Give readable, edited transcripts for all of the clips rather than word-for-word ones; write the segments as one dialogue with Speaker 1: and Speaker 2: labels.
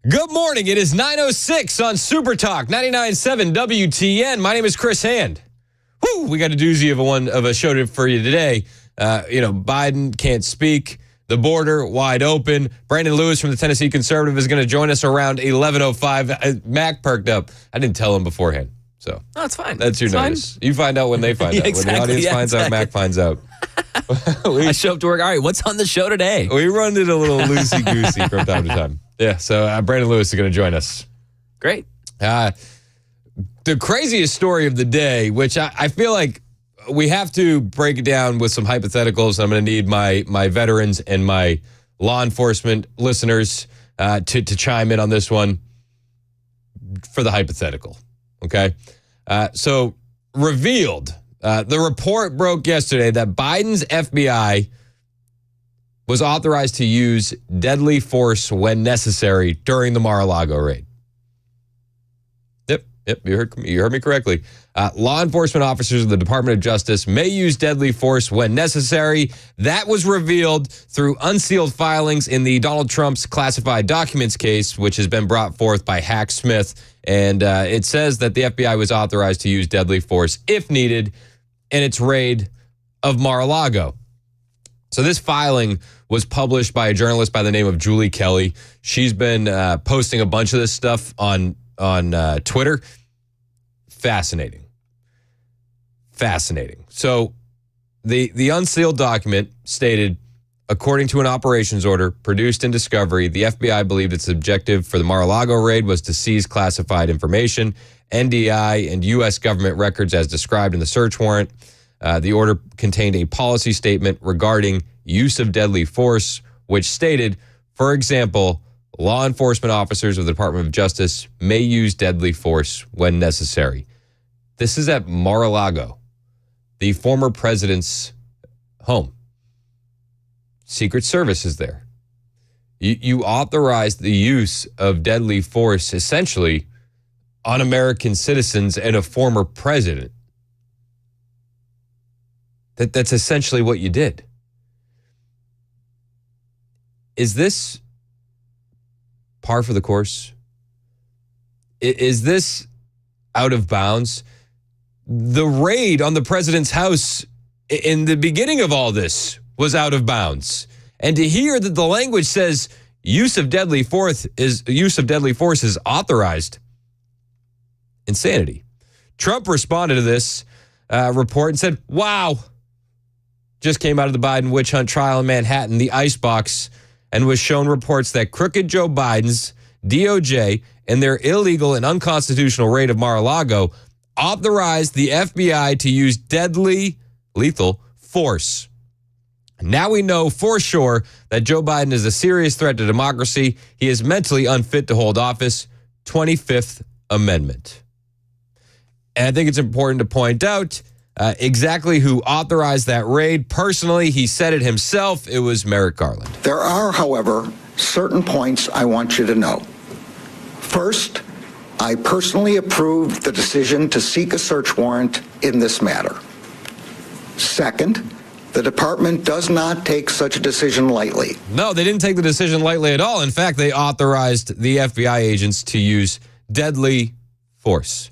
Speaker 1: Good morning. It is 9:06 on Super Talk 99.7 WTN. My name is Chris Hand. Woo, we got a doozy of a show for you today. Biden can't speak. The border wide open. Brandon Lewis from the Tennessee Conservative is going to join us around 11:05. Mac perked up. I didn't tell him beforehand. So
Speaker 2: it's fine.
Speaker 1: That's your notice. You find out when they find out.
Speaker 2: Exactly,
Speaker 1: when the audience finds out, Mac finds out.
Speaker 2: I show up to work. All right, what's on the show today?
Speaker 1: We run it a little loosey-goosey from time to time. Yeah, so Brandon Lewis is going to join us.
Speaker 2: Great.
Speaker 1: The craziest story of the day, which I feel like we have to break it down with some hypotheticals. I'm going to need my veterans and my law enforcement listeners to chime in on this one for the hypothetical. Okay? So revealed, the report broke yesterday that Biden's FBI was authorized to use deadly force when necessary during the Mar-a-Lago raid. Yep, you heard me correctly. Law enforcement officers of the Department of Justice may use deadly force when necessary. That was revealed through unsealed filings in the Donald Trump's classified documents case, which has been brought forth by Hacksmith. And it says that the FBI was authorized to use deadly force if needed in its raid of Mar-a-Lago. So this filing was published by a journalist by the name of Julie Kelly. She's been posting a bunch of this stuff on Twitter. Fascinating. So the unsealed document stated, according to an operations order produced in discovery, the FBI believed its objective for the Mar-a-Lago raid was to seize classified information, NDI, and U.S. government records as described in the search warrant. The order contained a policy statement regarding use of deadly force, which stated, for example, law enforcement officers of the Department of Justice may use deadly force when necessary. This is at Mar-a-Lago, the former president's home. Secret Service is there. You authorized the use of deadly force essentially on American citizens and a former president. That's essentially what you did. Is this par for the course? Is this out of bounds? The raid on the president's house in the beginning of all this was out of bounds. And to hear that the language says use of deadly force is authorized, insanity. Trump responded to this report and said, wow, just came out of the Biden witch hunt trial in Manhattan, the icebox, and was shown reports that crooked Joe Biden's DOJ and their illegal and unconstitutional raid of Mar-a-Lago authorized the FBI to use deadly, lethal force. Now we know for sure that Joe Biden is a serious threat to democracy. He is mentally unfit to hold office. 25th Amendment. And I think it's important to point out exactly who authorized that raid. Personally, he said it himself. It was Merrick Garland.
Speaker 3: There are, however, certain points I want you to know. First, I personally approved the decision to seek a search warrant in this matter. Second, the department does not take such a decision lightly.
Speaker 1: No, they didn't take the decision lightly at all. In fact, they authorized the FBI agents to use deadly force.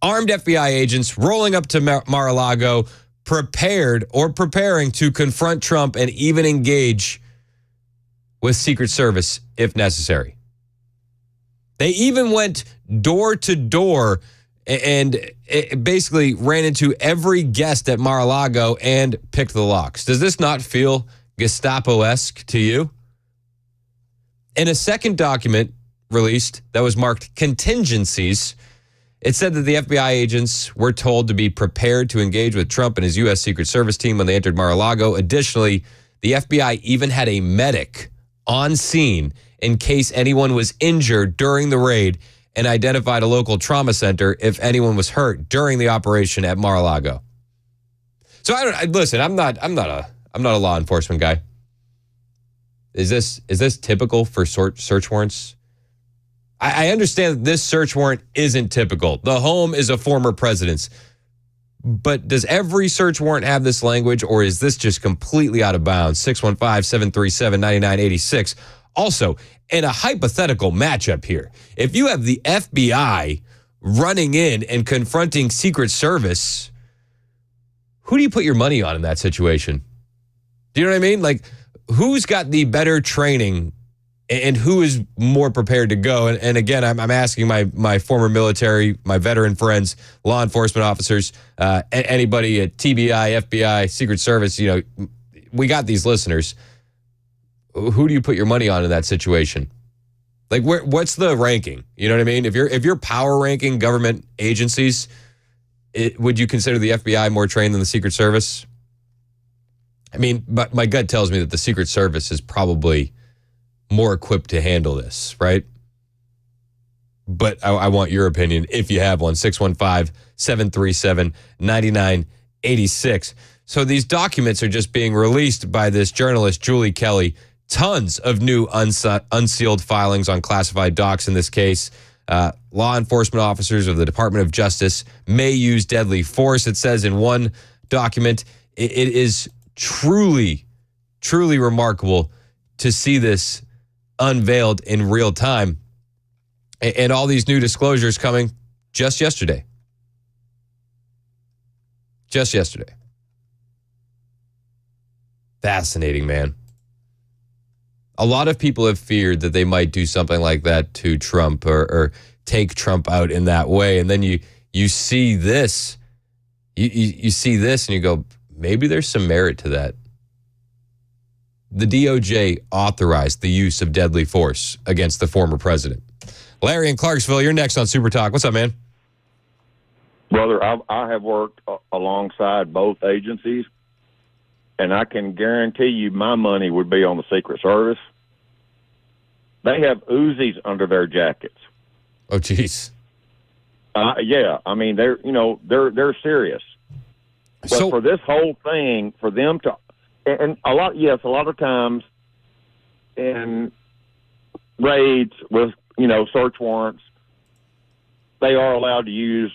Speaker 1: Armed FBI agents rolling up to Mar-a-Lago, preparing to confront Trump and even engage with Secret Service if necessary. They even went door to door and it basically ran into every guest at Mar-a-Lago and picked the locks. Does this not feel Gestapo-esque to you? In a second document released that was marked contingencies, it said that the FBI agents were told to be prepared to engage with Trump and his U.S. Secret Service team when they entered Mar-a-Lago. Additionally, the FBI even had a medic on scene in case anyone was injured during the raid and identified a local trauma center if anyone was hurt during the operation at Mar-a-Lago. So listen, I'm not a law enforcement guy. Is this typical for search warrants? I understand that this search warrant isn't typical. The home is a former president's. But does every search warrant have this language, or is this just completely out of bounds? 615-737-9986. Also, in a hypothetical matchup here, if you have the FBI running in and confronting Secret Service, who do you put your money on in that situation? Do you know what I mean? Like, who's got the better training and who is more prepared to go? And again, I'm asking my former military, my veteran friends, law enforcement officers, anybody at TBI, FBI, Secret Service, we got these listeners. Who do you put your money on in that situation? Like, what's the ranking? You know what I mean? If you're power ranking government agencies, would you consider the FBI more trained than the Secret Service? I mean, but my gut tells me that the Secret Service is probably more equipped to handle this, right? But I want your opinion if you have one. 615-737-9986. So these documents are just being released by this journalist, Julie Kelly. Tons of new unsealed filings on classified docs in this case. Law enforcement officers of the Department of Justice may use deadly force. It says in one document, it is truly, truly remarkable to see this unveiled in real time. And all these new disclosures coming just yesterday. Just yesterday. Fascinating, man. A lot of people have feared that they might do something like that to Trump or take Trump out in that way. And then you see this. You see this and you go, maybe there's some merit to that. The DOJ authorized the use of deadly force against the former president. Larry in Clarksville, you're next on Super Talk. What's up, man?
Speaker 4: Brother, I have worked alongside both agencies, and I can guarantee you my money would be on the Secret Service. They have Uzis under their jackets.
Speaker 1: Oh, geez.
Speaker 4: Yeah, I mean they're they're serious. But
Speaker 1: So
Speaker 4: for this whole thing, for them to, and a lot of times in raids with search warrants, they are allowed to use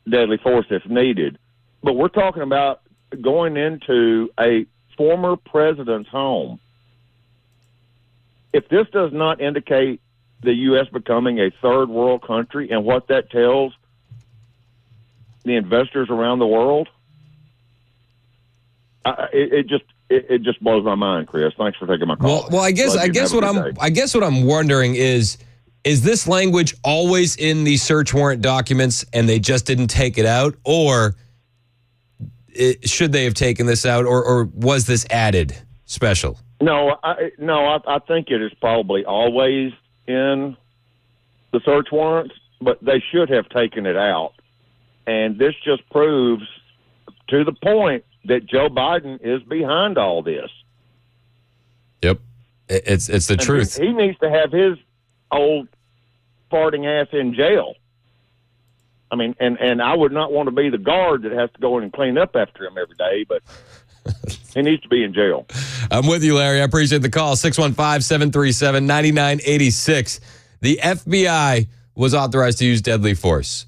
Speaker 4: deadly force if needed. But we're talking about going into a former president's home. If this does not indicate the U.S. becoming a third world country and what that tells the investors around the world, it just blows my mind, Chris. Thanks for taking my call.
Speaker 1: Well, I guess what I'm wondering is this language always in the search warrant documents and they just didn't take it out, or should they have taken this out, or was this added special?
Speaker 4: No, I think it is probably always in the search warrants, but they should have taken it out. And this just proves to the point that Joe Biden is behind all this.
Speaker 1: Yep. It's the truth.
Speaker 4: He needs to have his old farting ass in jail. I mean, and I would not want to be the guard that has to go in and clean up after him every day, but he needs to be in jail.
Speaker 1: I'm with you, Larry. I appreciate the call. 615-737-9986. The FBI was authorized to use deadly force.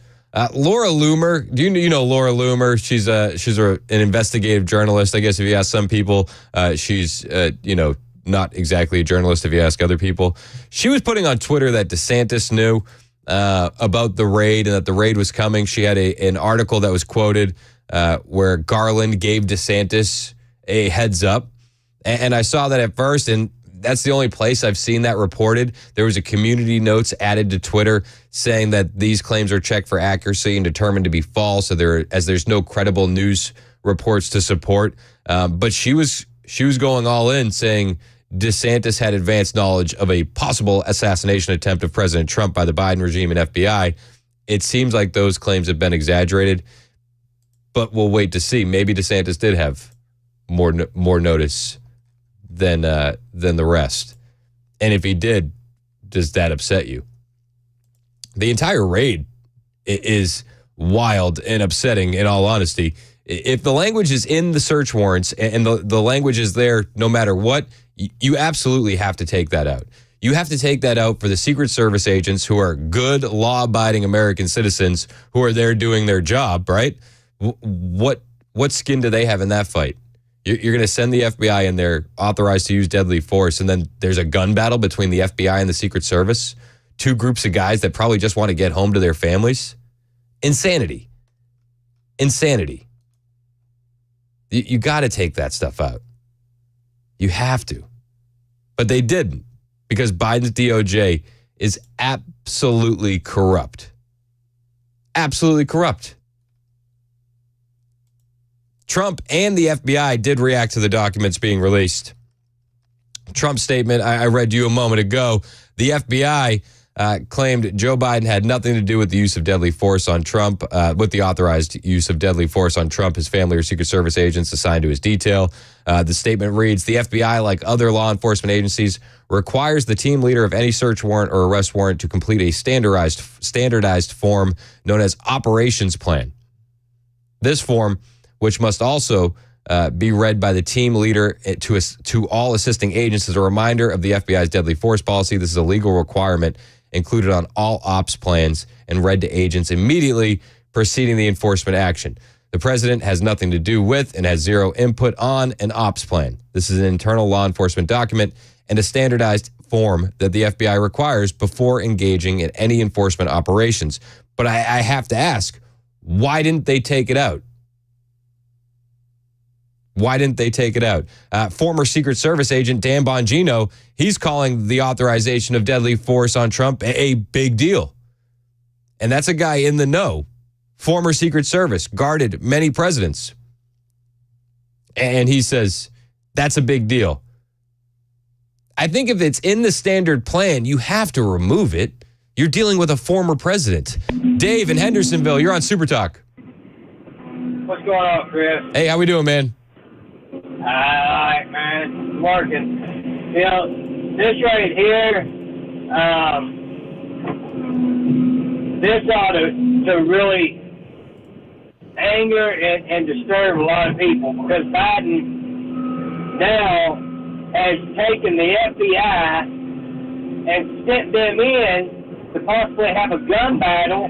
Speaker 1: Laura Loomer, do you know Laura Loomer? She's an investigative journalist. I guess if you ask some people, she's not exactly a journalist if you ask other people. She was putting on Twitter that DeSantis knew about the raid and that the raid was coming. She had an article that was quoted where Garland gave DeSantis a heads up. And I saw that at first, and that's the only place I've seen that reported. There was a community notes added to Twitter saying that these claims are checked for accuracy and determined to be false, so there's no credible news reports to support. But she was going all in, saying DeSantis had advanced knowledge of a possible assassination attempt of President Trump by the Biden regime and FBI. It seems like those claims have been exaggerated, but we'll wait to see. Maybe DeSantis did have more notice than the rest. And if he did, does that upset you? The entire raid is wild and upsetting, in all honesty. If the language is in the search warrants and the language is there no matter what, you absolutely have to take that out. You have to take that out for the Secret Service agents who are good, law-abiding American citizens who are there doing their job, right? What skin do they have in that fight? You're going to send the FBI in there authorized to use deadly force, and then there's a gun battle between the FBI and the Secret Service, two groups of guys that probably just want to get home to their families. Insanity. Insanity. You got to take that stuff out. You have to. But they didn't, because Biden's DOJ is absolutely corrupt. Absolutely corrupt. Trump and the FBI did react to the documents being released. Trump's statement I read to you a moment ago, the FBI claimed Joe Biden had nothing to do with the use of deadly force on Trump, with the authorized use of deadly force on Trump, his family, or Secret Service agents assigned to his detail. The statement reads, the FBI, like other law enforcement agencies, requires the team leader of any search warrant or arrest warrant to complete a standardized form known as operations plan. This form, which must also be read by the team leader to all assisting agents, as a reminder of the FBI's deadly force policy. This is a legal requirement included on all ops plans and read to agents immediately preceding the enforcement action. The president has nothing to do with and has zero input on an ops plan. This is an internal law enforcement document and a standardized form that the FBI requires before engaging in any enforcement operations. But I have to ask, why didn't they take it out? Why didn't they take it out? Former Secret Service agent Dan Bongino, he's calling the authorization of deadly force on Trump a big deal. And that's a guy in the know. Former Secret Service, guarded many presidents. And he says, that's a big deal. I think if it's in the standard plan, you have to remove it. You're dealing with a former president. Dave in Hendersonville, you're on Super Talk.
Speaker 5: What's going on, Chris?
Speaker 1: Hey, how we doing, man?
Speaker 5: All right, man. It's working. You know, this right here, this ought to really anger and disturb a lot of people, because Biden now has taken the FBI and sent them in to possibly have a gun battle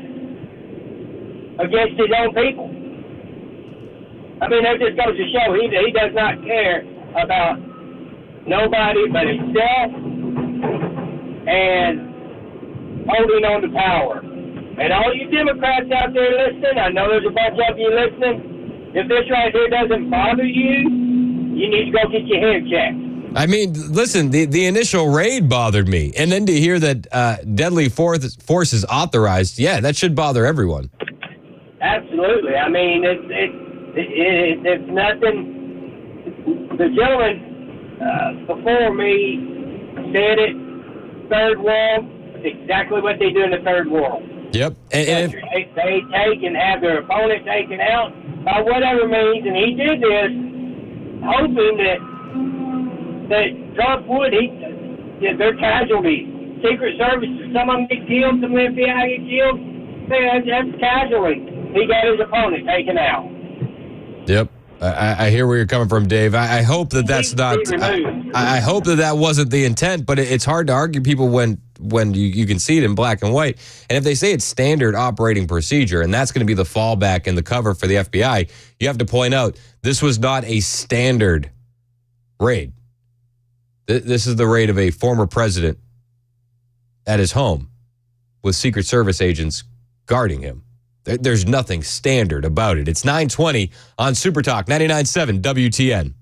Speaker 5: against his own people. I mean, that just goes to show he does not care about nobody but himself and holding on to power. And all you Democrats out there listening, I know there's a bunch of you listening, if this right here doesn't bother you, you need to go get your hair checked.
Speaker 1: I mean, listen, the initial raid bothered me. And then to hear that deadly force is authorized, yeah, that should bother everyone.
Speaker 5: Absolutely. I mean, it's nothing. The gentleman before me said it, third world, exactly what they do in the third world.
Speaker 1: Yep. And
Speaker 5: they take and have their opponent taken out by whatever means, and he did this hoping that Trump would. They're casualties. Secret Service, some of them get killed, some of the FBI get killed. Man, that's casualty. He got his opponent taken out.
Speaker 1: Yep. I hear where you're coming from, Dave. I hope that's not. I hope that wasn't the intent, but it's hard to argue people when you can see it in black and white. And if they say it's standard operating procedure, and that's going to be the fallback and the cover for the FBI, you have to point out this was not a standard raid. This is the raid of a former president at his home with Secret Service agents guarding him. There's nothing standard about it. It's 9:20 on Super Talk 99.7 WTN.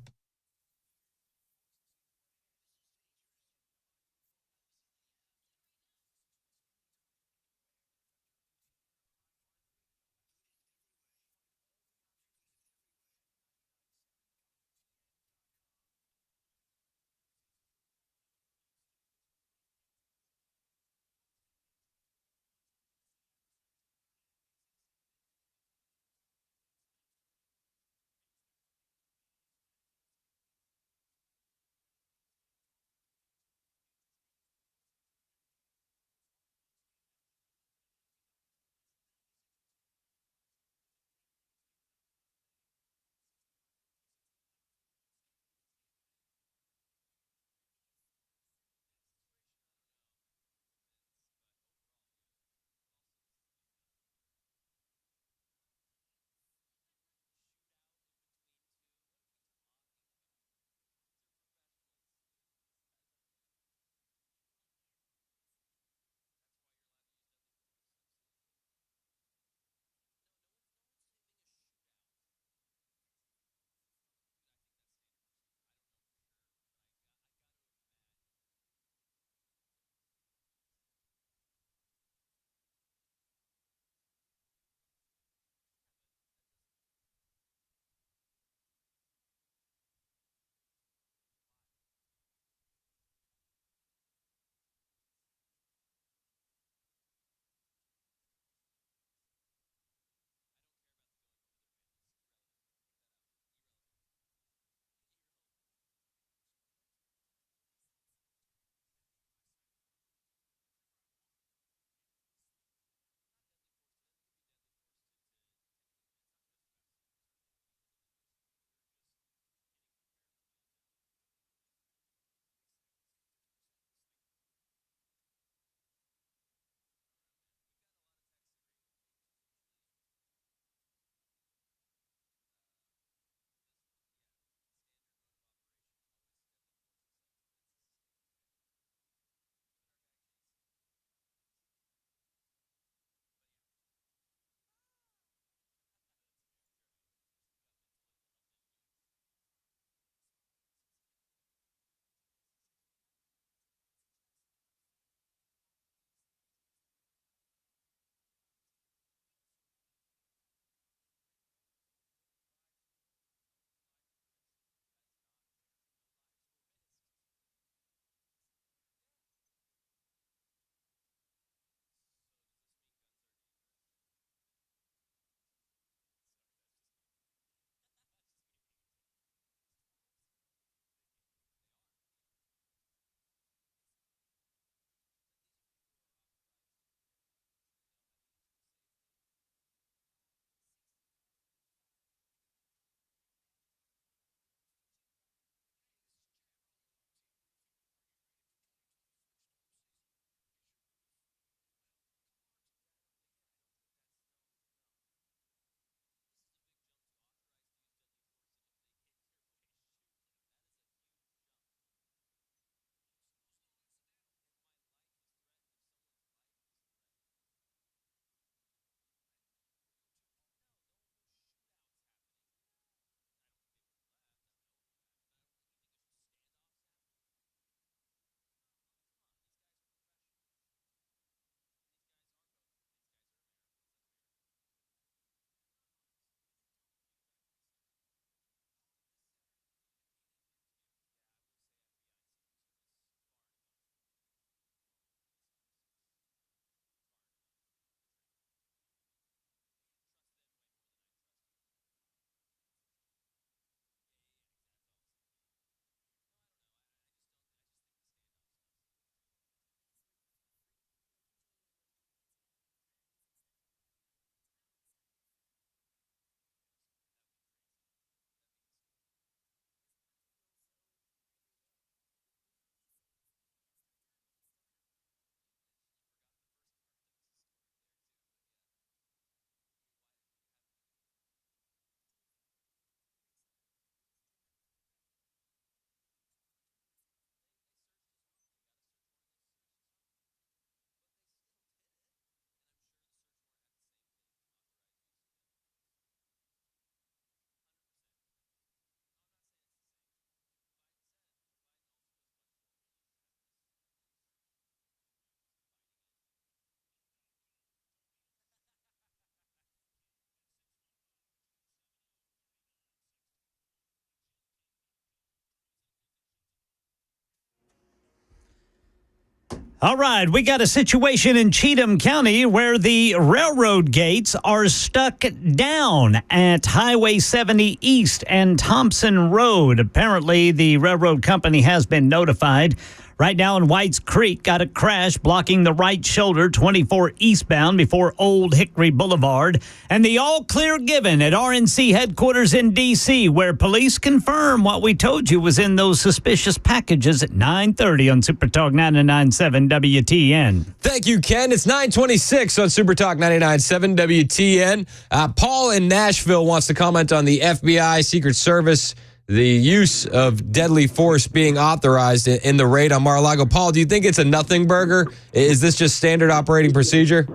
Speaker 6: All right, we got a situation in Cheatham County where the railroad gates are stuck down at Highway 70 East and Thompson Road. Apparently, the railroad company has been notified. Right now in Whites Creek, got a crash blocking the right shoulder 24 eastbound before Old Hickory Boulevard. And the all clear given at RNC headquarters in D.C., where police confirm what we told you was in those suspicious packages at 9:30 on Super Talk 99.7 WTN.
Speaker 1: Thank you, Ken. It's 9:26 on Super Talk 99.7 WTN. Paul in Nashville wants to comment on the FBI, Secret Service, the use of deadly force being authorized in the raid on Mar-a-Lago. Paul, do you think it's a nothing burger? Is this just standard operating procedure?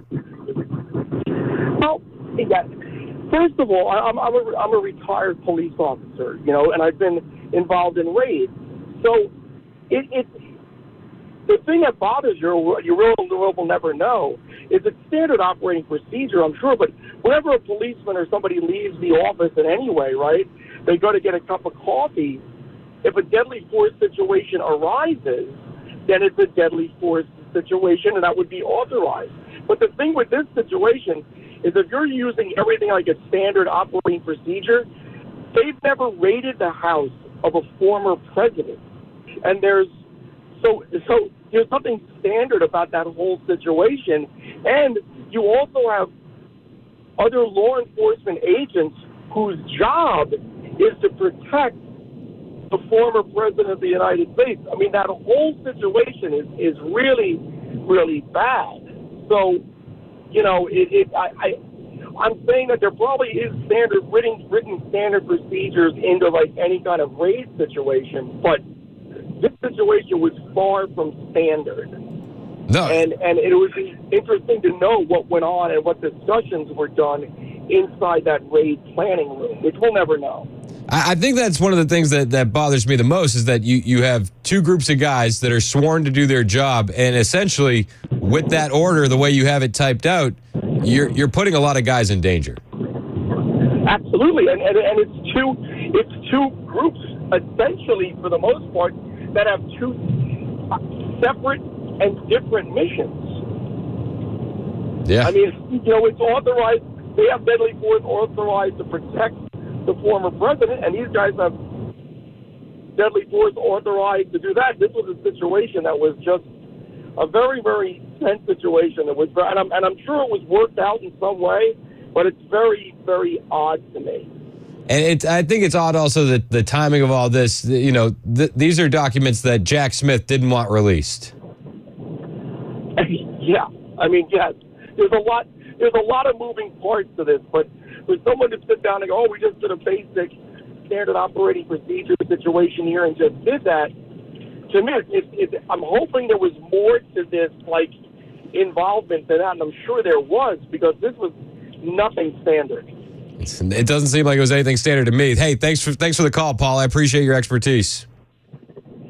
Speaker 7: Well, yeah. First of all, I'm a retired police officer, and I've been involved in raids. So the thing that bothers you will never know, is it's standard operating procedure, I'm sure, but whenever a policeman or somebody leaves the office in any way, right, they go to get a cup of coffee, if a deadly force situation arises, then it's a deadly force situation, and that would be authorized. But the thing with this situation is if you're using everything like a standard operating procedure, they've never raided the house of a former president. And there's something standard about that whole situation. And you also have other law enforcement agents whose job is to protect the former president of the United States. I mean, that whole situation is really, really bad. So, I'm saying that there probably is written standard procedures into like any kind of raid situation, but this situation was far from standard.
Speaker 1: No.
Speaker 7: And it would be interesting to know what went on and what discussions were done inside that raid planning room, which we'll never know.
Speaker 1: I think that's one of the things that bothers me the most is that you have two groups of guys that are sworn to do their job, and essentially with that order, the way you have it typed out, you're putting a lot of guys in danger.
Speaker 7: Absolutely, and it's two groups essentially for the most part that have two separate and different missions.
Speaker 1: Yeah.
Speaker 7: I mean, it's authorized. They have deadly force authorized to protect the former president, and these guys have deadly force authorized to do that. This was a situation that was just a very, very tense situation. It was, and I'm sure it was worked out in some way, but it's very, very odd to me.
Speaker 1: And I think it's odd also that the timing of all this, these are documents that Jack Smith didn't want released.
Speaker 7: Yeah, I mean, yes, there's a lot of moving parts to this, but for someone to sit down and go, we just did a basic standard operating procedure situation here and just did that, to me, I'm hoping there was more to this, like, involvement than that, and I'm sure there was, because this was nothing standard.
Speaker 1: It doesn't seem like it was anything standard to me. Hey, thanks for the call, Paul. I appreciate your expertise.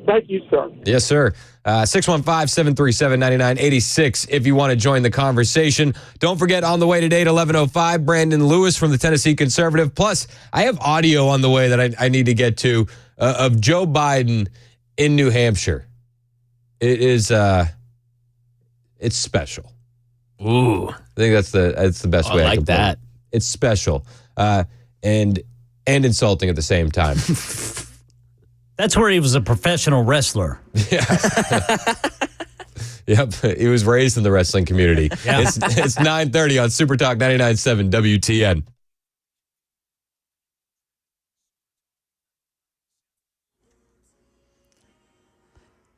Speaker 7: Thank you, sir.
Speaker 1: Yes, sir. 615-737-9986 if you want to join the conversation. Don't forget, on the way today at 11:05, Brandon Lewis from the Tennessee Conservative. Plus, I have audio on the way that I need to get to of Joe Biden in New Hampshire. It is it's special.
Speaker 2: Ooh.
Speaker 1: I think that's the best way I can put it. It's special and insulting at the same time.
Speaker 6: That's where he was a professional wrestler.
Speaker 1: Yeah. Yep. He was raised in the wrestling community.
Speaker 6: Yeah.
Speaker 1: It's 9:30 on Super Talk 99.7 WTN.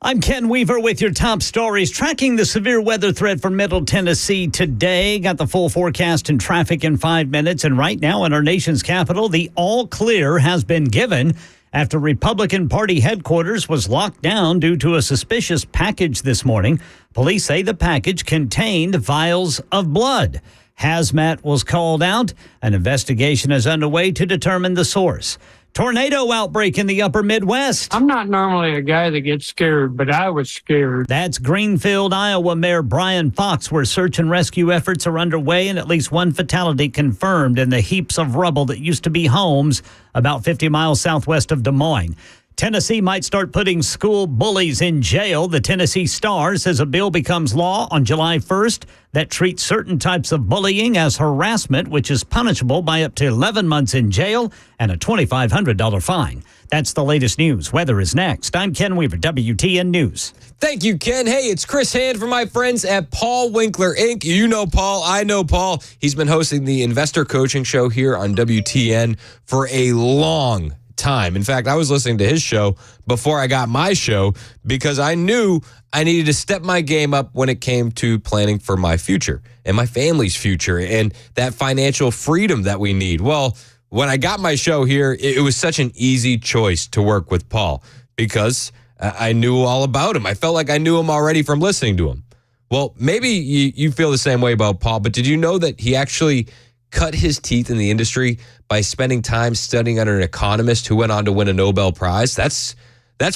Speaker 6: I'm Ken Weaver with your top stories. Tracking the severe weather threat for Middle Tennessee today. Got the full forecast and traffic in 5 minutes. And right now in our nation's capital, the all clear has been given after Republican Party headquarters was locked down due to a suspicious package this morning. Police say the package contained vials of blood. Hazmat was called out. An investigation is underway to determine the source. Tornado outbreak in the upper Midwest.
Speaker 8: I'm not normally a guy that gets scared, but I was scared.
Speaker 6: That's Greenfield, Iowa Mayor Brian Fox, where search and rescue efforts are underway and at least one fatality confirmed in the heaps of rubble that used to be homes about 50 miles southwest of Des Moines. Tennessee might start putting school bullies in jail. The Tennessee Star says a bill becomes law on July 1st that treats certain types of bullying as harassment, which is punishable by up to 11 months in jail and a $2,500 fine. That's the latest news. Weather is next. I'm Ken Weaver, WTN News.
Speaker 1: Thank you, Ken. Hey, it's Chris Hand from my friends at Paul Winkler Inc. You know Paul. I know Paul. He's been hosting the Investor Coaching Show here on WTN for a long time. In fact, I was listening to his show before I got my show because I knew I needed to step my game up when it came to planning for my future and my family's future and that financial freedom that we need. Well, when I got my show here, it was such an easy choice to work with Paul because I knew all about him. I felt like I knew him already from listening to him. Well, maybe you feel the same way about Paul, but did you know that he actually cut his teeth in the industry by spending time studying under an economist who went on to win a Nobel Prize? That's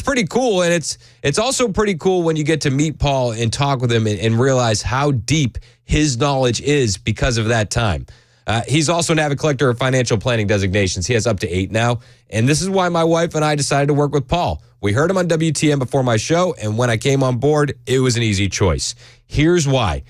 Speaker 1: pretty cool. And it's also pretty cool when you get to meet Paul and talk with him and realize how deep his knowledge is because of that time. He's also an avid collector of financial planning designations. He has up to 8 now. And this is why my wife and I decided to work with Paul. We heard him on WTN before my show, and when I came on board, it was an easy choice. Here's why.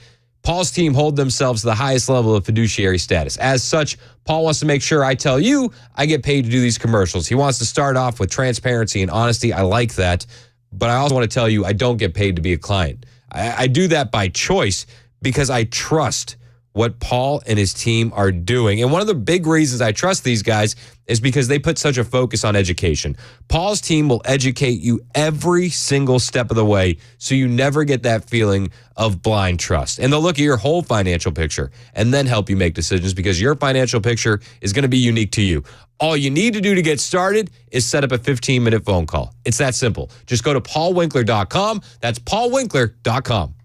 Speaker 1: Paul's team hold themselves to the highest level of fiduciary status. As such, Paul wants to make sure I tell you I get paid to do these commercials. He wants to start off with transparency and honesty. I like that. But I also want to tell you I don't get paid to be a client. I do that by choice because I trust what Paul and his team are doing. And one of the big reasons I trust these guys is because they put such a focus on education. Paul's team will educate you every single step of the way so you never get that feeling of blind trust. And they'll look at your whole financial picture and then help you make decisions because your financial picture is going to be unique to you. All you need to do to get started is set up a 15-minute phone call. It's that simple. Just go to paulwinkler.com. That's paulwinkler.com.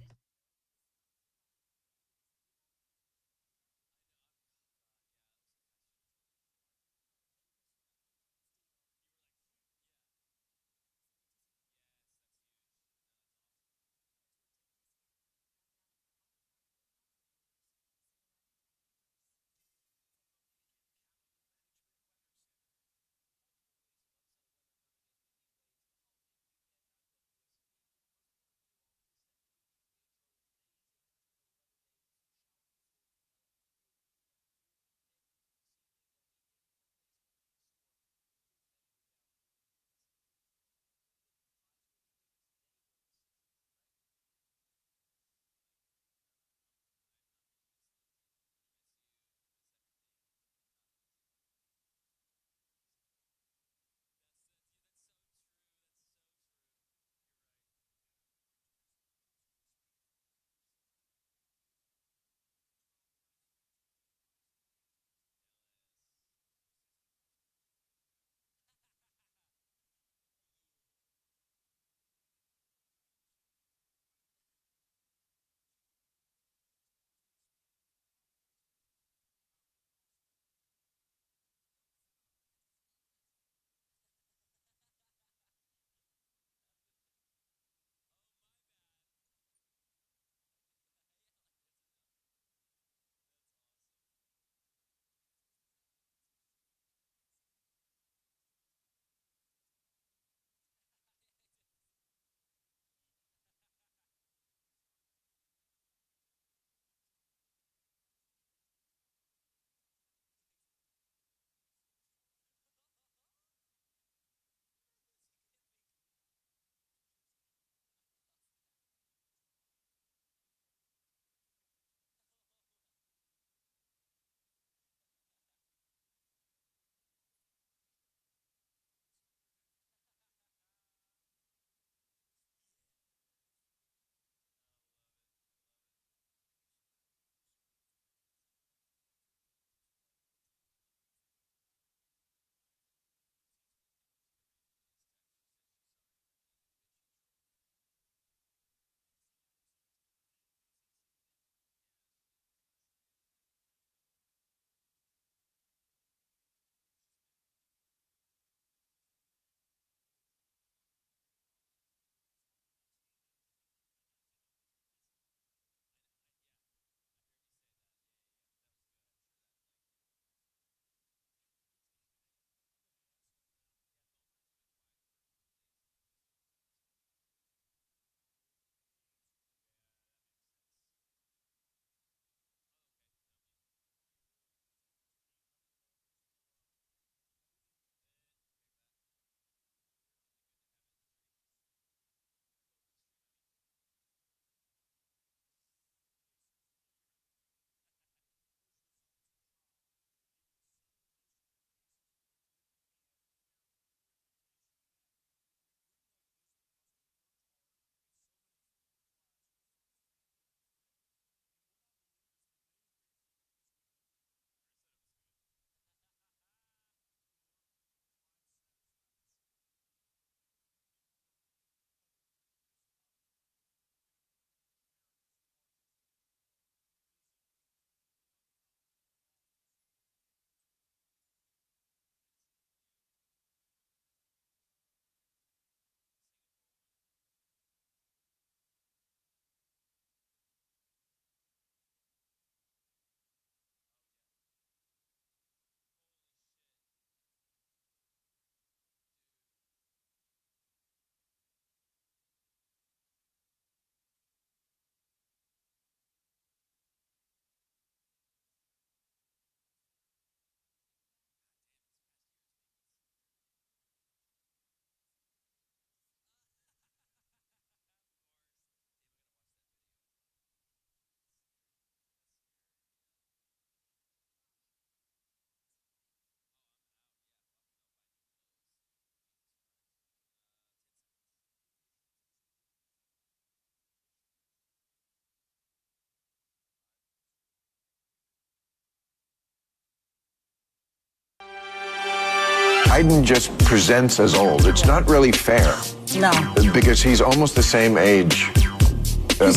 Speaker 9: Biden just presents as old. It's not really fair.
Speaker 10: No.
Speaker 9: Because he's almost the same age.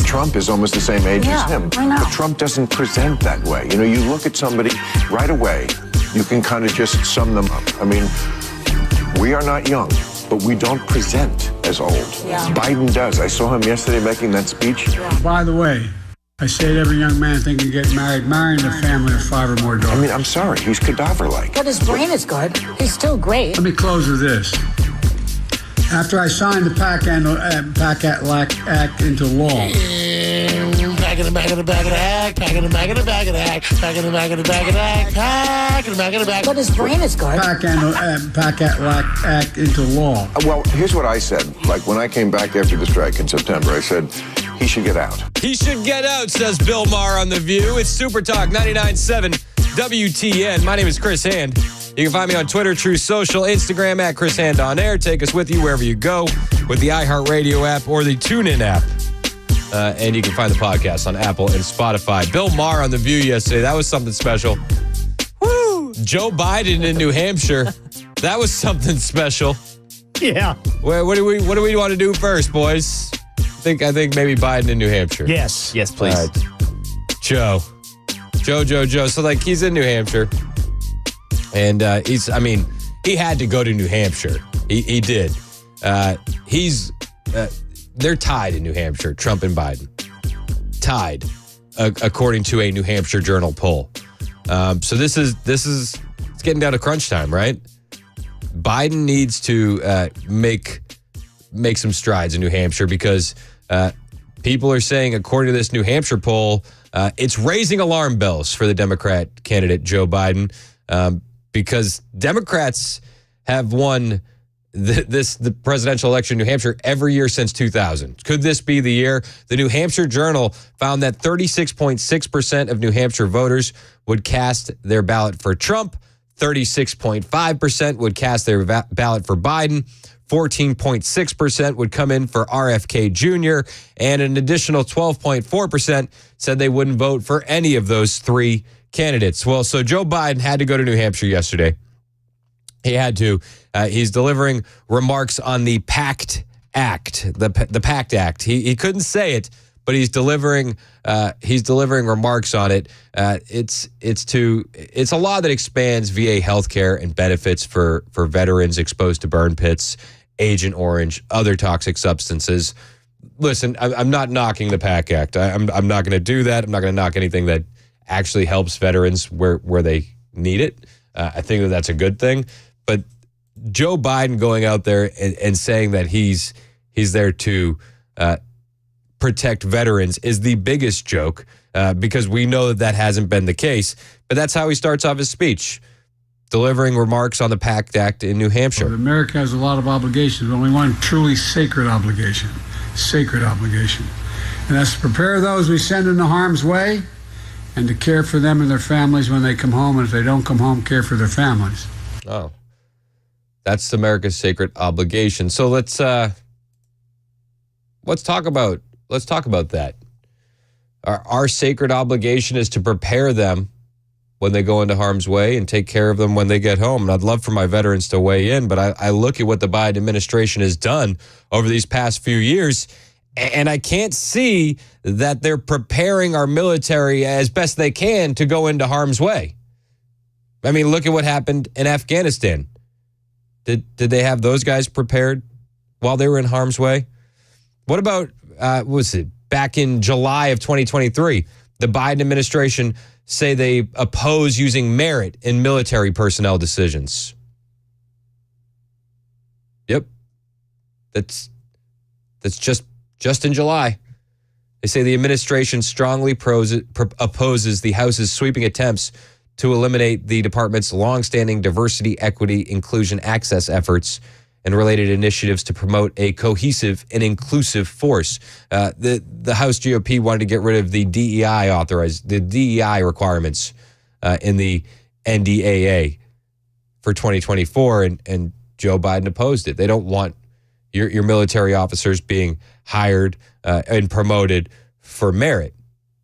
Speaker 9: Trump is almost the same age as him.
Speaker 10: I know.
Speaker 9: But Trump doesn't present that way. You know, you look at somebody right away, you can kind of just sum them up. I mean, we are not young, but we don't present as old.
Speaker 10: Yeah.
Speaker 9: Biden does. I saw him yesterday making that speech.
Speaker 8: By the way, I say to every young man thinking of getting married, marrying a family of 5 or more daughters.
Speaker 9: I mean, I'm sorry, he's cadaver-like.
Speaker 10: But his brain is good. He's still great.
Speaker 8: Let me close with this. After I signed the PAC Act into law,
Speaker 11: Back in the back of the back of the act, back in the back of the back of the act, back in the back of the back of the act, back in the back of the back.
Speaker 10: But his brain is good.
Speaker 8: PAC Act into law.
Speaker 9: Well, here's what I said. Like, when I came back after the strike in September, I said, he should get out.
Speaker 1: He should get out, says Bill Maher on The View. It's Super Talk 99.7 WTN. My name is Chris Hand. You can find me on Twitter, True Social, Instagram at Chris Hand On Air. Take us with you wherever you go with the iHeartRadio app or the TuneIn app. And you can find the podcast on Apple and Spotify. Bill Maher on The View yesterday. That was something special. Woo! Joe Biden in New Hampshire. That was something special.
Speaker 6: Yeah.
Speaker 1: What do we want to do first, boys? I think maybe Biden in New Hampshire.
Speaker 6: Yes.
Speaker 2: Yes, please.
Speaker 1: All right. Joe. So, like, he's in New Hampshire. And he had to go to New Hampshire. He did. They're tied in New Hampshire, Trump and Biden. Tied, according to a New Hampshire Journal poll. So this is it's getting down to crunch time, right? Biden needs to make some strides in New Hampshire because people are saying, according to this New Hampshire poll, it's raising alarm bells for the Democrat candidate Joe Biden. Because Democrats have won the presidential election in New Hampshire every year since 2000. Could this be the year? The New Hampshire Journal found that 36.6% of New Hampshire voters would cast their ballot for Trump, 36.5% would cast their ballot for Biden, 14.6% would come in for RFK Jr., and an additional 12.4% said they wouldn't vote for any of those three candidates. Well, so Joe Biden had to go to New Hampshire yesterday. He had to. He's delivering remarks on the PACT Act, the PACT Act. He couldn't say it, but he's delivering remarks on it. It's a law that expands VA healthcare and benefits for veterans exposed to burn pits, Agent Orange, other toxic substances. Listen, I'm not knocking the PACT Act. I'm not going to do that. I'm not going to knock anything that actually helps veterans where they need it. I think that's a good thing. But Joe Biden going out there and saying that he's there to protect veterans is the biggest joke because we know that hasn't been the case. But that's how he starts off his speech, delivering remarks on the PACT Act in New Hampshire.
Speaker 8: Well, America has a lot of obligations, but only one truly sacred obligation. And that's to prepare those we send into harm's way and to care for them and their families when they come home, and if they don't come home, care for their families.
Speaker 1: Oh, that's America's sacred obligation. So let's talk about that. Our sacred obligation is to prepare them when they go into harm's way and take care of them when they get home. And I'd love for my veterans to weigh in, but I look at what the Biden administration has done over these past few years, and I can't see that they're preparing our military as best they can to go into harm's way. I mean, look at what happened in Afghanistan. Did they have those guys prepared while they were in harm's way? What about, back in July of 2023, the Biden administration say they oppose using merit in military personnel decisions. Yep. That's just in July. They say the administration strongly opposes the House's sweeping attempts to eliminate the department's longstanding diversity, equity, inclusion, access efforts and related initiatives to promote a cohesive and inclusive force. The House GOP wanted to get rid of the DEI requirements in the NDAA for 2024, and Joe Biden opposed it. They don't want your military officers being hired and promoted for merit.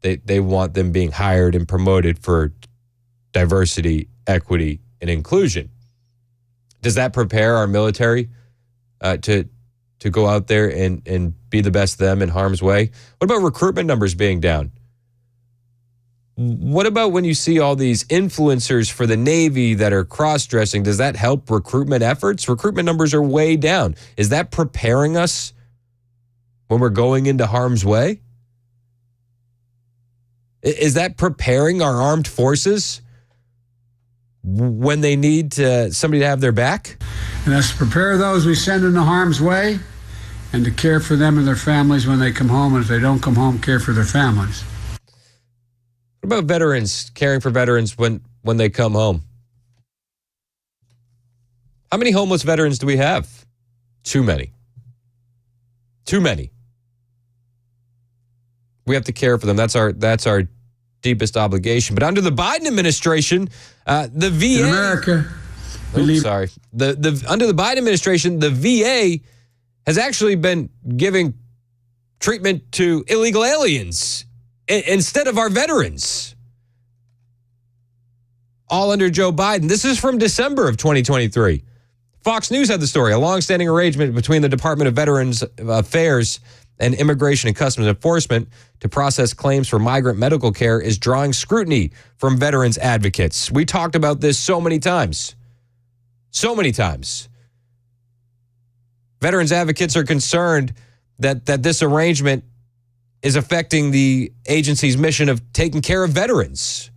Speaker 1: They want them being hired and promoted for diversity, equity, and inclusion. Does that prepare our military to go out there and be the best of them in harm's way? What about recruitment numbers being down? What about when you see all these influencers for the Navy that are cross-dressing? Does that help recruitment efforts? Recruitment numbers are way down. Is that preparing us when we're going into harm's way? Is that preparing our armed forces when they need somebody to have their back?
Speaker 8: And that's to prepare those we send into harm's way and to care for them and their families when they come home. And if they don't come home, care for their families.
Speaker 1: What about veterans, caring for veterans when they come home? How many homeless veterans do we have? Too many. Too many. We have to care for them. That's our deepest obligation. But under the Biden administration, the VA...
Speaker 8: In America...
Speaker 1: Under the Biden administration, the VA has actually been giving treatment to illegal aliens instead of our veterans. All under Joe Biden. This is from December of 2023. Fox News had the story. A longstanding arrangement between the Department of Veterans Affairs and Immigration and Customs Enforcement to process claims for migrant medical care is drawing scrutiny from veterans advocates. We talked about this so many times. So many times. Veterans advocates are concerned that this arrangement is affecting the agency's mission of taking care of veterans.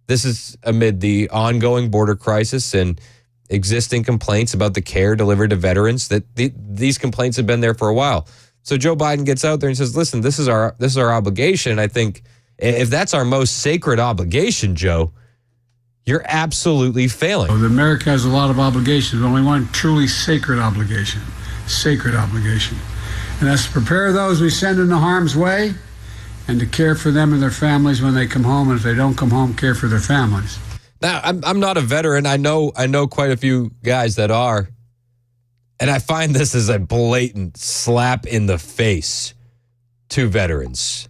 Speaker 1: This is amid the ongoing border crisis and existing complaints about the care delivered to veterans. That these complaints have been there for a while. So Joe Biden gets out there and says, "Listen, this is our obligation." And I think if that's our most sacred obligation, Joe, you're absolutely failing.
Speaker 8: America has a lot of obligations, but only one truly sacred obligation. Sacred obligation. And that's to prepare those we send into harm's way and to care for them and their families when they come home. And if they don't come home, care for their families.
Speaker 1: Now, I'm not a veteran. I know quite a few guys that are. And I find this as a blatant slap in the face to veterans.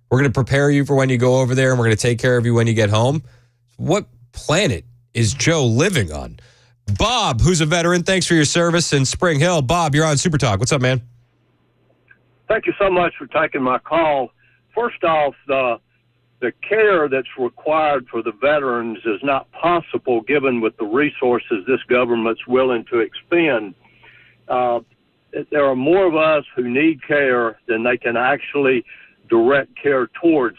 Speaker 1: We're going to prepare you for when you go over there, and we're going to take care of you when you get home. What planet is Joe living on? Bob, who's a veteran, thanks for your service in Spring Hill. Bob, you're on Super Talk. What's up, man?
Speaker 12: Thank you so much for taking my call. First off, the care that's required for the veterans is not possible given with the resources this government's willing to expend. There are more of us who need care than they can actually direct care towards.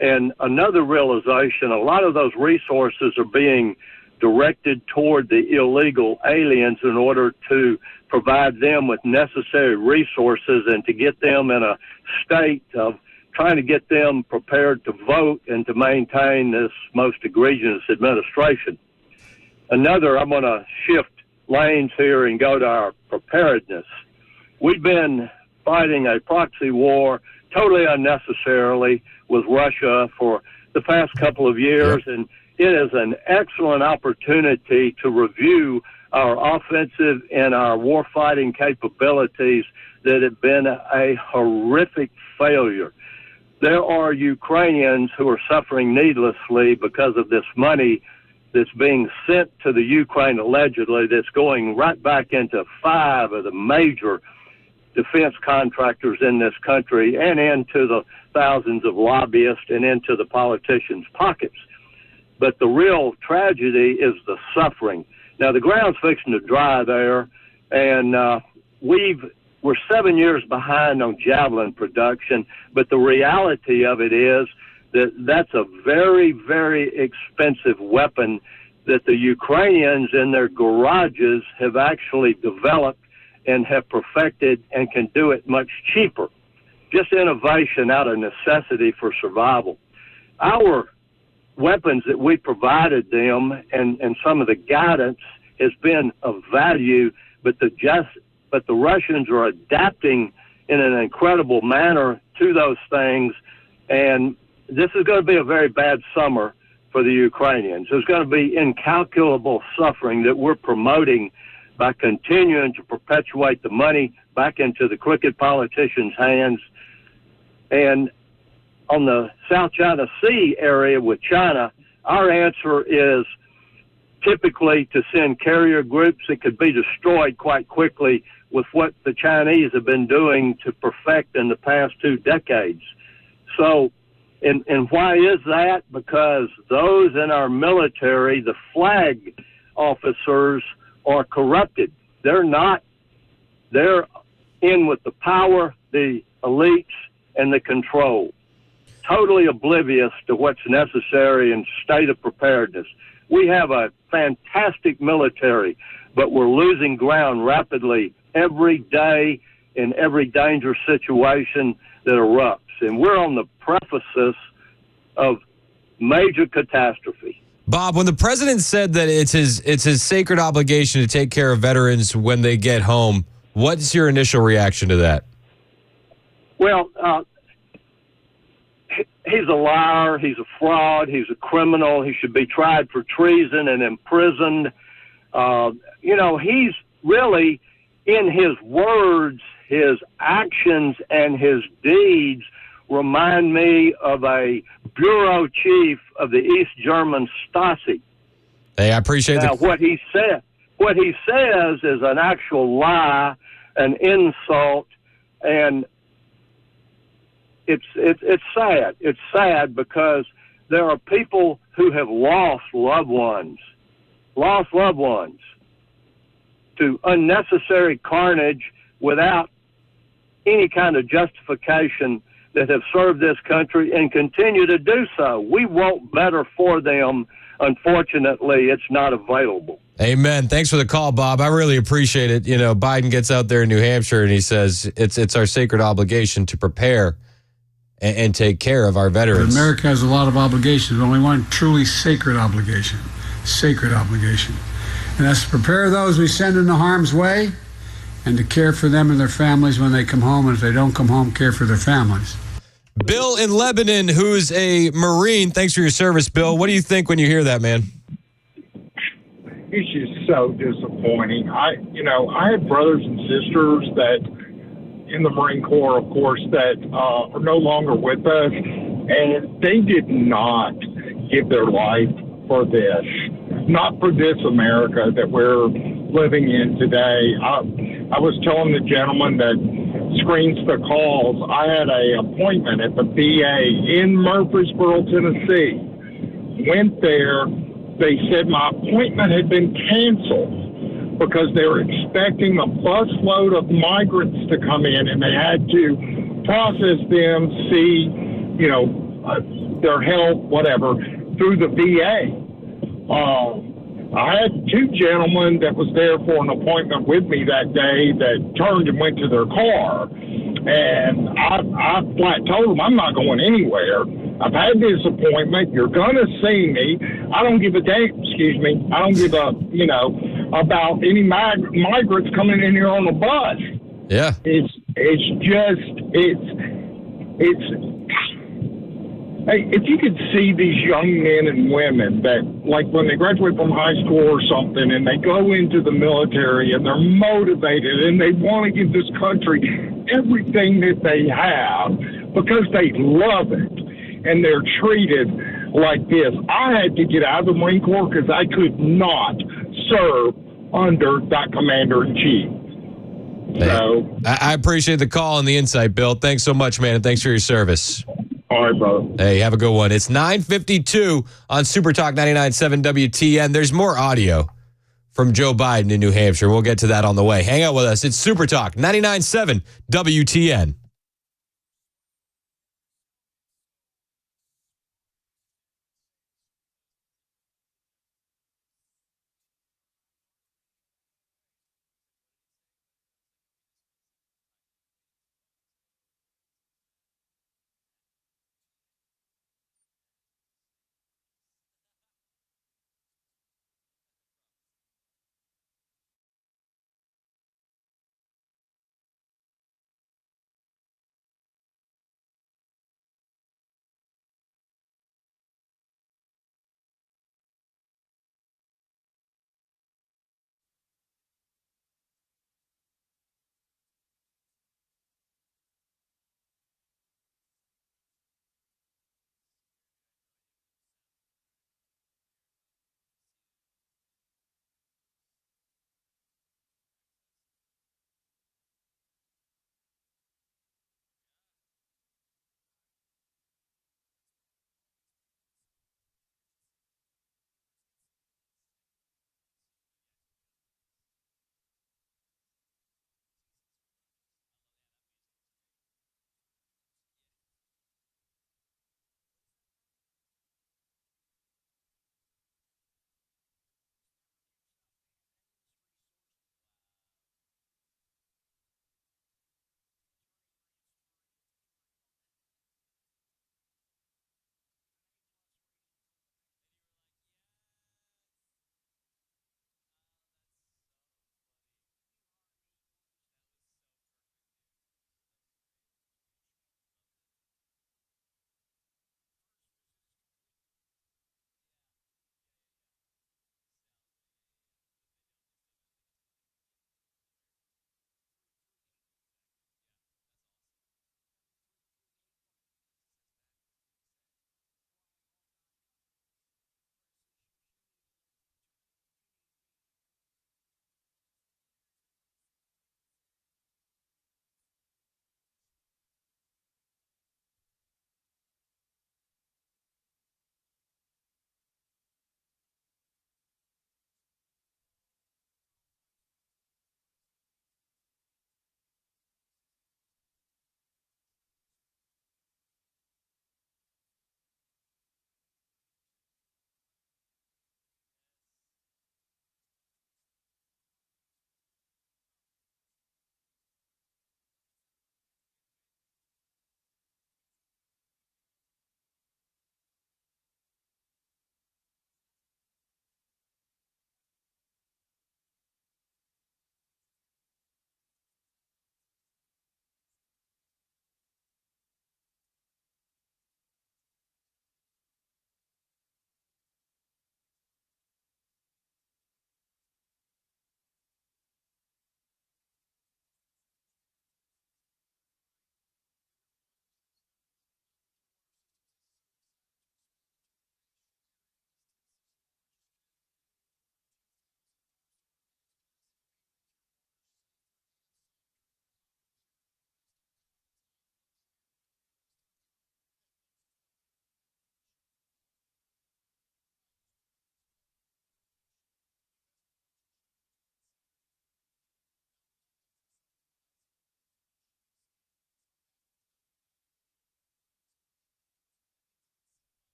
Speaker 12: And another realization, a lot of those resources are being directed toward the illegal aliens in order to provide them with necessary resources and to get them in a state of trying to get them prepared to vote and to maintain this most egregious administration. Another, I'm going to shift lanes here and go to our preparedness. We've been fighting a proxy war totally unnecessarily with Russia for the past couple of years, and it is an excellent opportunity to review our offensive and our warfighting capabilities that have been a horrific failure. There are Ukrainians who are suffering needlessly because of this money that's being sent to the Ukraine allegedly, that's going right back into 5 of the major defense contractors in this country and into the thousands of lobbyists and into the politicians' pockets. But the real tragedy is the suffering. Now, the ground's fixing to dry there, and we're 7 years behind on Javelin production, but the reality of it is that that's a very, very expensive weapon that the Ukrainians in their garages have actually developed and have perfected and can do it much cheaper. Just innovation out of necessity for survival. Our weapons that we provided them and some of the guidance has been of value, but the Russians are adapting in an incredible manner to those things, and this is going to be a very bad summer for the Ukrainians. There's going to be incalculable suffering that we're promoting by continuing to perpetuate the money back into the crooked politicians' hands. And on the South China Sea area with China, our answer is typically to send carrier groups that could be destroyed quite quickly with what the Chinese have been doing to perfect in the past 2 decades. So, and why is that? Because those in our military, the flag officers, are corrupted. They're not. They're in with the power, the elites, and the control. Totally oblivious to what's necessary in state of preparedness. We have a fantastic military, but we're losing ground rapidly every day in every dangerous situation that erupts. And we're on the precipice of major catastrophe.
Speaker 1: Bob, when the president said that it's his sacred obligation to take care of veterans when they get home, what's your initial reaction to that?
Speaker 12: Well, he's a liar. He's a fraud. He's a criminal. He should be tried for treason and imprisoned. He's really, in his words, his actions, and his deeds remind me of a bureau chief of the East German Stasi.
Speaker 1: Hey, I appreciate
Speaker 12: now, what he says is an actual lie, an insult, and it's sad. It's sad because there are people who have lost loved ones to unnecessary carnage without any kind of justification, that have served this country and continue to do so. We want better for them. Unfortunately, it's not available.
Speaker 1: Amen. Thanks for the call, Bob. I really appreciate it. Biden gets out there in New Hampshire and he says it's our sacred obligation to prepare and take care of our veterans.
Speaker 8: America has a lot of obligations, but only one truly sacred obligation. Sacred obligation. And that's to prepare those we send into harm's way and to care for them and their families when they come home. And if they don't come home, care for their families.
Speaker 1: Bill in Lebanon, who's a Marine. Thanks for your service, Bill. What do you think when you hear that, man?
Speaker 13: It's just so disappointing. I have brothers and sisters that in the Marine Corps, of course, that are no longer with us, and they did not give their life for this, not for this America that we're living in today. I was telling the gentleman that screens the calls, I had an appointment at the VA in Murfreesboro, Tennessee. Went there. They said my appointment had been canceled because they were expecting a busload of migrants to come in, and they had to process them, see, their health, whatever, through the VA. I had 2 gentlemen that was there for an appointment with me that day that turned and went to their car. And I flat told them, I'm not going anywhere. I've had this appointment. You're going to see me. I don't give a damn, I don't give a, about any migrants coming in here on a bus.
Speaker 1: Yeah.
Speaker 13: Hey, if you could see these young men and women that, like when they graduate from high school or something and they go into the military and they're motivated and they want to give this country everything that they have because they love it, and they're treated like this. I had to get out of the Marine Corps because I could not serve under that commander-in-chief. So
Speaker 1: I appreciate the call and the insight, Bill. Thanks so much, man, and thanks for your service.
Speaker 13: All right, bro.
Speaker 1: Hey, have a good one. It's 9:52 on Super Talk 99.7 WTN. There's more audio from Joe Biden in New Hampshire. We'll get to that on the way. Hang out with us. It's Super Talk 99.7 WTN.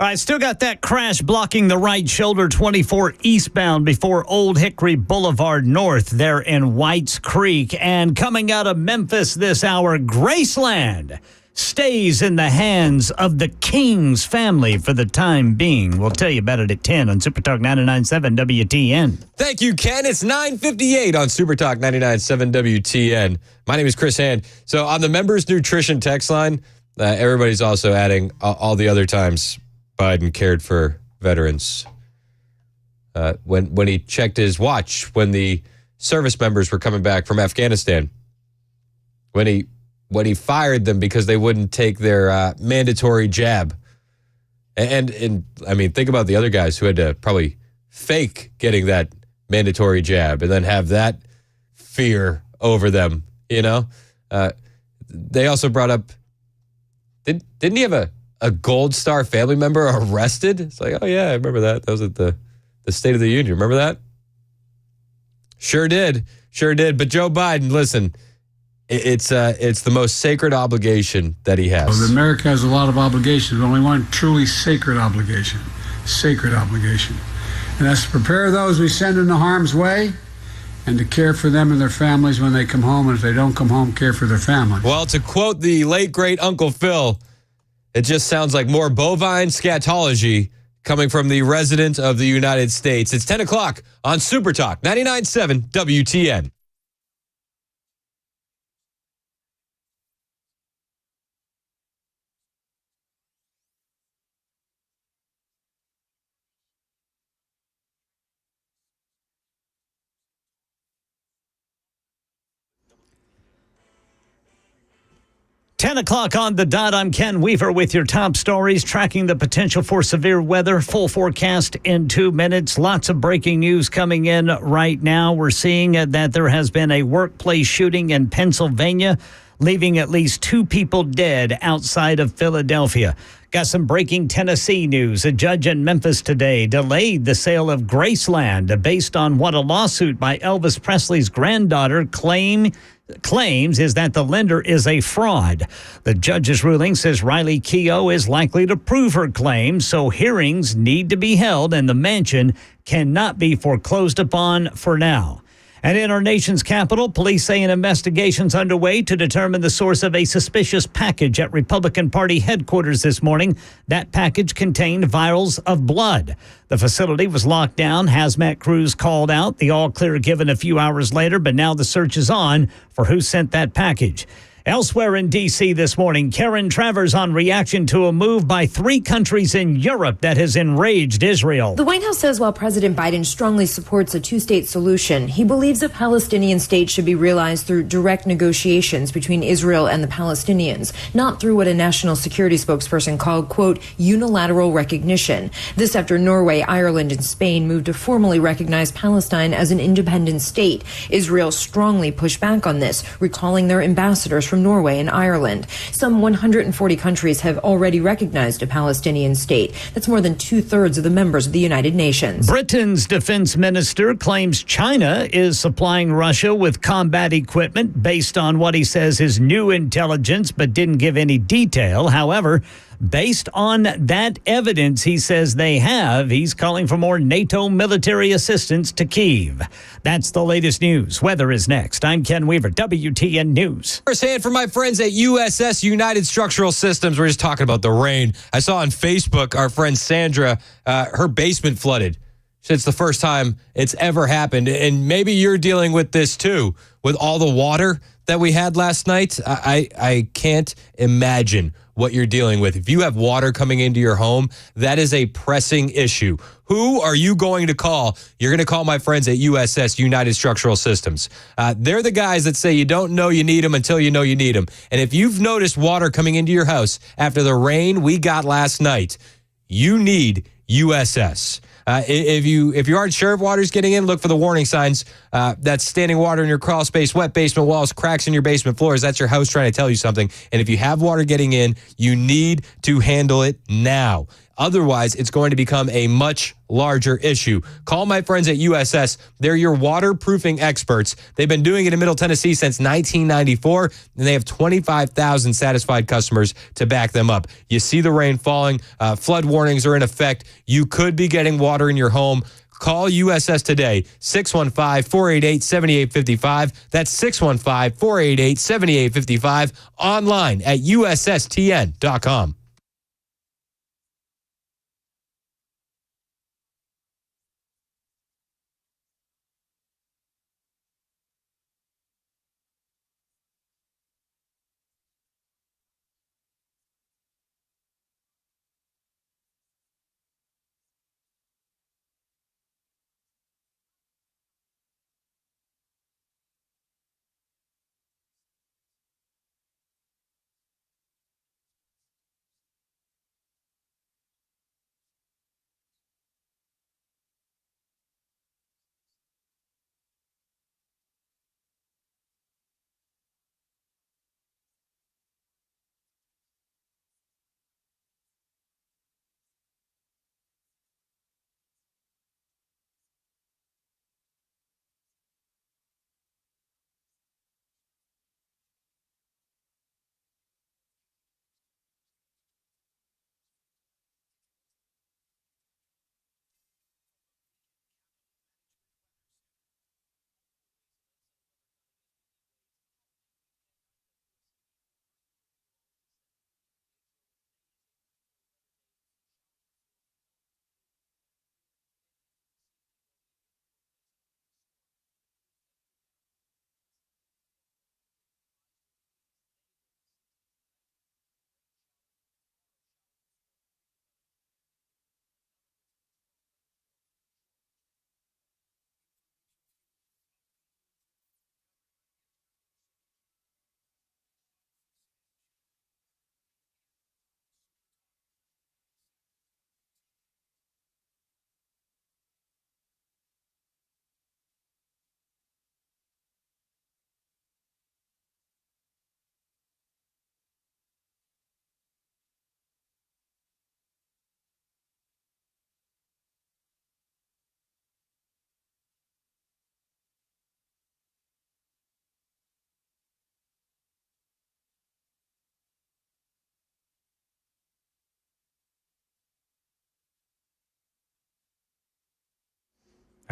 Speaker 6: All right, still got that crash blocking the right shoulder 24 eastbound before Old Hickory Boulevard North there in Whites Creek. And coming out of Memphis this hour, Graceland stays in the hands of the Kings family for the time being. We'll tell you about it at 10 on Super Talk 99.7 WTN.
Speaker 1: Thank you, Ken. It's 9:58 on Super Talk 99.7 WTN. My name is Chris Hand. So on the members nutrition text line, everybody's also adding all the other times Biden cared for veterans. When he checked his watch, when the service members were coming back from Afghanistan, when he fired them because they wouldn't take their mandatory jab. And I mean, think about the other guys who had to probably fake getting that mandatory jab and then have that fear over them, you know? They also brought up, didn't he have a Gold Star family member arrested? It's like, oh yeah, I remember that. That was at the State of the Union. Remember that? Sure did. But Joe Biden, listen, it's the most sacred obligation that he has.
Speaker 8: Well, America has a lot of obligations, but only one truly sacred obligation. And that's to prepare those we send into harm's way and to care for them and their families when they come home. And if they don't come home, care for their families.
Speaker 1: Well, to quote the late, great Uncle Phil, it just sounds like more bovine scatology coming from the resident of the United States. It's 10 o'clock on Super Talk 99.7 WTN.
Speaker 6: Ten o'clock on the dot. I'm Ken Weaver with your top stories, tracking the potential for severe weather. Full forecast in 2 minutes. Lots of breaking news coming in right now. We're seeing that there has been a workplace shooting in Pennsylvania, leaving at least 2 people dead outside of Philadelphia. Got some breaking Tennessee news. A judge in Memphis today delayed the sale of Graceland based on what a lawsuit by Elvis Presley's granddaughter claims is that the lender is a fraud. The judge's ruling says Riley Keough is likely to prove her claim, so hearings need to be held and the mansion cannot be foreclosed upon for now. And in our nation's capital, police say an investigation's underway to determine the source of a suspicious package at Republican Party headquarters this morning. That package contained vials of blood. The facility was locked down. Hazmat crews called out. The all clear given a few hours later, but now the search is on for who sent that package. Elsewhere in D.C. this morning, Karen Travers on reaction to a move by 3 countries in Europe that has enraged Israel.
Speaker 14: The White House says while President Biden strongly supports a 2-state solution, he believes a Palestinian state should be realized through direct negotiations between Israel and the Palestinians, not through what a national security spokesperson called, quote, unilateral recognition. This after Norway, Ireland, and Spain moved to formally recognize Palestine as an independent state. Israel strongly pushed back on this, recalling their ambassadors from Norway and Ireland. Some 140 countries have already recognized a Palestinian state. That's more than 2/3 of the members of the United Nations.
Speaker 6: Britain's defense minister claims China is supplying Russia with combat equipment based on what he says is new intelligence, but didn't give any detail. However, based on that evidence he says they have, he's calling for more NATO military assistance to Kyiv. That's the latest news. Weather is next. I'm Ken Weaver, WTN News.
Speaker 1: First hand for my friends at USS United Structural Systems. We're just talking about the rain. I saw on Facebook our friend Sandra, her basement flooded. It's the first time it's ever happened. And maybe you're dealing with this too, with all the water that we had last night. I can't imagine what you're dealing with. If you have water coming into your home, that is a pressing issue. Who are you going to call? You're going to call my friends at USS United Structural Systems. They're the guys that say you don't know you need them until you know you need them. And if you've noticed water coming into your house after the rain we got last night, you need USS. If you aren't sure if water's getting in, look for the warning signs. That's standing water in your crawl space, wet basement walls, cracks in your basement floors. That's your house trying to tell you something. And if you have water getting in, you need to handle it now. Otherwise, it's going to become a much larger issue. Call my friends at USS. They're your waterproofing experts. They've been doing it in Middle Tennessee since 1994, and they have 25,000 satisfied customers to back them up. You see the rain falling. Flood warnings are in effect. You could be getting water in your home. Call USS today, 615-488-7855. That's 615-488-7855. Online at USSTN.com.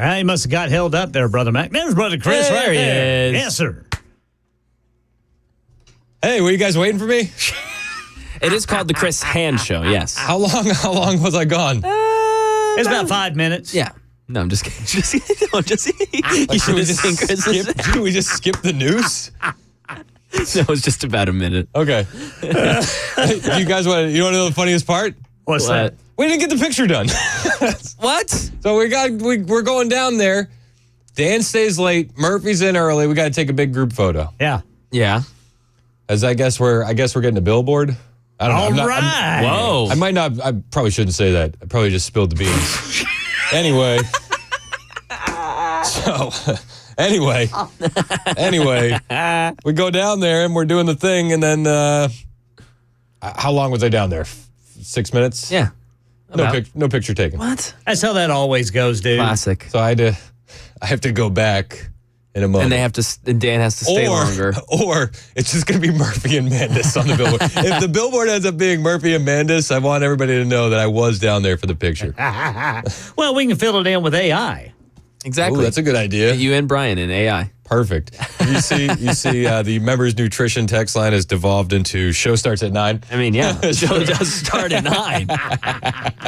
Speaker 6: He must have got held up there, Brother Mac. There's Brother Chris right there. Yes, sir.
Speaker 1: Hey, were you guys waiting for me?
Speaker 2: It is called the Chris Hand Show, yes.
Speaker 1: How long was I gone?
Speaker 6: It's about 5 minutes.
Speaker 2: Yeah. No, I'm just kidding.
Speaker 1: Should we just skip the news?
Speaker 2: No, it was just about a minute.
Speaker 1: Okay. You guys want to know the funniest part?
Speaker 6: What's that?
Speaker 1: We didn't get the picture done.
Speaker 2: What?
Speaker 1: So we're going down there. Dan stays late. Murphy's in early. We got to take a big group photo.
Speaker 6: Yeah.
Speaker 2: Yeah.
Speaker 1: As I guess we're getting a billboard. I don't know.
Speaker 2: Whoa.
Speaker 1: I might not. I probably shouldn't say that. I probably just spilled the beans. Anyway. Anyway, we go down there and we're doing the thing, and then how long was I down there? 6 minutes?
Speaker 2: Yeah.
Speaker 1: No picture taken.
Speaker 2: What?
Speaker 6: That's how that always goes, dude.
Speaker 2: Classic.
Speaker 1: So I have to go back in a moment.
Speaker 2: And Dan has to stay longer.
Speaker 1: Or it's just going to be Murphy and Mandis on the billboard. If the billboard ends up being Murphy and Mandis, I want everybody to know that I was down there for the picture.
Speaker 6: Well, we can fill it in with AI.
Speaker 2: Exactly.
Speaker 1: Ooh, that's a good idea.
Speaker 2: You and Brian in AI.
Speaker 1: Perfect. You see, the members' nutrition text line has devolved into show starts at 9.
Speaker 2: I mean, yeah, show does start at 9.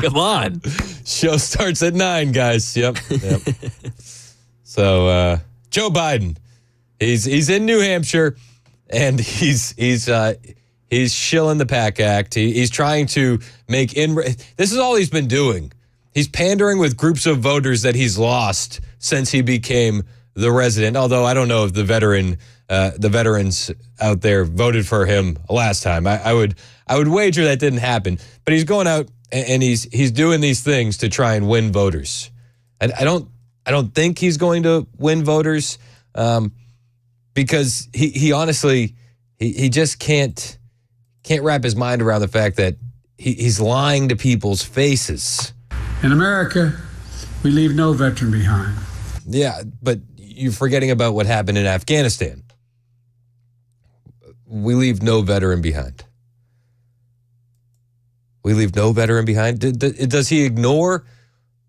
Speaker 2: Come on.
Speaker 1: Show starts at 9, guys. Yep. So Joe Biden, he's in New Hampshire, and he's shilling the PAC Act. He's trying to make this is all he's been doing. He's pandering with groups of voters that he's lost since he became the resident. Although I don't know if the veterans out there voted for him last time. I would wager that didn't happen. But he's going out and he's doing these things to try and win voters. I don't think he's going to win voters because he honestly he just can't wrap his mind around the fact that he's lying to people's faces.
Speaker 8: In America, we leave no veteran behind.
Speaker 1: Yeah, but you're forgetting about what happened in Afghanistan. We leave no veteran behind. We leave no veteran behind. Does he ignore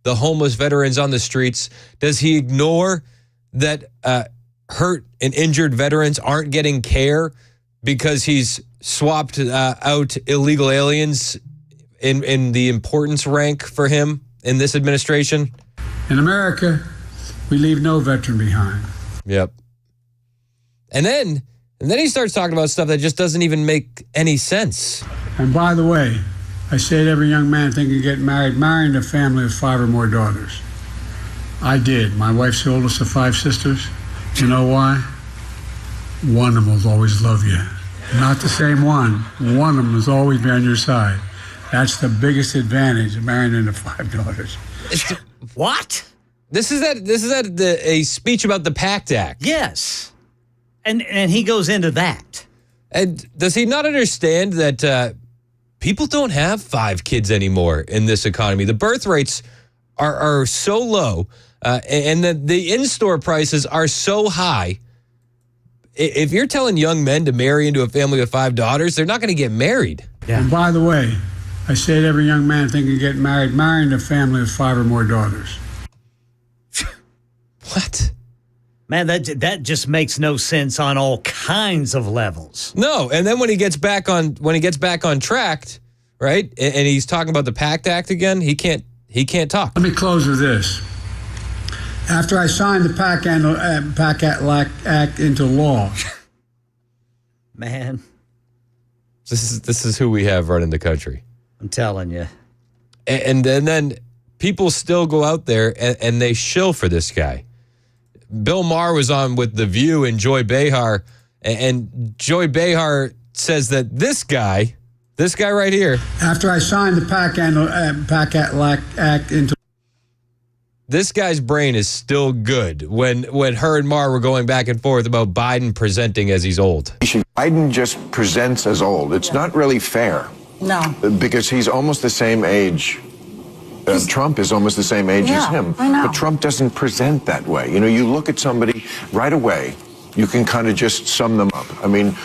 Speaker 1: the homeless veterans on the streets? Does he ignore that hurt and injured veterans aren't getting care because he's swapped out illegal aliens in the importance rank for him in this administration?
Speaker 8: In America, we leave no veteran behind.
Speaker 1: Yep. And then he starts talking about stuff that just doesn't even make any sense.
Speaker 8: And by the way, I say to every young man thinking of getting married, marrying a family of 5 or more daughters. I did. My wife's the oldest of 5 sisters. You know why? One of them will always love you. Not the same one. One of them will always be on your side. That's the biggest advantage of marrying into 5 daughters.
Speaker 6: What?
Speaker 1: This is a speech about the PACT Act.
Speaker 6: Yes. And he goes into that.
Speaker 1: And does he not understand that people don't have 5 kids anymore in this economy? The birth rates are so low, and the in-store prices are so high. If you're telling young men to marry into a family of 5 daughters, they're not going to get married.
Speaker 8: Yeah. And by the way, I say to every young man thinking of getting married, marrying a family of 5 or more daughters.
Speaker 1: What?
Speaker 6: Man, that just makes no sense on all kinds of levels.
Speaker 1: No, and then when he gets back on track, right, and he's talking about the PACT Act again, he can't talk.
Speaker 8: Let me close with this. After I signed the PACT Act into law,
Speaker 6: man,
Speaker 1: this is who we have running the country.
Speaker 6: I'm telling you.
Speaker 1: And then people still go out there and they shill for this guy. Bill Maher was on with The View and Joy Behar, and Joy Behar says that this guy right here.
Speaker 8: After I signed the PACT Act into
Speaker 1: this guy's brain is still good when her and Maher were going back and forth about Biden presenting as he's old.
Speaker 9: Biden just presents as old. It's not really fair.
Speaker 10: No.
Speaker 9: Because he's almost the same age. Trump is almost the same age as him.
Speaker 10: I know.
Speaker 9: But Trump doesn't present that way. You know, you look at somebody right away, you can kind of just sum them up. I mean,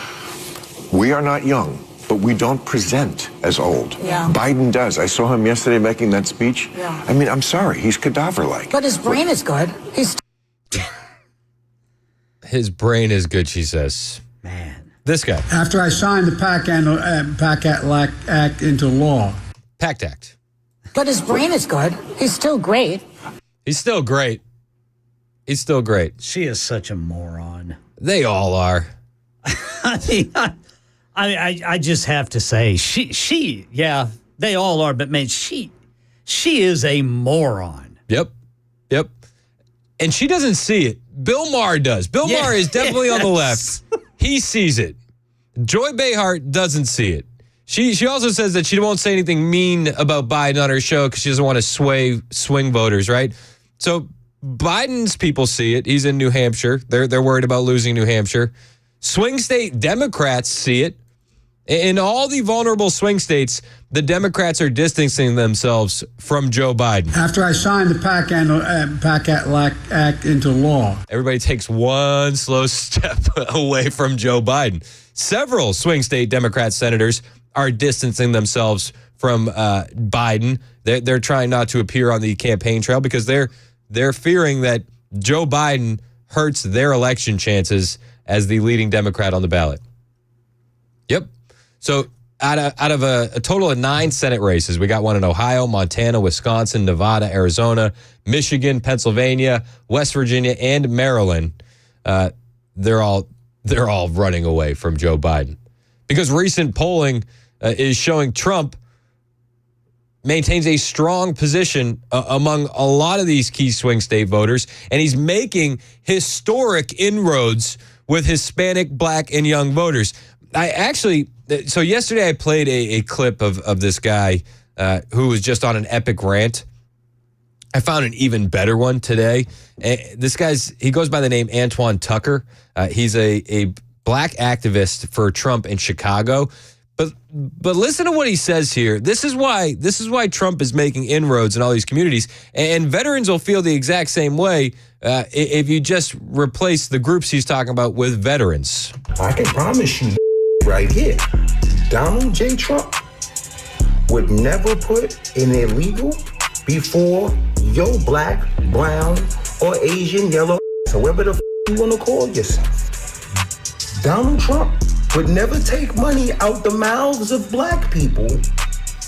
Speaker 9: we are not young, but we don't present as old.
Speaker 10: Yeah.
Speaker 9: Biden does. I saw him yesterday making that speech.
Speaker 10: Yeah.
Speaker 9: I mean, I'm sorry, he's cadaver-like.
Speaker 10: But his brain is good.
Speaker 1: His brain is good, she says.
Speaker 6: Man.
Speaker 1: This guy.
Speaker 8: After I signed the PACT Act into law.
Speaker 1: PACT Act.
Speaker 10: But his brain is good. He's still great.
Speaker 1: He's still great. He's still great.
Speaker 6: She is such a moron.
Speaker 1: They all are.
Speaker 6: I just have to say, she, yeah, they all are, but man, she is a moron.
Speaker 1: Yep. And she doesn't see it. Bill Maher does. Bill Maher is definitely on the left. He sees it. Joy Behar doesn't see it. She also says that she won't say anything mean about Biden on her show because she doesn't want to sway swing voters, right? So Biden's people see it. He's in New Hampshire. They're worried about losing New Hampshire. Swing state Democrats see it. In all the vulnerable swing states, the Democrats are distancing themselves from Joe Biden.
Speaker 8: After I signed the PACT Act into law.
Speaker 1: Everybody takes one slow step away from Joe Biden. Several swing state Democrat senators are distancing themselves from Biden. They're trying not to appear on the campaign trail because they're fearing that Joe Biden hurts their election chances as the leading Democrat on the ballot. Yep. So out of a total of 9 Senate races, we got one in Ohio, Montana, Wisconsin, Nevada, Arizona, Michigan, Pennsylvania, West Virginia, and Maryland. They're all running away from Joe Biden because recent polling is showing Trump maintains a strong position among a lot of these key swing state voters, and he's making historic inroads with Hispanic, Black, and young voters. So yesterday I played a clip of this guy who was just on an epic rant. I found an even better one today. He goes by the name Antoine Tucker. He's a Black activist for Trump in Chicago. But listen to what he says here. This is why Trump is making inroads in all these communities, and veterans will feel the exact same way if you just replace the groups he's talking about with veterans.
Speaker 15: I can promise you right here, Donald J. Trump would never put an illegal before your black, brown, or Asian, yellow, however the you want to call yourself. Donald Trump would never take money out the mouths of black people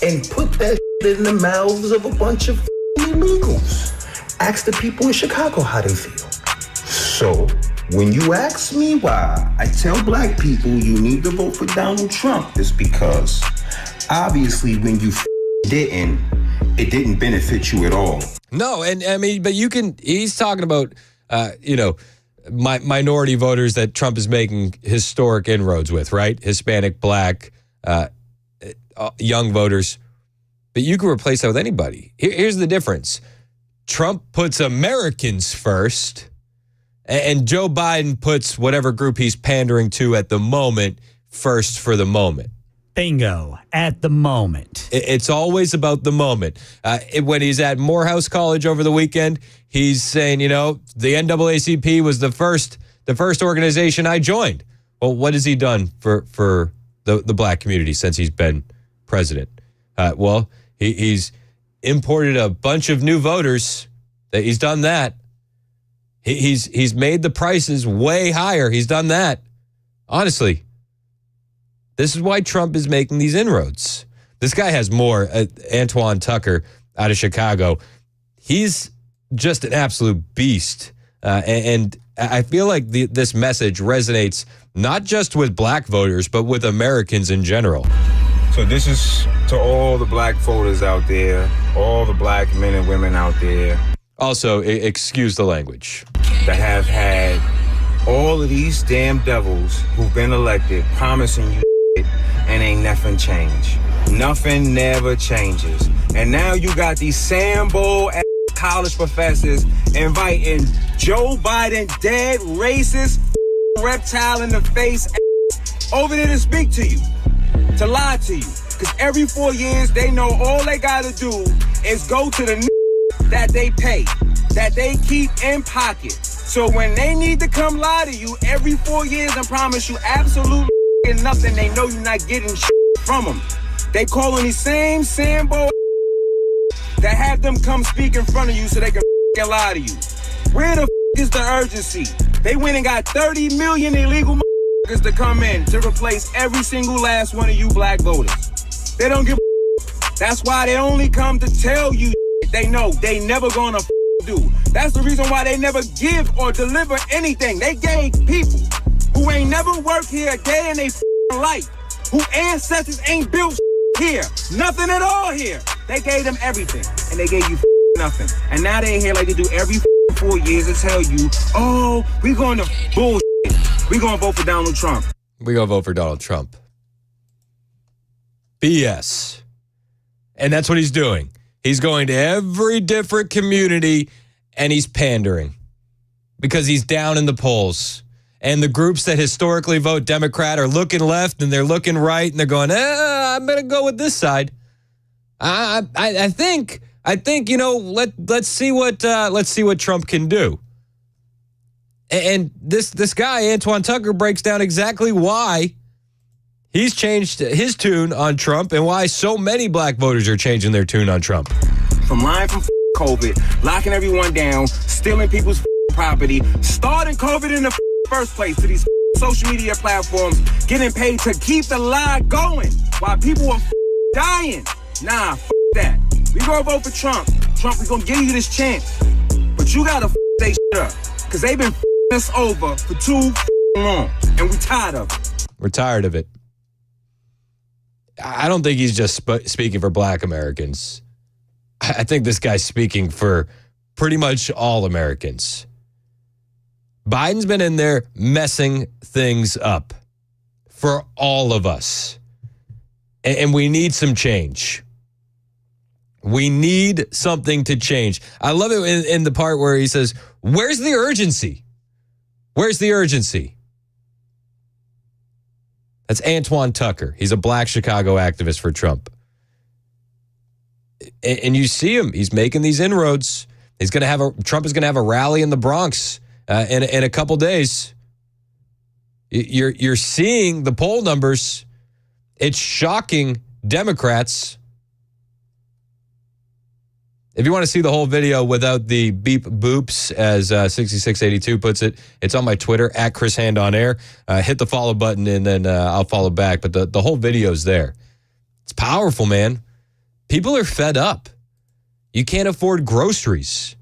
Speaker 15: and put that in the mouths of a bunch of illegals. Ask the people in Chicago how they feel. So, when you ask me why I tell black people you need to vote for Donald Trump, is because obviously when you didn't, it didn't benefit you at all.
Speaker 1: No, and I mean, but he's talking about, minority voters that Trump is making historic inroads with, right? Hispanic, black, young voters. But you can replace that with anybody. Here's the difference. Trump puts Americans first, and Joe Biden puts whatever group he's pandering to at the moment first for the moment.
Speaker 6: Bingo. At the moment.
Speaker 1: It's always about the moment. When he's at Morehouse College over the weekend, he's saying, the NAACP was the first organization I joined. Well, what has he done for the black community since he's been president? He's imported a bunch of new voters. He's done that. He's made the prices way higher. He's done that. Honestly, this is why Trump is making these inroads. This guy has more. Antoine Tucker out of Chicago. He's just an absolute beast. And I feel like this message resonates not just with black voters, but with Americans in general.
Speaker 16: So this is to all the black voters out there, all the black men and women out there.
Speaker 1: Also, excuse the language.
Speaker 16: That have had all of these damn devils who've been elected promising you and ain't nothing changed. Nothing never changes. And now you got these Sambo college professors inviting Joe Biden, dead racist reptile in the face over there to speak to you, to lie to you. Because every 4 years they know all they gotta do is go to the that they pay, that they keep in pocket. So when they need to come lie to you every 4 years and promise you absolutely nothing, they know you're not getting from them. They call on these same Sambo that have them come speak in front of you so they can lie to you. Where the is the urgency? They went and got 30 million illegal to come in to replace every single last one of you black voters. They don't give a. That's why they only come to tell you they know they never gonna do. That's the reason why they never give or deliver anything. They gave people who ain't never worked here a day in their life, who ancestors ain't built here, nothing at all here. They gave them everything, and they gave you nothing. And now they here like they do every 4 years to tell you, oh, we going to bullshit. We going to vote for Donald Trump.
Speaker 1: We going to vote for Donald Trump. BS. And that's what he's doing. He's going to every different community, and he's pandering because he's down in the polls. And the groups that historically vote Democrat are looking left and they're looking right, and they're going, I'm going to go with this side. I think let's see what Trump can do. And this guy Antoine Tucker breaks down exactly why he's changed his tune on Trump and why so many black voters are changing their tune on Trump.
Speaker 16: From lying from COVID, locking everyone down, stealing people's property, starting COVID in the first place to these social media platforms, getting paid to keep the lie going while people are dying. Nah, that. We gonna vote for Trump. Trump, we gonna give you this chance. But you gotta stay up. Because they've been us over for too long. And we tired of it.
Speaker 1: We're tired of it. I don't think he's just speaking for black Americans. I think this guy's speaking for pretty much all Americans. Biden's been in there messing things up for all of us. And we need some change. We need something to change. I love it in the part where he says, where's the urgency? Where's the urgency? That's Antoine Tucker. He's a black Chicago activist for Trump. And you see him. He's making these inroads. Trump is going to have a rally in the Bronx in a couple days. You're seeing the poll numbers. It's shocking Democrats. If you want to see the whole video without the beep boops, as 6682 puts it, it's on my Twitter, at Chris Hand on Air. Hit the follow button, and then I'll follow back. But the whole video's there. It's powerful, man. People are fed up. You can't afford groceries.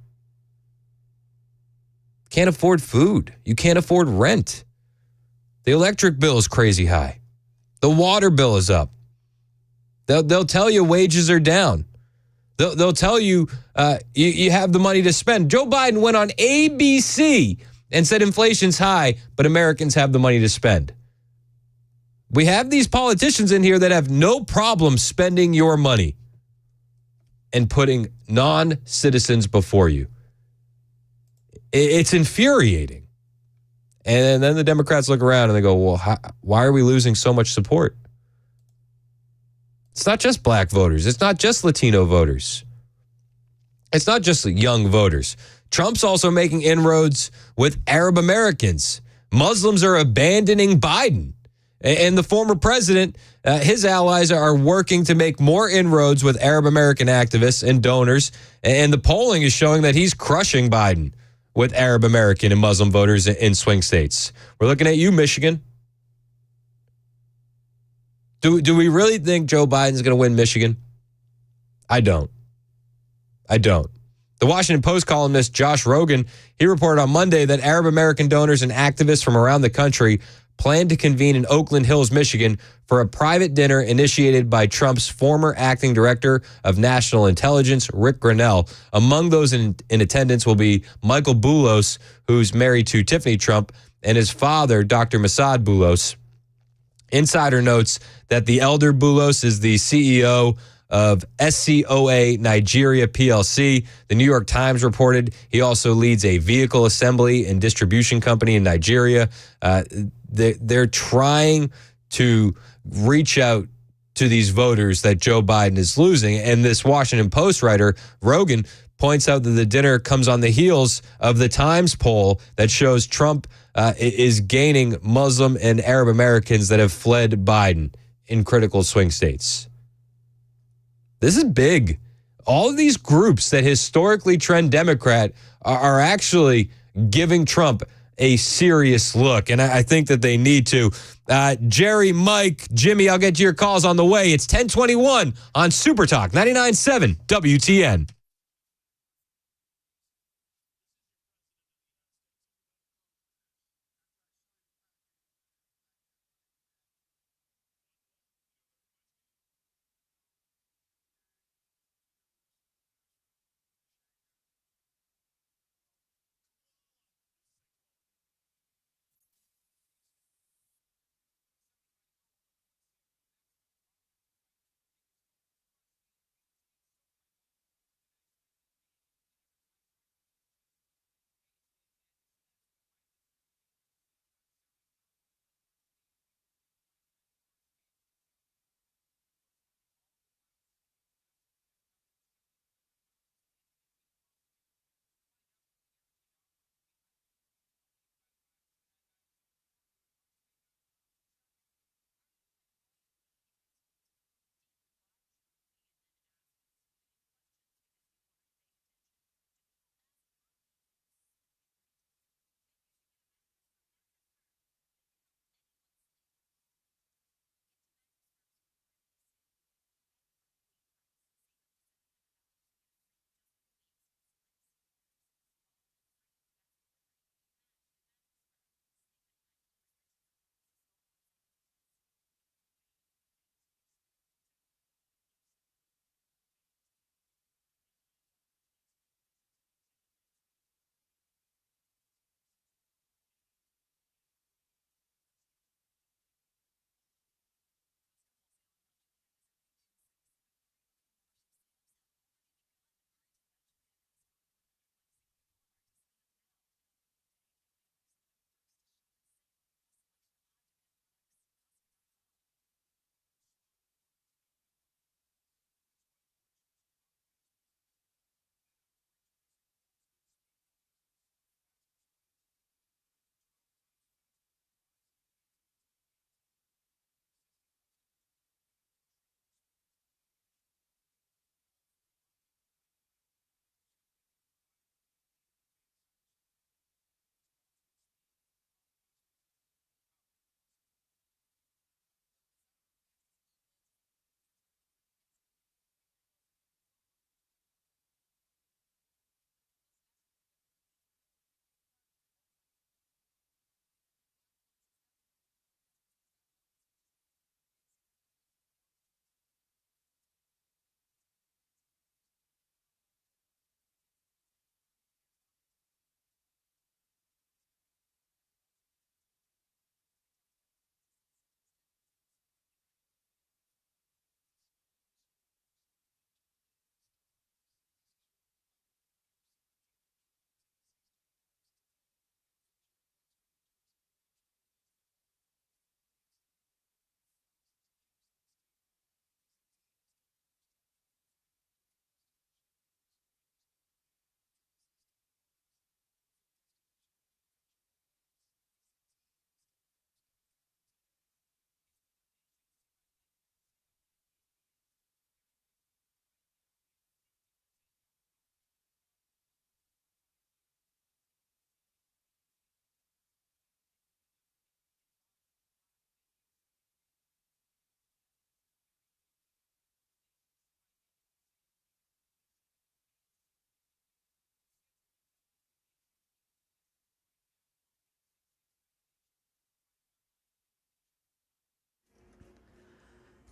Speaker 1: Can't afford food. You can't afford rent. The electric bill is crazy high. The water bill is up. They'll tell you wages are down. They'll tell you you have the money to spend. Joe Biden went on ABC and said inflation's high, but Americans have the money to spend. We have these politicians in here that have no problem spending your money and putting non-citizens before you. It's infuriating. And then the Democrats look around and they go, well, why are we losing so much support? It's not just black voters. It's not just Latino voters. It's not just young voters. Trump's also making inroads with Arab Americans. Muslims are abandoning Biden. And the former president, his allies are working to make more inroads with Arab American activists and donors. And the polling is showing that he's crushing Biden with Arab American and Muslim voters in swing states. We're looking at you, Michigan. Do we really think Joe Biden's going to win Michigan? I don't. The Washington Post columnist Josh Rogan, he reported on Monday that Arab American donors and activists from around the country plan to convene in Oakland Hills, Michigan, for a private dinner initiated by Trump's former acting director of national intelligence, Rick Grenell. Among those in attendance will be Michael Boulos, who's married to Tiffany Trump, and his father, Dr. Massad Boulos. Insider notes that the elder Boulos is the CEO of SCOA Nigeria PLC. The New York Times reported he also leads a vehicle assembly and distribution company in Nigeria. They're trying to reach out to these voters that Joe Biden is losing. And this Washington Post writer, Rogan, points out that the dinner comes on the heels of the Times poll that shows Trump is gaining Muslim and Arab Americans that have fled Biden in critical swing states. This is big. All of these groups that historically trend Democrat are actually giving Trump a serious look, and I think that they need to. Jerry, Mike, Jimmy, I'll get to your calls on the way. It's 1021 on Super Talk 99.7 WTN.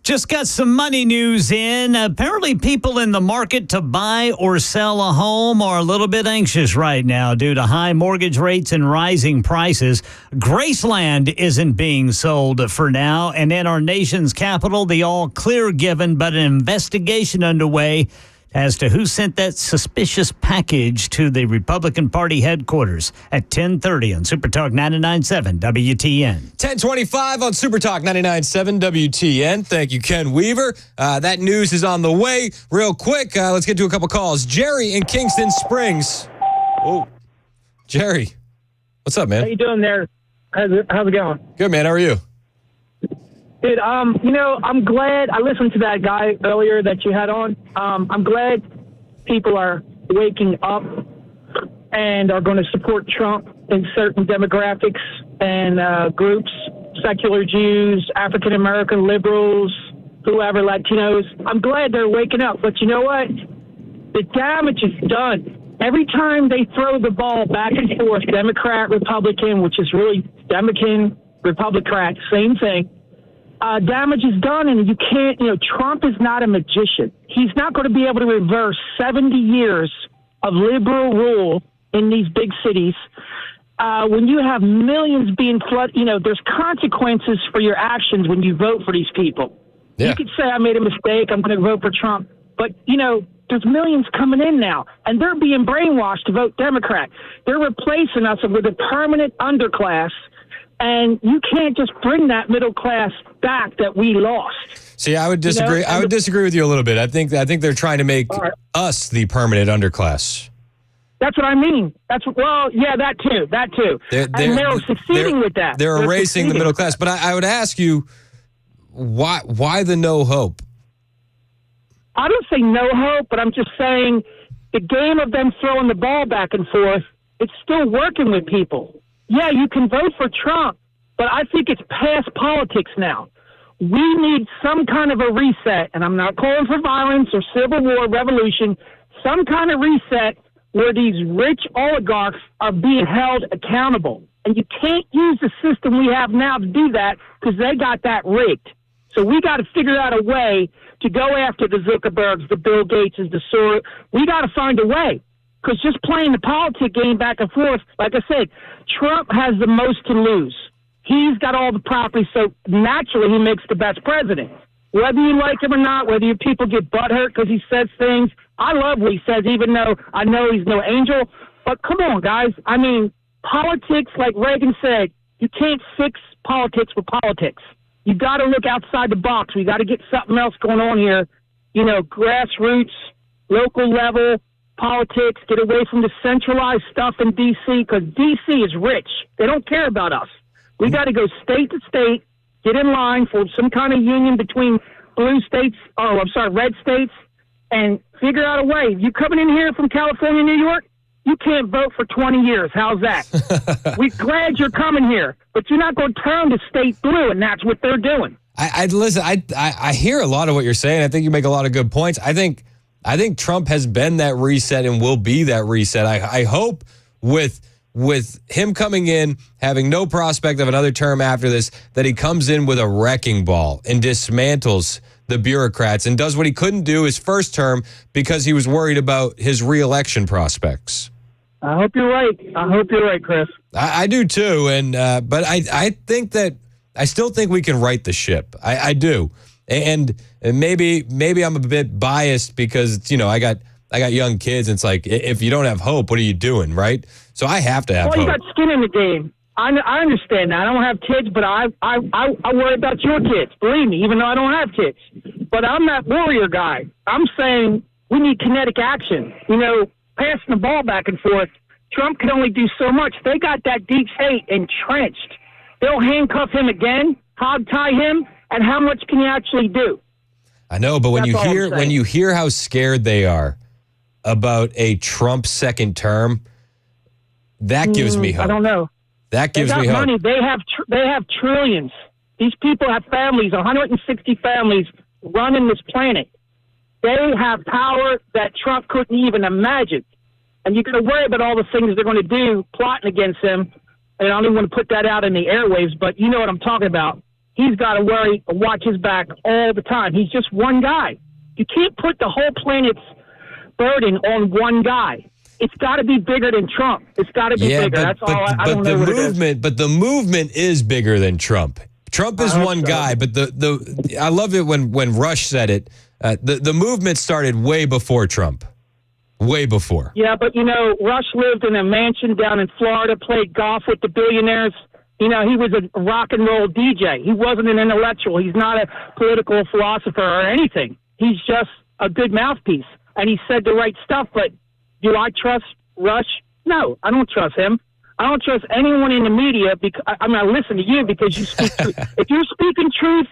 Speaker 6: Just got some money news in. Apparently, people in the market to buy or sell a home are a little bit anxious right now due to high mortgage rates and rising prices. Graceland isn't being sold for now. And in our nation's capital, the all clear given, but an investigation underway as to who sent that suspicious package to the Republican Party headquarters at 10:30 on Super Talk 99.7 WTN.
Speaker 1: 10:25 on Super Talk 99.7 WTN. Thank you, Ken Weaver. That news is on the way. Real quick, let's get to a couple calls. Jerry in Kingston Springs. Oh, Jerry. What's up, man?
Speaker 17: How you doing there? How's it going?
Speaker 1: Good, man. How are you?
Speaker 17: Dude, I'm glad I listened to that guy earlier that you had on. I'm glad people are waking up and are going to support Trump in certain demographics and groups, secular Jews, African-American liberals, whoever, Latinos. I'm glad they're waking up. But you know what? The damage is done. Every time they throw the ball back and forth, Democrat, Republican, which is really Democrat, Republican, same thing. Damage is done, and you can't, Trump is not a magician. He's not going to be able to reverse 70 years of liberal rule in these big cities. When you have millions being flooded, there's consequences for your actions when you vote for these people. Yeah. You could say, I made a mistake, I'm going to vote for Trump. But, there's millions coming in now, and they're being brainwashed to vote Democrat. They're replacing us with a permanent underclass. And you can't just bring that middle class back that we lost.
Speaker 1: See, I would disagree. I would disagree with you a little bit. I think they're trying to make us the permanent underclass.
Speaker 17: That's what I mean. That too. They're succeeding with that.
Speaker 1: They're erasing the middle class. But I would ask you, why the no hope?
Speaker 17: I don't say no hope, but I'm just saying the game of them throwing the ball back and forth, it's still working with people. Yeah, you can vote for Trump, but I think it's past politics now. We need some kind of a reset, and I'm not calling for violence or civil war, revolution, some kind of reset where these rich oligarchs are being held accountable. And you can't use the system we have now to do that because they got that rigged. So we got to figure out a way to go after the Zuckerbergs, the Bill Gateses, the Soros. We got to find a way. Because just playing the politic game back and forth, like I said, Trump has the most to lose. He's got all the property, so naturally he makes the best president. Whether you like him or not, whether your people get butthurt because he says things, I love what he says, even though I know he's no angel. But come on, guys. I mean, politics, like Reagan said, you can't fix politics with politics. You got to look outside the box. We got to get something else going on here. Grassroots, local level politics, get away from the centralized stuff in D.C. because D.C. is rich. They don't care about us. We got to go state to state, get in line for some kind of union between red states, and figure out a way. You coming in here from California, New York, you can't vote for 20 years. How's that? We're glad you're coming here, but you're not going to turn the state blue, and that's what they're doing.
Speaker 1: Listen, I hear a lot of what you're saying. I think you make a lot of good points. I think Trump has been that reset and will be that reset. I hope with him coming in, having no prospect of another term after this, that he comes in with a wrecking ball and dismantles the bureaucrats and does what he couldn't do his first term because he was worried about his reelection prospects.
Speaker 17: I hope you're right. I hope you're right, Chris.
Speaker 1: I do too. But I think that I still think we can right the ship. I do. And maybe I'm a bit biased because, I got young kids. And it's like, if you don't have hope, what are you doing, right? So I have to have hope.
Speaker 17: Well, you got skin in the game. I understand that. I don't have kids, but I worry about your kids. Believe me, even though I don't have kids. But I'm that warrior guy. I'm saying we need kinetic action. Passing the ball back and forth. Trump can only do so much. They got that deep state entrenched. They'll handcuff him again, hog tie him, and how much can you actually do?
Speaker 1: I know, but when you hear how scared they are about a Trump second term, that gives me hope.
Speaker 17: I don't know.
Speaker 1: That gives me hope.
Speaker 17: Money. They have trillions. These people have families, 160 families running this planet. They have power that Trump couldn't even imagine. And you're going to worry about all the things they're going to do plotting against him. And I don't even want to put that out in the airwaves, but you know what I'm talking about. he's got to watch his back all the time. He's just one guy. You can't put the whole planet's burden on one guy. It's got to be bigger than Trump. It's got to be bigger. That's all. I don't know what it is.
Speaker 1: But the movement is bigger than Trump. Trump is one guy, but I love it when Rush said it. The movement started way before Trump. Way before.
Speaker 17: Yeah, but, Rush lived in a mansion down in Florida, played golf with the billionaires. He was a rock and roll DJ. He wasn't an intellectual. He's not a political philosopher or anything. He's just a good mouthpiece. And he said the right stuff, but do I trust Rush? No, I don't trust him. I don't trust anyone in the media because I listen to you because you speak truth. If you're speaking truth,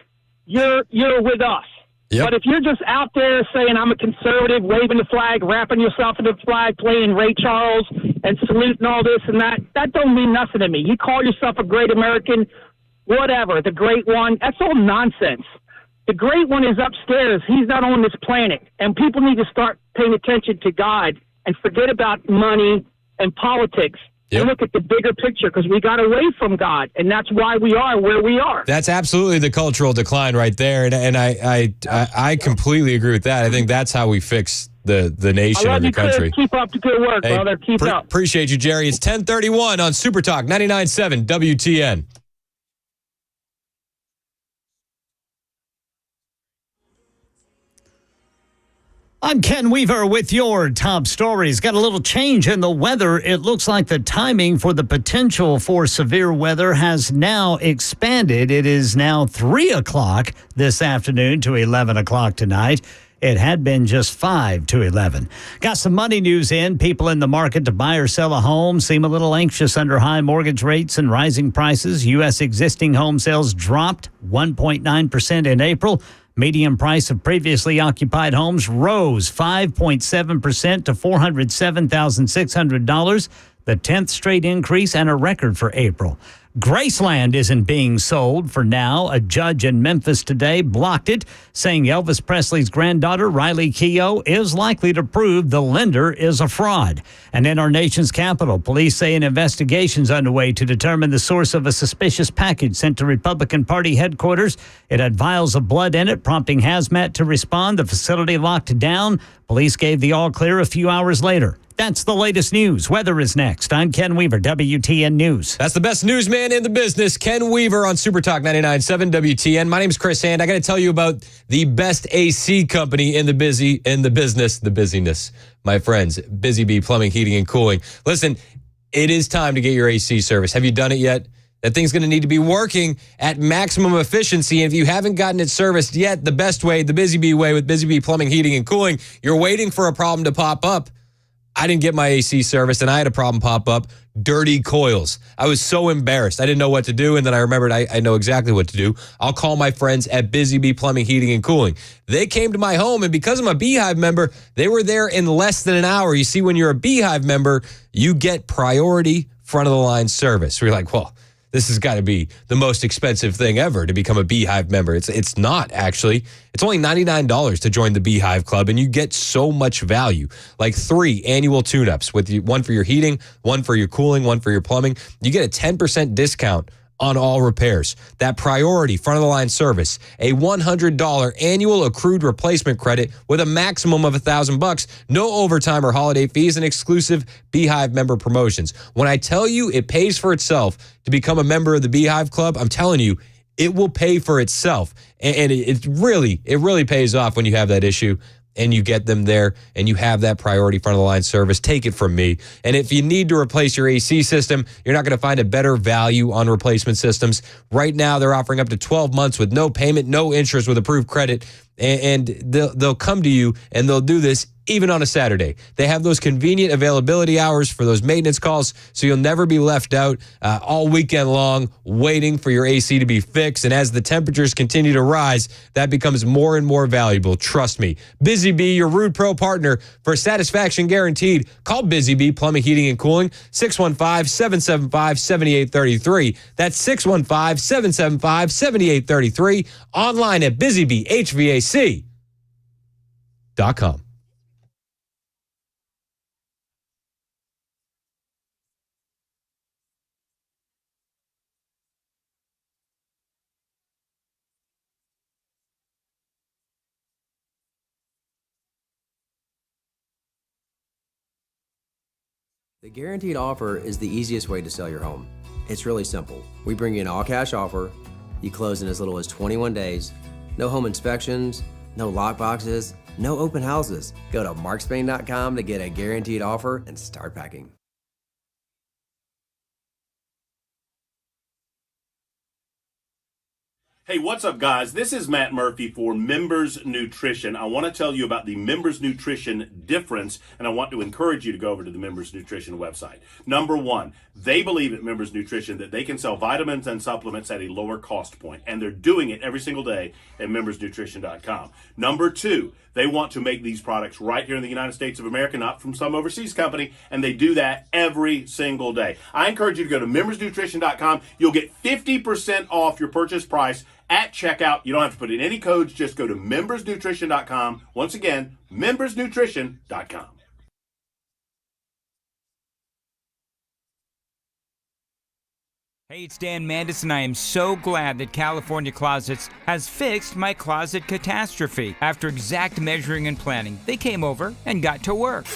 Speaker 17: you're with us. Yep. But if you're just out there saying I'm a conservative, waving the flag, wrapping yourself in the flag, playing Ray Charles and saluting all this and that don't mean nothing to me. You call yourself a great American, whatever, the great one, that's all nonsense. The great one is upstairs. He's not on this planet. And people need to start paying attention to God and forget about money and politics. Yep. And look at the bigger picture because we got away from God, and that's why we are where we are.
Speaker 1: That's absolutely the cultural decline right there, and I completely agree with that. I think that's how we fix the nation and the country.
Speaker 17: Keep up the good work, brother. Keep up.
Speaker 1: Appreciate you, Jerry. It's 10:31 on Super Talk 99.7 WTN.
Speaker 6: I'm Ken Weaver with your top stories. Got a little change in the weather. It looks like the timing for the potential for severe weather has now expanded. It is now 3 o'clock this afternoon to 11 o'clock tonight. It had been just 5 to 11. Got some money news in. People in the market to buy or sell a home seem a little anxious under high mortgage rates and rising prices. U.S. existing home sales dropped 1.9% in April. Median price of previously occupied homes rose 5.7% to $407,600, the 10th straight increase and a record for April. Graceland isn't being sold for now. A judge in Memphis today blocked it, saying Elvis Presley's granddaughter, Riley Keough, is likely to prove the lender is a fraud. And in our nation's capital, police say an investigation is underway to determine the source of a suspicious package sent to Republican Party headquarters. It had vials of blood in it, prompting Hazmat to respond. The facility locked down. Police gave the all clear a few hours later. That's the latest news. Weather is next. I'm Ken Weaver, WTN News.
Speaker 1: That's the best newsman in the business, Ken Weaver on Super Talk 99.7 WTN. My name is Chris Hand. I got to tell you about the best AC company in the busyness, my friends, Busy Bee Plumbing, Heating, and Cooling. Listen, it is time to get your AC service. Have you done it yet? That thing's going to need to be working at maximum efficiency. And if you haven't gotten it serviced yet, the best way, the Busy Bee way with Busy Bee Plumbing, Heating, and Cooling, you're waiting for a problem to pop up. I didn't get my AC serviced, and I had a problem pop up. Dirty coils. I was so embarrassed. I didn't know what to do, and then I remembered I know exactly what to do. I'll call my friends at Busy Bee Plumbing, Heating, and Cooling. They came to my home, and because I'm a Beehive member, they were there in less than an hour. You see, when you're a Beehive member, you get priority front-of-the-line service. We're like, well, this has got to be the most expensive thing ever to become a Beehive member. It's not, actually. It's only $99 to join the Beehive Club, and you get so much value. Like 3 annual tune-ups, with one for your heating, one for your cooling, one for your plumbing. You get a 10% discount on all repairs. That priority front-of-the-line service, a $100 annual accrued replacement credit with a maximum of $1,000, no overtime or holiday fees, and exclusive Beehive member promotions. When I tell you it pays for itself to become a member of the Beehive Club, I'm telling you, it will pay for itself. And it really pays off when you have that issue and you get them there and you have that priority front of the line service. Take it from me. And if you need to replace your AC system, you're not going to find a better value on replacement systems. Right now, they're offering up to 12 months with no payment, no interest with approved credit. And they'll come to you and they'll do this even on a Saturday. They have those convenient availability hours for those maintenance calls, so you'll never be left out all weekend long waiting for your AC to be fixed. And as the temperatures continue to rise, that becomes more and more valuable. Trust me. Busy Bee, your Rude Pro partner for satisfaction guaranteed. Call Busy Bee Plumbing, Heating, and Cooling, 615-775-7833. That's 615-775-7833. Online at busybeehvac.com.
Speaker 18: The Guaranteed Offer is the easiest way to sell your home. It's really simple. We bring you an all-cash offer. You close in as little as 21 days. No home inspections, no lockboxes, no open houses. Go to markspain.com to get a Guaranteed Offer and start packing.
Speaker 19: Hey, what's up, guys? This is Matt Murphy for Members Nutrition. I want to tell you about the Members Nutrition difference, and I want to encourage you to go over to the Members Nutrition website. Number one, they believe at Members Nutrition that they can sell vitamins and supplements at a lower cost point, and they're doing it every single day at membersnutrition.com. Number two, they want to make these products right here in the United States of America, not from some overseas company, and they do that every single day. I encourage you to go to membersnutrition.com. You'll get 50% off your purchase price at checkout. You don't have to put in any codes. Just go to membersnutrition.com. Once again, membersnutrition.com.
Speaker 20: Hey, it's Dan Mandis, and I am so glad that California Closets has fixed my closet catastrophe. After exact measuring and planning, they came over and got to work.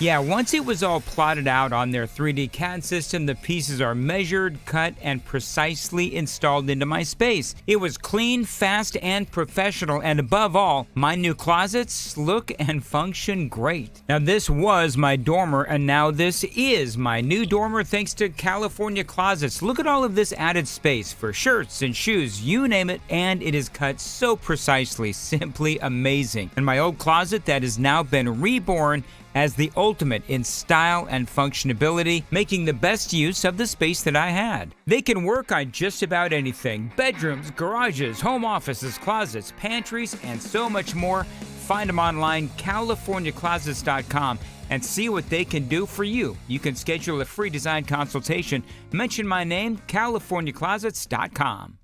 Speaker 20: Yeah, once it was all plotted out on their 3D CAD system, the pieces are measured, cut, and precisely installed into my space. It was clean, fast, and professional, and above all, my new closets look and function great. Now, this was my dormer, and now this is my new dormer thanks to California Closets. Look at all of this added space for shirts and shoes, you name it, and it is cut so precisely, simply amazing. And my old closet that has now been reborn as the ultimate in style and functionability, making the best use of the space that I had. They can work on just about anything: bedrooms, garages, home offices, closets, pantries, and so much more. Find them online, CaliforniaClosets.com, and see what they can do for you. You can schedule a free design consultation. Mention my name, CaliforniaClosets.com.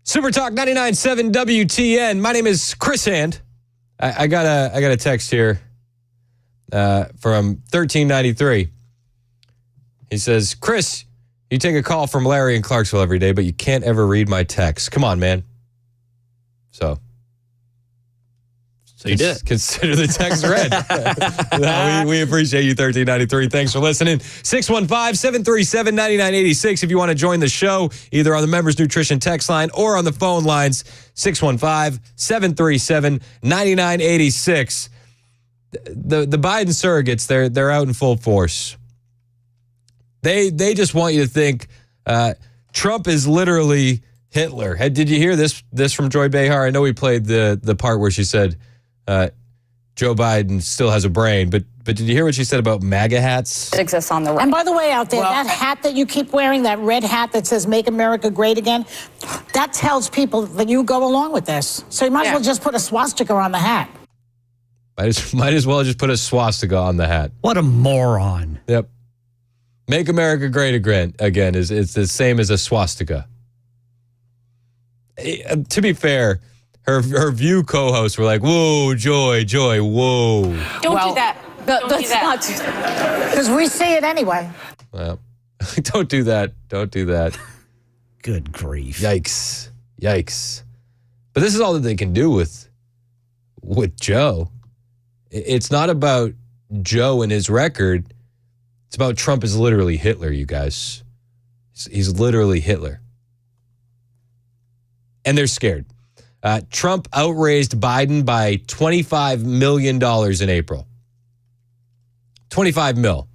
Speaker 1: Super Talk 99.7 WTN. My name is Chris Hand. I got a text here from 1393. He says, Chris, you take a call from Larry in Clarksville every day, but you can't ever read my text. Come on, man. So
Speaker 2: you did.
Speaker 1: Consider the text read. We appreciate you, 1393. Thanks for listening. 615-737-9986 if you want to join the show, either on the Members Nutrition text line or on the phone lines, 615-737-9986. The Biden surrogates, they're out in full force. They just want you to think Trump is literally Hitler. Did you hear this from Joy Behar? I know we played the part where she said Joe Biden still has a brain, but did you hear what she said about MAGA hats?
Speaker 10: It exists on the right. And by the way, out there, that hat that you keep wearing, that red hat that says "Make America Great Again," that tells people that you go along with this. So you might as well just put a swastika on the hat.
Speaker 1: Might as well just put a swastika on the hat.
Speaker 6: What a moron.
Speaker 1: Yep. Make America Great Again is it's the same as a swastika. To be fair, her View co-hosts were like, "Whoa, Joy, whoa."
Speaker 10: Don't do that. Let's not do that. Because we see it anyway.
Speaker 1: Well, don't do that. Don't do that.
Speaker 6: Good grief.
Speaker 1: Yikes. But this is all that they can do with Joe. It's not about Joe and his record. It's about Trump is literally Hitler, you guys. He's literally Hitler. And they're scared. Trump outraised Biden by $25 million in April. 25 mil.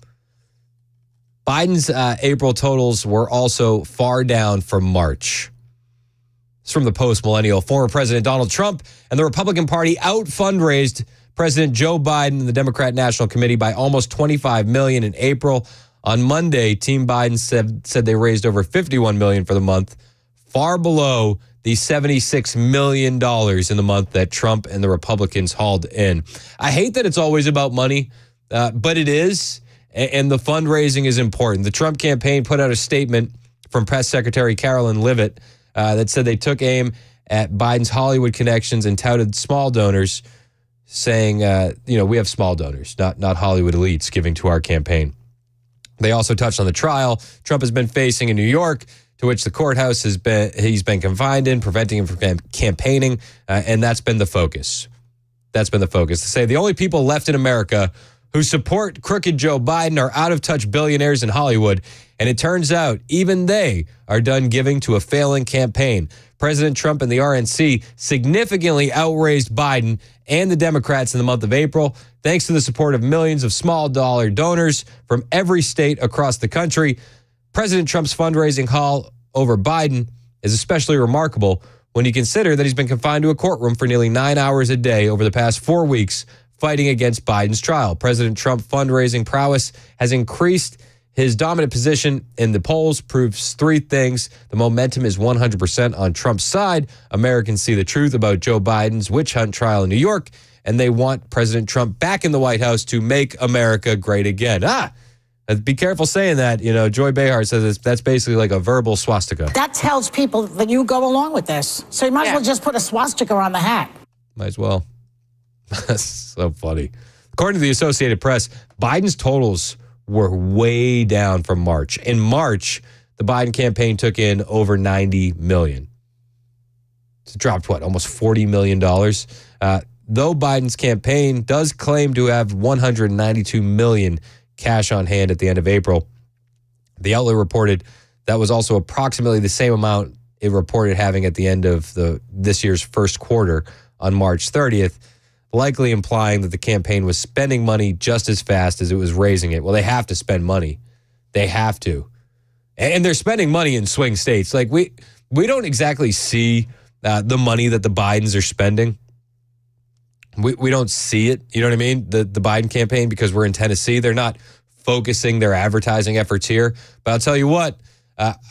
Speaker 1: Biden's April totals were also far down from March. It's from the Post-Millennial. Former President Donald Trump and the Republican Party out-fundraised President Joe Biden and the Democrat National Committee by almost $25 million in April. On Monday, Team Biden said they raised over $51 million for the month, far below the $76 million in the month that Trump and the Republicans hauled in. I hate that it's always about money, but it is, and the fundraising is important. The Trump campaign put out a statement from Press Secretary Carolyn Leavitt that said they took aim at Biden's Hollywood connections and touted small donors, saying, we have small donors, not Hollywood elites giving to our campaign. They also touched on the trial Trump has been facing in New York, to which the courthouse he's been confined in, preventing him from campaigning, and that's been the focus. That's been the focus. To say the only people left in America who support crooked Joe Biden are out-of-touch billionaires in Hollywood, and it turns out even they are done giving to a failing campaign. President Trump and the RNC significantly outraised Biden and the Democrats in the month of April, thanks to the support of millions of small-dollar donors from every state across the country. President Trump's fundraising haul over Biden is especially remarkable when you consider that he's been confined to a courtroom for nearly 9 hours a day over the past 4 weeks fighting against Biden's trial. President Trump's fundraising prowess has increased his dominant position in the polls, proves three things. The momentum is 100% on Trump's side. Americans see the truth about Joe Biden's witch hunt trial in New York, and they want President Trump back in the White House to make America great again. Be careful saying that. Joy Behar says that's basically like a verbal swastika.
Speaker 10: That tells people that you go along with this. So you might as well just put a swastika on the hat.
Speaker 1: Might as well. That's so funny. According to the Associated Press, Biden's totals were way down from March. In March, the Biden campaign took in over $90 million. It's dropped, almost $40 million. Though Biden's campaign does claim to have $192 million cash on hand at the end of April, the outlet reported that was also approximately the same amount it reported having at the end of this year's first quarter on March 30th, likely implying that the campaign was spending money just as fast as it was raising it. Well, they have to spend money. They have to. And they're spending money in swing states. Like we don't exactly see the money that the Bidens are spending. We don't see it, you know what I mean? The Biden campaign, because we're in Tennessee, they're not focusing their advertising efforts here. But I'll tell you what,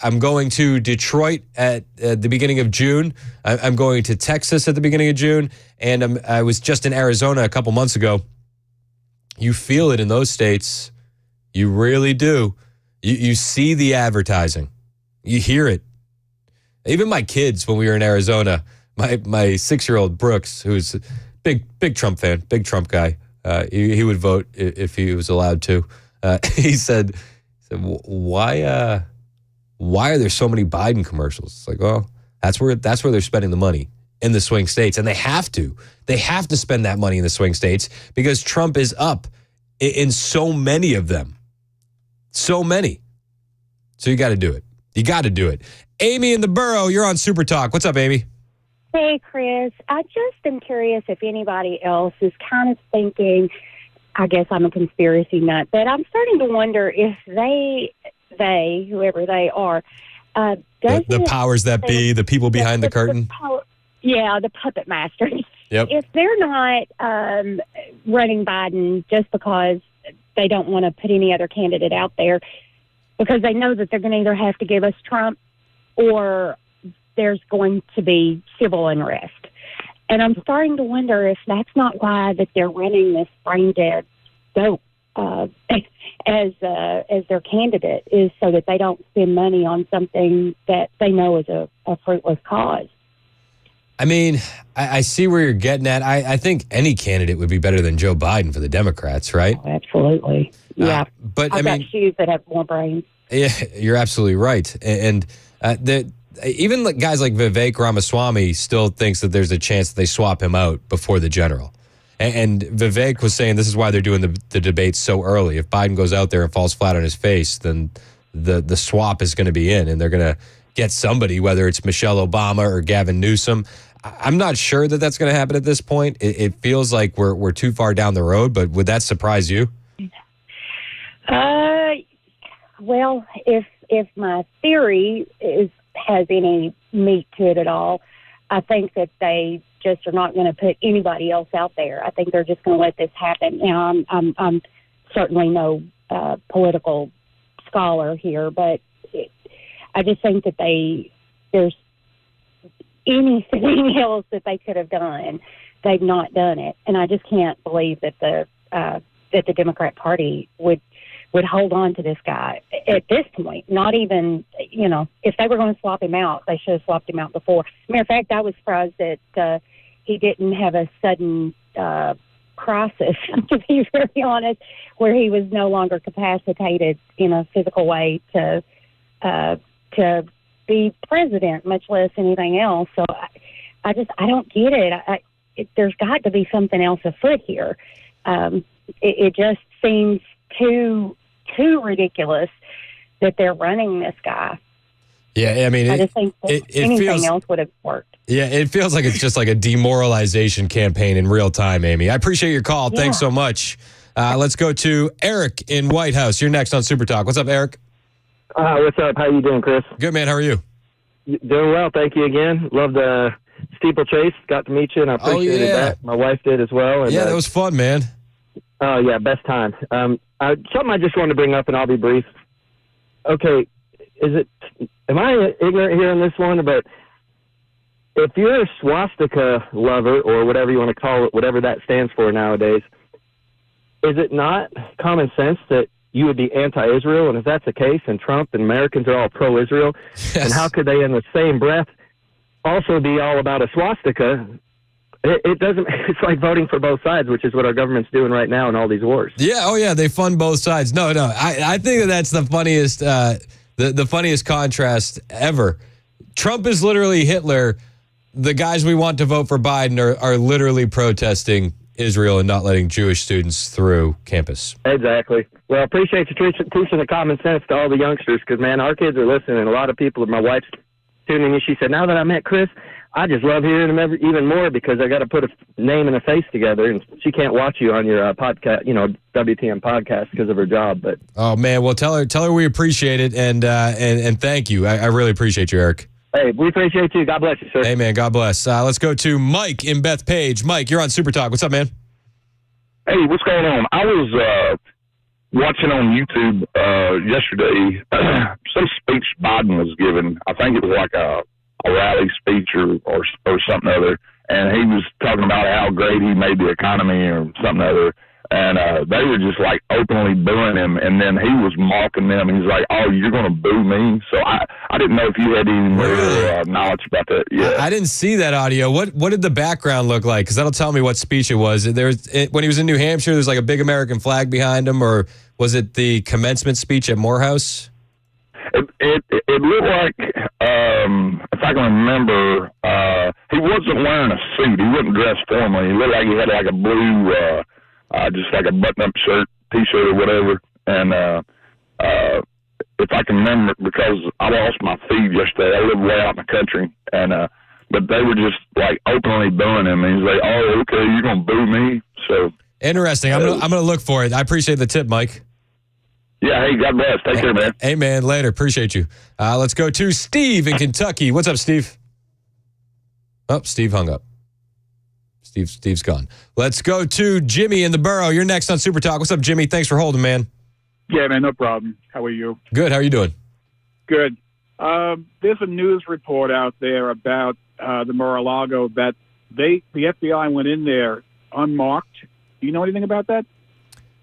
Speaker 1: I'm going to Detroit at the beginning of June. I'm going to Texas at the beginning of June. And I was just in Arizona a couple months ago. You feel it in those states. You really do. You see the advertising. You hear it. Even my kids, when we were in Arizona, my 6-year-old Brooks, who's big Trump fan, big Trump guy. He would vote if he was allowed to. He said, why are there so many Biden commercials? It's like, well, that's where they're spending the money, in the swing states. And they have to. They have to spend that money in the swing states because Trump is up in so many of them. So many. So you got to do it. You got to do it. Amy in the Borough, you're on Super Talk. What's up, Amy?
Speaker 21: Hey, Chris. I just am curious if anybody else is kind of thinking, I guess I'm a conspiracy nut, but I'm starting to wonder if they, whoever they are,
Speaker 1: the powers that be, the people behind the curtain.
Speaker 21: The puppet masters.
Speaker 1: Yep.
Speaker 21: If they're not running Biden just because they don't want to put any other candidate out there, because they know that they're going to either have to give us Trump or there's going to be civil unrest. And I'm starting to wonder if that's not why that they're running this brain dead dope as their candidate, is so that they don't spend money on something that they know is a fruitless cause.
Speaker 1: I mean, I see where you're getting at. I think any candidate would be better than Joe Biden for the Democrats, right?
Speaker 21: Oh, absolutely. Yeah.
Speaker 1: But
Speaker 21: I've got shoes that have more brains.
Speaker 1: Yeah, you're absolutely right. And even guys like Vivek Ramaswamy still thinks that there's a chance that they swap him out before the general. And Vivek was saying this is why they're doing the debates so early. If Biden goes out there and falls flat on his face, then the swap is going to be in, and they're going to get somebody, whether it's Michelle Obama or Gavin Newsom. I'm not sure that that's going to happen at this point. It feels like we're too far down the road, but would that surprise you?
Speaker 21: Well, if my theory has any meat to it at all, I think that they just are not going to put anybody else out there. I think they're just going to let this happen. Now, I'm certainly no political scholar here, but I just think that there's anything else that they could have done. They've not done it, and I just can't believe that the Democrat Party would hold on to this guy at this point. Not even, if they were going to swap him out, they should have swapped him out before. Matter of fact, I was surprised that he didn't have a sudden crisis, to be very honest, where he was no longer capacitated in a physical way to be president, much less anything else. So I don't get it. There's got to be something else afoot here. It just seems too ridiculous that they're running this guy.
Speaker 1: Yeah, I mean,
Speaker 21: I just think that anything else would have worked.
Speaker 1: Yeah, it feels like it's just like a demoralization campaign in real time, Amy. I appreciate your call.
Speaker 21: Yeah.
Speaker 1: Thanks so much. Let's go to Eric in White House. You're next on Super Talk. What's up, Eric?
Speaker 3: What's up? How you doing, Chris?
Speaker 1: Good, man. How are you?
Speaker 3: Doing well. Thank you again. Loved the steeplechase. Got to meet you, and I appreciated that. My wife did as well. And,
Speaker 1: yeah, that was fun, man.
Speaker 3: Oh, yeah, best time. Something I just wanted to bring up, and I'll be brief. Okay, am I ignorant here on this one? But if you're a swastika lover, or whatever you want to call it, whatever that stands for nowadays, is it not common sense that you would be anti-Israel? And if that's the case, and Trump and Americans are all pro-Israel, and how could they in the same breath also be all about a swastika? It doesn't. It's like voting for both sides, which is what our government's doing right now in all these wars.
Speaker 1: Yeah. Oh, yeah. They fund both sides. No. I think that's the funniest, the funniest contrast ever. Trump is literally Hitler. The guys we want to vote for Biden are literally protesting Israel and not letting Jewish students through campus.
Speaker 3: Exactly. Well, I appreciate you teaching the common sense to all the youngsters, because, man, our kids are listening. A lot of people, my wife's tuning in. She said, now that I met Chris, I just love hearing him even more, because I got to put a name and a face together, and she can't watch you on your podcast, WTM podcast, because of her job. But
Speaker 1: oh man, well tell her we appreciate it, and thank you. I really appreciate you, Eric.
Speaker 3: Hey, we appreciate you. God bless you, sir.
Speaker 1: Hey man, God bless. Let's go to Mike in Bethpage. Mike, you're on Super Talk. What's up, man?
Speaker 22: Hey, what's going on? I was watching on YouTube yesterday some speech Biden was giving. I think it was like a rally speech or something other, and he was talking about how great he made the economy or something other, and they were just like openly booing him, and then he was mocking them. He's like, "Oh, you're going to boo me?" So I didn't know if you had any more knowledge about that. Yeah,
Speaker 1: I didn't see that audio. What did the background look like? Because that'll tell me what speech it was. When he was in New Hampshire, there's like a big American flag behind him, or was it the commencement speech at Morehouse?
Speaker 22: It looked like, if I can remember, he wasn't wearing a suit. He wasn't dressed formally. He looked like he had like a blue, just like a button-up shirt, T-shirt or whatever. And if I can remember, because I lost my feed yesterday. I live way out in the country, and but they were just like openly booing him. And he's like, "Oh, okay, you're gonna boo me?" So
Speaker 1: interesting. I'm gonna look for it. I appreciate the tip, Mike.
Speaker 22: Yeah, hey, God bless. Take care, man.
Speaker 1: Hey, man, later. Appreciate you. Let's go to Steve in Kentucky. What's up, Steve? Oh, Steve hung up. Steve's gone. Let's go to Jimmy in the Borough. You're next on Super Talk. What's up, Jimmy? Thanks for holding, man.
Speaker 23: Yeah, man, no problem. How are you?
Speaker 1: Good. How are you doing?
Speaker 23: Good. There's a news report out there about the Mar-a-Lago that the FBI went in there unmarked. Do you know anything about that?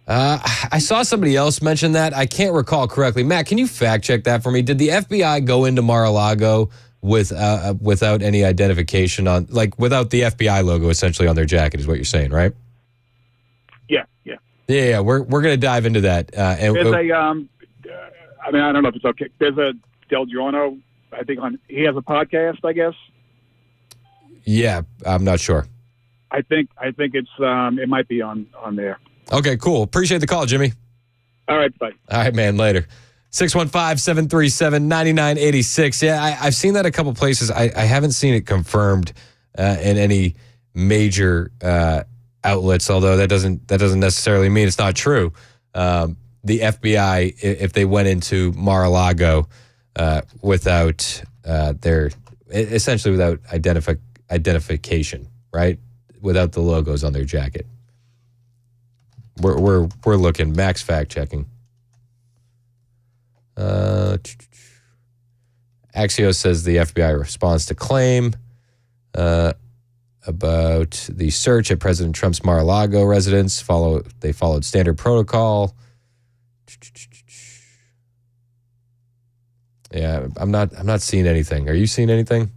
Speaker 1: I saw somebody else mention that. I can't recall correctly. Matt, can you fact check that for me? Did the FBI go into Mar-a-Lago without any identification on, like without the FBI logo essentially on their jacket, is what you're saying, right?
Speaker 23: Yeah.
Speaker 1: Yeah. We're gonna dive into that.
Speaker 23: There's I don't know if it's okay. There's a Del Giorno, I think he has a podcast, I guess.
Speaker 1: Yeah, I'm not sure.
Speaker 23: I think it's it might be on there.
Speaker 1: Okay, cool. Appreciate the call, Jimmy.
Speaker 23: All right, bye.
Speaker 1: All right, man, later. 615-737-9986. Yeah, I've seen that a couple places. I haven't seen it confirmed in any major outlets, although that doesn't necessarily mean it's not true. The FBI, if they went into Mar-a-Lago without essentially without identification, right? Without the logos on their jacket. We're looking. Max fact checking. Axios says the FBI response to claim about the search at President Trump's Mar-a-Lago residence they followed standard protocol. Yeah, I'm not seeing anything. Are you seeing anything?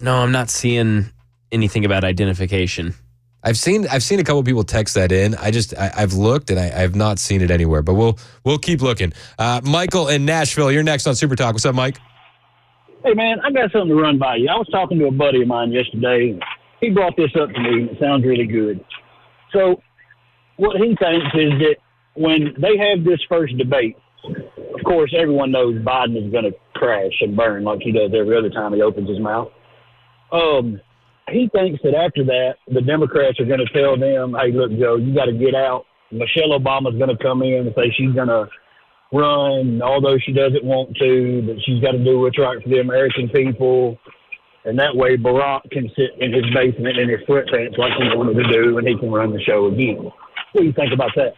Speaker 2: No, I'm not seeing anything about identification.
Speaker 1: I've seen a couple people text that in. I've looked and I've not seen it anywhere, but we'll keep looking. Michael in Nashville, you're next on Super Talk. What's up, Mike?
Speaker 4: Hey man, I got something to run by you. I was talking to a buddy of mine yesterday. He brought this up to me and it sounds really good. So what he thinks is that when they have this first debate, of course everyone knows Biden is going to crash and burn like he does every other time he opens his mouth. He thinks that after that, the Democrats are going to tell them, hey, look, Joe, you got to get out. Michelle Obama's going to come in and say she's going to run, although she doesn't want to, but she's got to do what's right for the American people. And that way Barack can sit in his basement in his sweatpants like he wanted to do, and he can run the show again. What do you think about that?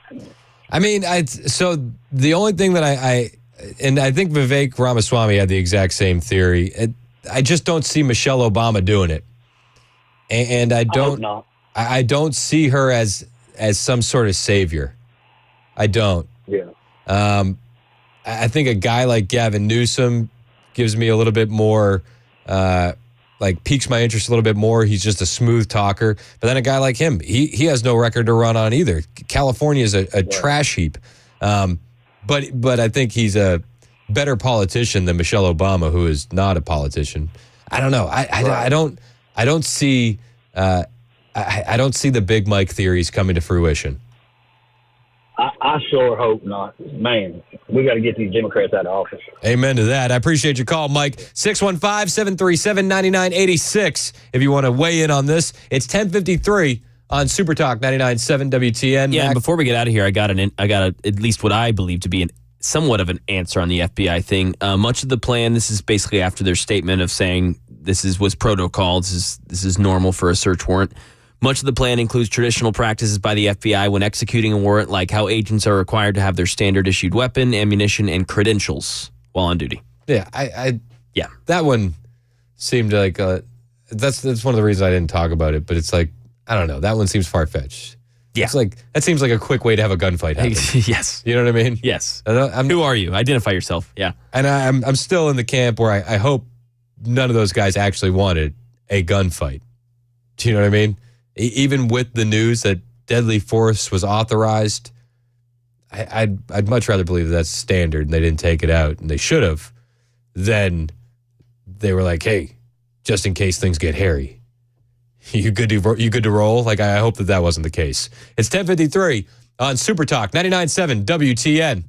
Speaker 1: I mean, so the only thing that I think Vivek Ramaswamy had the exact same theory. I just don't see Michelle Obama doing it. And I don't see her as some sort of savior. I don't.
Speaker 4: Yeah.
Speaker 1: I think a guy like Gavin Newsom gives me a little bit more, piques my interest a little bit more. He's just a smooth talker. But then a guy like him, he has no record to run on either. California is a trash heap. But I think he's a better politician than Michelle Obama, who is not a politician. I don't know. I don't see the Big Mike theories coming to fruition.
Speaker 4: I sure hope not. Man, we got to get these Democrats out of office.
Speaker 1: Amen to that. I appreciate your call, Mike. 615-737-9986 if you want to weigh in on this. It's 10:53 on Super Talk 99.7 WTN.
Speaker 2: Yeah, and before we get out of here, I got at least what I believe to be somewhat of an answer on the FBI thing. Much of the plan, this is basically after their statement of saying this was protocol. This is normal for a search warrant. Much of the plan includes traditional practices by the FBI when executing a warrant, like how agents are required to have their standard issued weapon, ammunition, and credentials while on duty.
Speaker 1: Yeah, that one seemed like that's one of the reasons I didn't talk about it. But it's like, I don't know, that one seems far fetched.
Speaker 2: Yeah,
Speaker 1: it's like that seems like a quick way to have a gunfight happen.
Speaker 2: Yes,
Speaker 1: you know what I mean.
Speaker 2: Yes. Who are you? Identify yourself. Yeah,
Speaker 1: and I'm still in the camp where I hope none of those guys actually wanted a gunfight. Do you know what I mean? Even with the news that deadly force was authorized, I'd much rather believe that's standard and they didn't take it out, and they should have. Then they were like, hey, just in case things get hairy, you good to roll? Like, I hope that wasn't the case. It's 10:53 on Super Talk 99.7 WTN.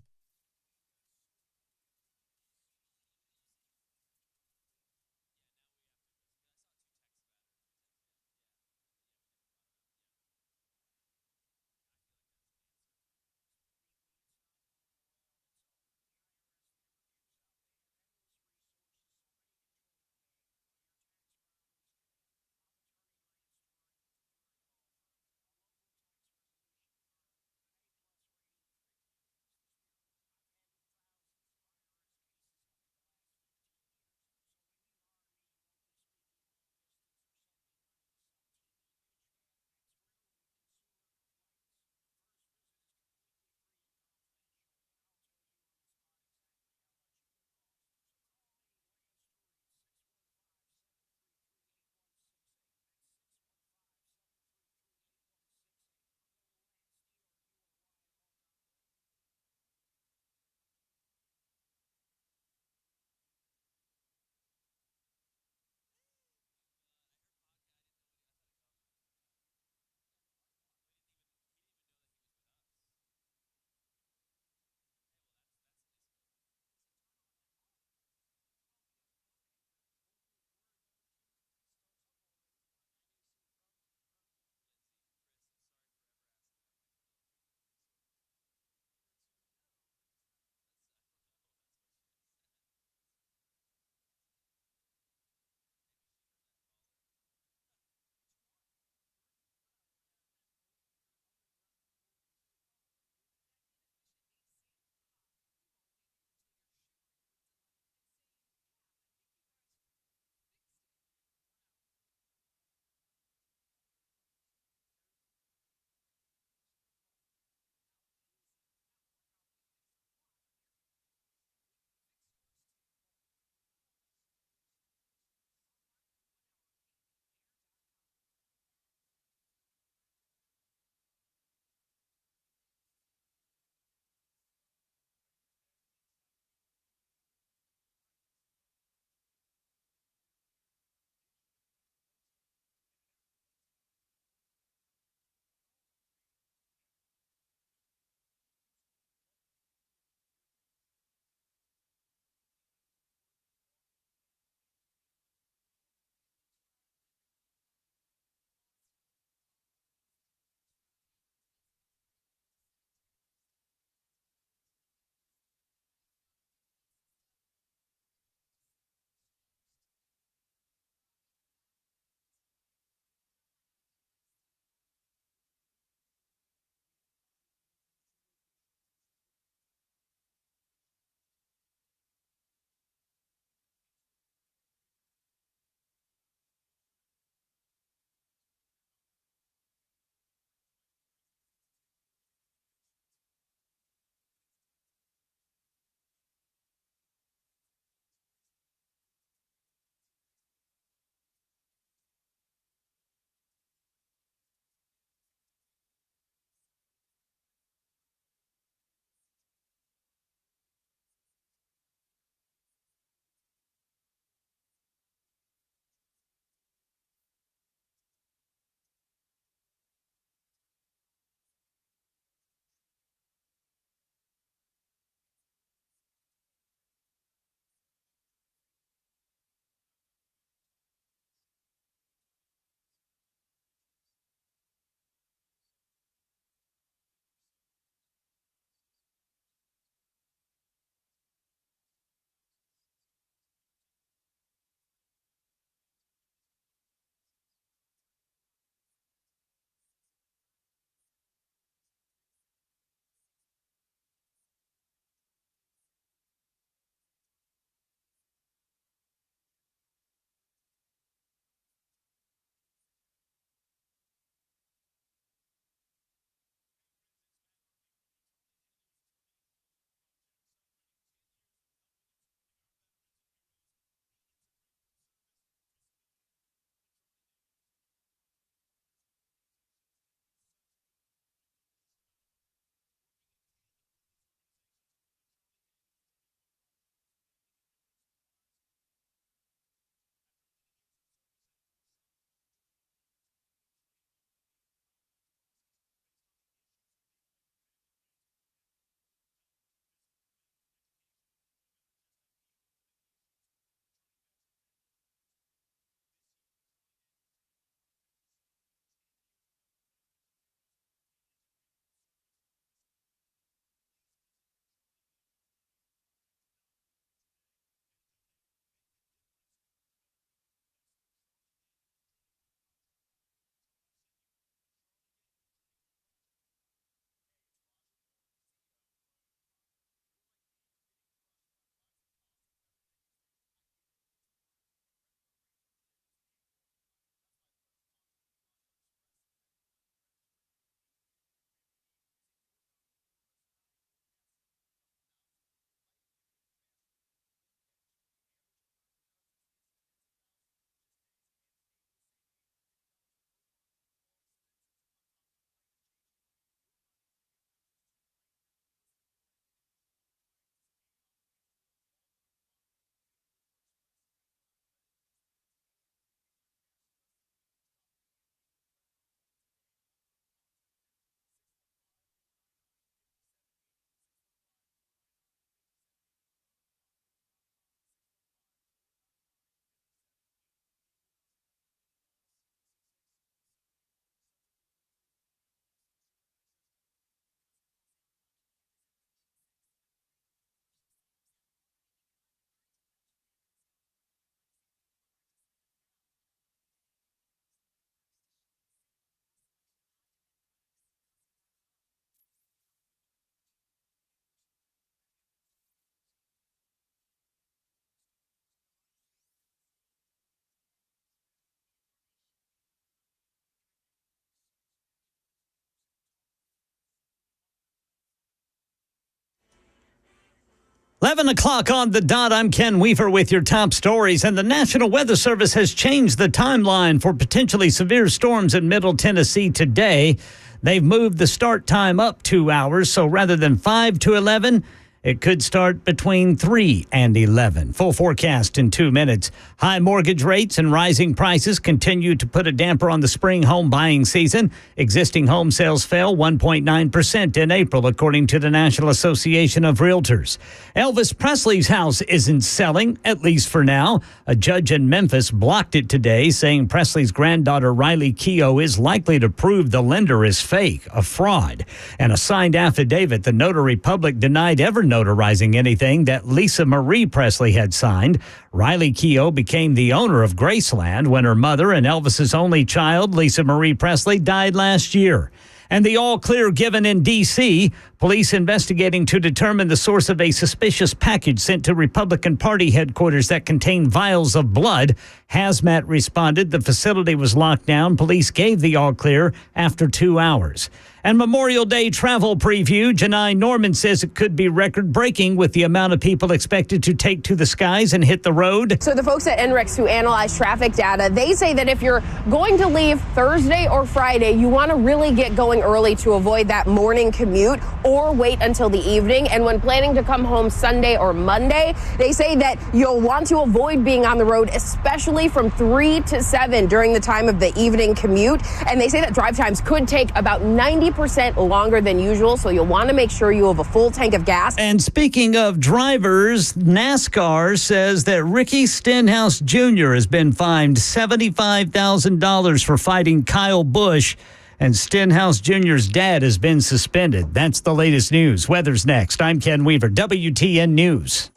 Speaker 6: 11 o'clock on the dot. I'm Ken Weaver with your top stories. And the National Weather Service has changed the timeline for potentially severe storms in Middle Tennessee today. They've moved the start time up 2 hours. So rather than 5 to 11, it could start between 3 and 11. Full forecast in 2 minutes. High mortgage rates and rising prices continue to put a damper on the spring home buying season. Existing home sales fell 1.9% in April, according to the National Association of Realtors. Elvis Presley's house isn't selling, at least for now. A judge in Memphis blocked it today, saying Presley's granddaughter Riley Keough is likely to prove the lender is fake, a fraud. And a signed affidavit, the notary public denied ever notarizing anything that Lisa Marie Presley had signed. Riley Keough became the owner of Graceland when her mother and Elvis's only child, Lisa Marie Presley, died last year. And the all-clear given in D.C., police investigating to determine the source of a suspicious package sent to Republican Party headquarters that contained vials of blood. Hazmat responded. The facility was locked down. Police gave the all-clear after 2 hours. And Memorial Day travel preview. Janai Norman says it could be record-breaking with the amount of people expected to take to the skies and hit the road.
Speaker 5: So the folks at NREX who analyze traffic data, they say that if you're going to leave Thursday or Friday, you want to really get going early to avoid that morning commute or wait until the evening. And when planning to come home Sunday or Monday, they say that you'll want to avoid being on the road, especially from 3 to 7 during the time of the evening commute. And they say that drive times could take about 90% longer than usual, so you'll want to make sure you have a full tank of gas.
Speaker 6: And speaking of drivers, NASCAR says that Ricky Stenhouse Jr. has been fined $75,000 for fighting Kyle Busch, and Stenhouse Jr.'s dad has been suspended. That's the latest news. Weather's next. I'm Ken Weaver, WTN News.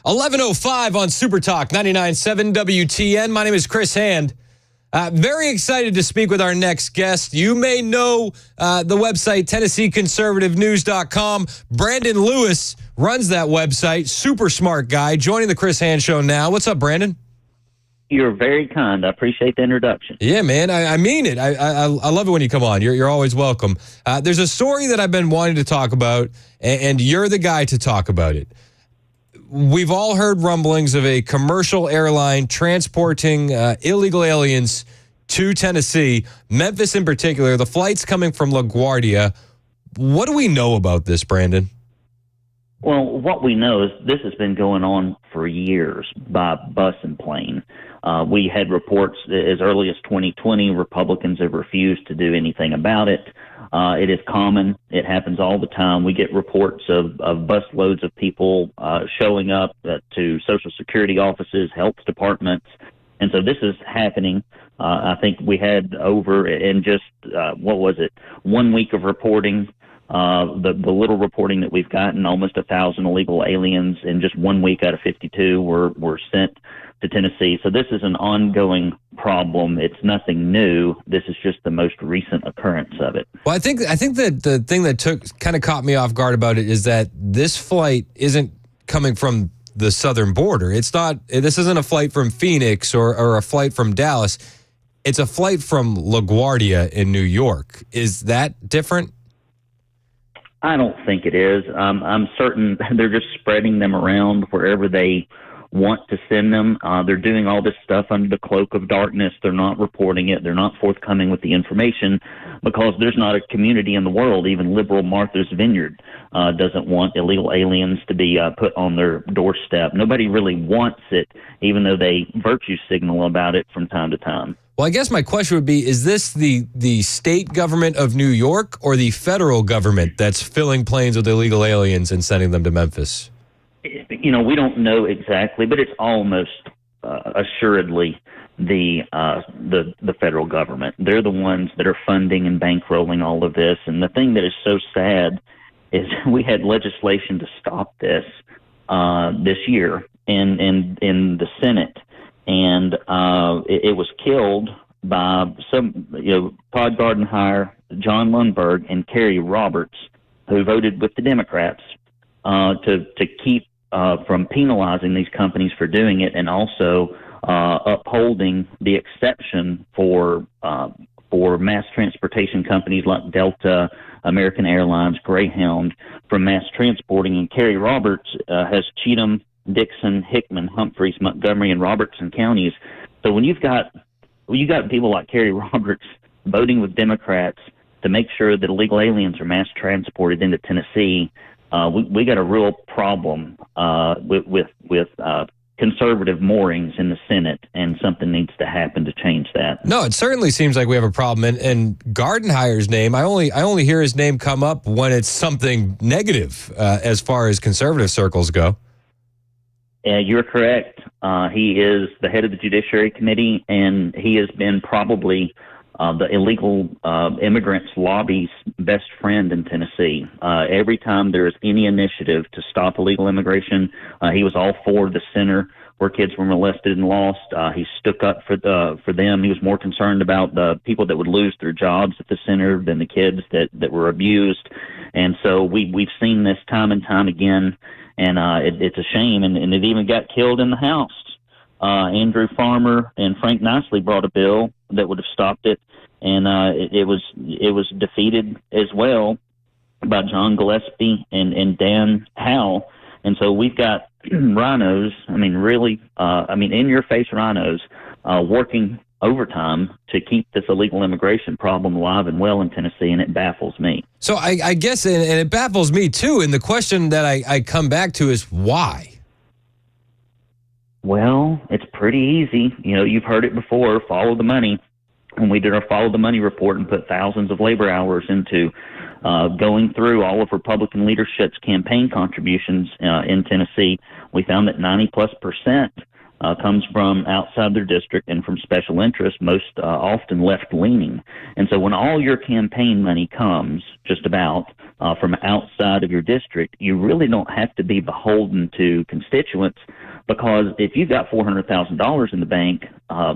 Speaker 1: .11:05 on Super Talk 99.7 WTN. My name is Chris Hand. Very excited to speak with our next guest. You may know the website TennesseeConservativeNews.com. Brandon Lewis runs that website. Super smart guy. Joining the Chris Hand Show now. What's up, Brandon?
Speaker 7: You're very kind. I appreciate the introduction.
Speaker 1: Yeah, man, I mean it. I love it when you come on. You're always welcome. There's a story that I've been wanting to talk about, and you're the guy to talk about it. We've all heard rumblings of a commercial airline transporting illegal aliens to Tennessee, Memphis in particular. The flight's coming from LaGuardia. What do we know about this, Brandon?
Speaker 7: Well, what we know is this has been going on for years by bus and plane. We had reports as early as 2020. Republicans have refused to do anything about it. It is common. It happens all the time. We get reports of busloads of people showing up to Social Security offices, health departments. And so this is happening. I think we had over in just, 1 week of reporting, the little reporting that we've gotten, almost 1,000 illegal aliens in just 1 week out of 52 were sent to Tennessee. So this is an ongoing problem. It's nothing new. This is just the most recent occurrence of it.
Speaker 1: Well, I think that the thing that kind of caught me off guard about it is that this flight isn't coming from the southern border. This isn't a flight from Phoenix or a flight from Dallas. It's a flight from LaGuardia in New York. Is that different?
Speaker 7: I don't think it is. I'm certain they're just spreading them around wherever they want to send them. They're doing all this stuff under the cloak of darkness. They're not reporting it. They're not forthcoming with the information because there's not a community in the world, even liberal Martha's Vineyard doesn't want illegal aliens to be put on their doorstep. Nobody really wants it, even though they virtue signal about it from time to time.
Speaker 1: Well, I guess my question would be, is this the state government of New York or the federal government that's filling planes with illegal aliens and sending them to Memphis?
Speaker 7: We don't know exactly, but it's almost assuredly the federal government. They're the ones that are funding and bankrolling all of this. And the thing that is so sad is we had legislation to stop this this year in the Senate. And it was killed by some, Todd Gardenhire, John Lundberg, and Kerry Roberts, who voted with the Democrats to keep from penalizing these companies for doing it, and also upholding the exception for mass transportation companies like Delta, American Airlines, Greyhound from mass transporting. And Kerry Roberts has Cheatham, Dixon, Hickman, Humphreys, Montgomery, and Robertson counties. So when you've got people like Kerry Roberts voting with Democrats to make sure that illegal aliens are mass transported into Tennessee, we got a real problem with conservative moorings in the Senate, and something needs to happen to change that.
Speaker 1: No, it certainly seems like we have a problem. And Gardenhire's name, I only hear his name come up when it's something negative as far as conservative circles go.
Speaker 7: You're correct. He is the head of the Judiciary Committee, and he has been probably the illegal immigrants lobby's best friend in Tennessee. Every time there's any initiative to stop illegal immigration, he was all for the center where kids were molested and lost. He stuck up for them. He was more concerned about the people that would lose their jobs at the center than the kids that were abused. And so we've seen this time and time again. And it's a shame, and it even got killed in the House. Andrew Farmer and Frank Nicely brought a bill that would have stopped it, and it was defeated as well by John Gillespie and Dan Howell. And so we've got rhinos, in-your-face rhinos, working overtime to keep this illegal immigration problem alive and well in Tennessee, and it baffles me.
Speaker 1: So I guess, and it baffles me too, and the question that I come back to is why?
Speaker 7: Well, it's pretty easy. You've heard it before, follow the money. When we did our Follow the Money report and put thousands of labor hours into going through all of Republican leadership's campaign contributions in Tennessee, we found that 90+% comes from outside their district and from special interests, most often left-leaning. And so when all your campaign money comes, just about, from outside of your district, you really don't have to be beholden to constituents, because if you've got $400,000 in the bank,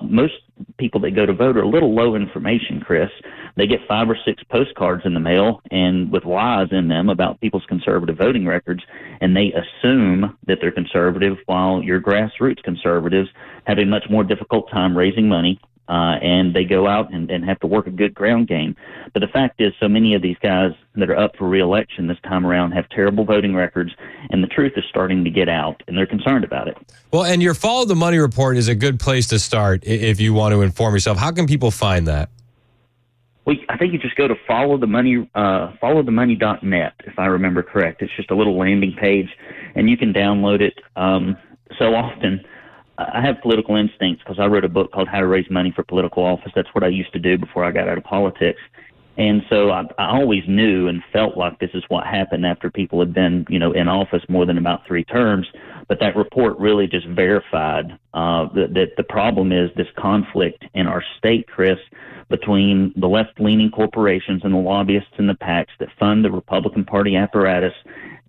Speaker 7: most people that go to vote are a little low information, Chris. they get 5 or 6 postcards in the mail and with lies in them about people's conservative voting records, and they assume that they're conservative, while your grassroots conservatives have a much more difficult time raising money, and they go out and have to work a good ground game. But the fact is, so many of these guys that are up for re-election this time around have terrible voting records, and the truth is starting to get out, and they're concerned about it.
Speaker 1: Well, and your Follow the Money report is a good place to start if you want to inform yourself. How can people find that?
Speaker 7: Well, I think you just go to followthemoney.net, if I remember correct. It's just a little landing page, and you can download it. So often, I have political instincts because I wrote a book called How to Raise Money for Political Office. That's what I used to do before I got out of politics. And so I always knew and felt like this is what happened after people had been, in office more than about 3 terms. But that report really just verified that the problem is this conflict in our state, Chris, between the left-leaning corporations and the lobbyists and the PACs that fund the Republican Party apparatus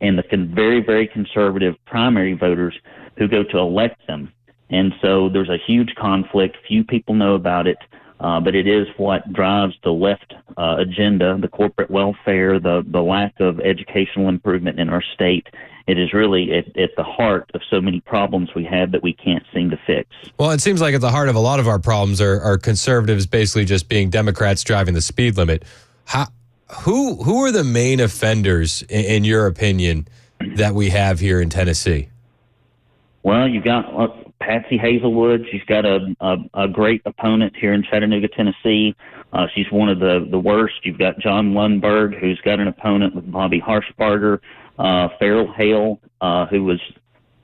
Speaker 7: and the very, very conservative primary voters who go to elect them. And so there's a huge conflict. Few people know about it, but it is what drives the left agenda, the corporate welfare, the lack of educational improvement in our state. It is really at the heart of so many problems we have that we can't seem to fix.
Speaker 1: Well, it seems like at the heart of a lot of our problems are conservatives basically just being Democrats driving the speed limit. Who are the main offenders, in your opinion, that we have here in Tennessee?
Speaker 7: Well, you've got Patsy Hazelwood. She's got a great opponent here in Chattanooga, Tennessee. She's one of the worst. You've got John Lundberg, who's got an opponent with Bobby Harshbarger. Farrell Hale, who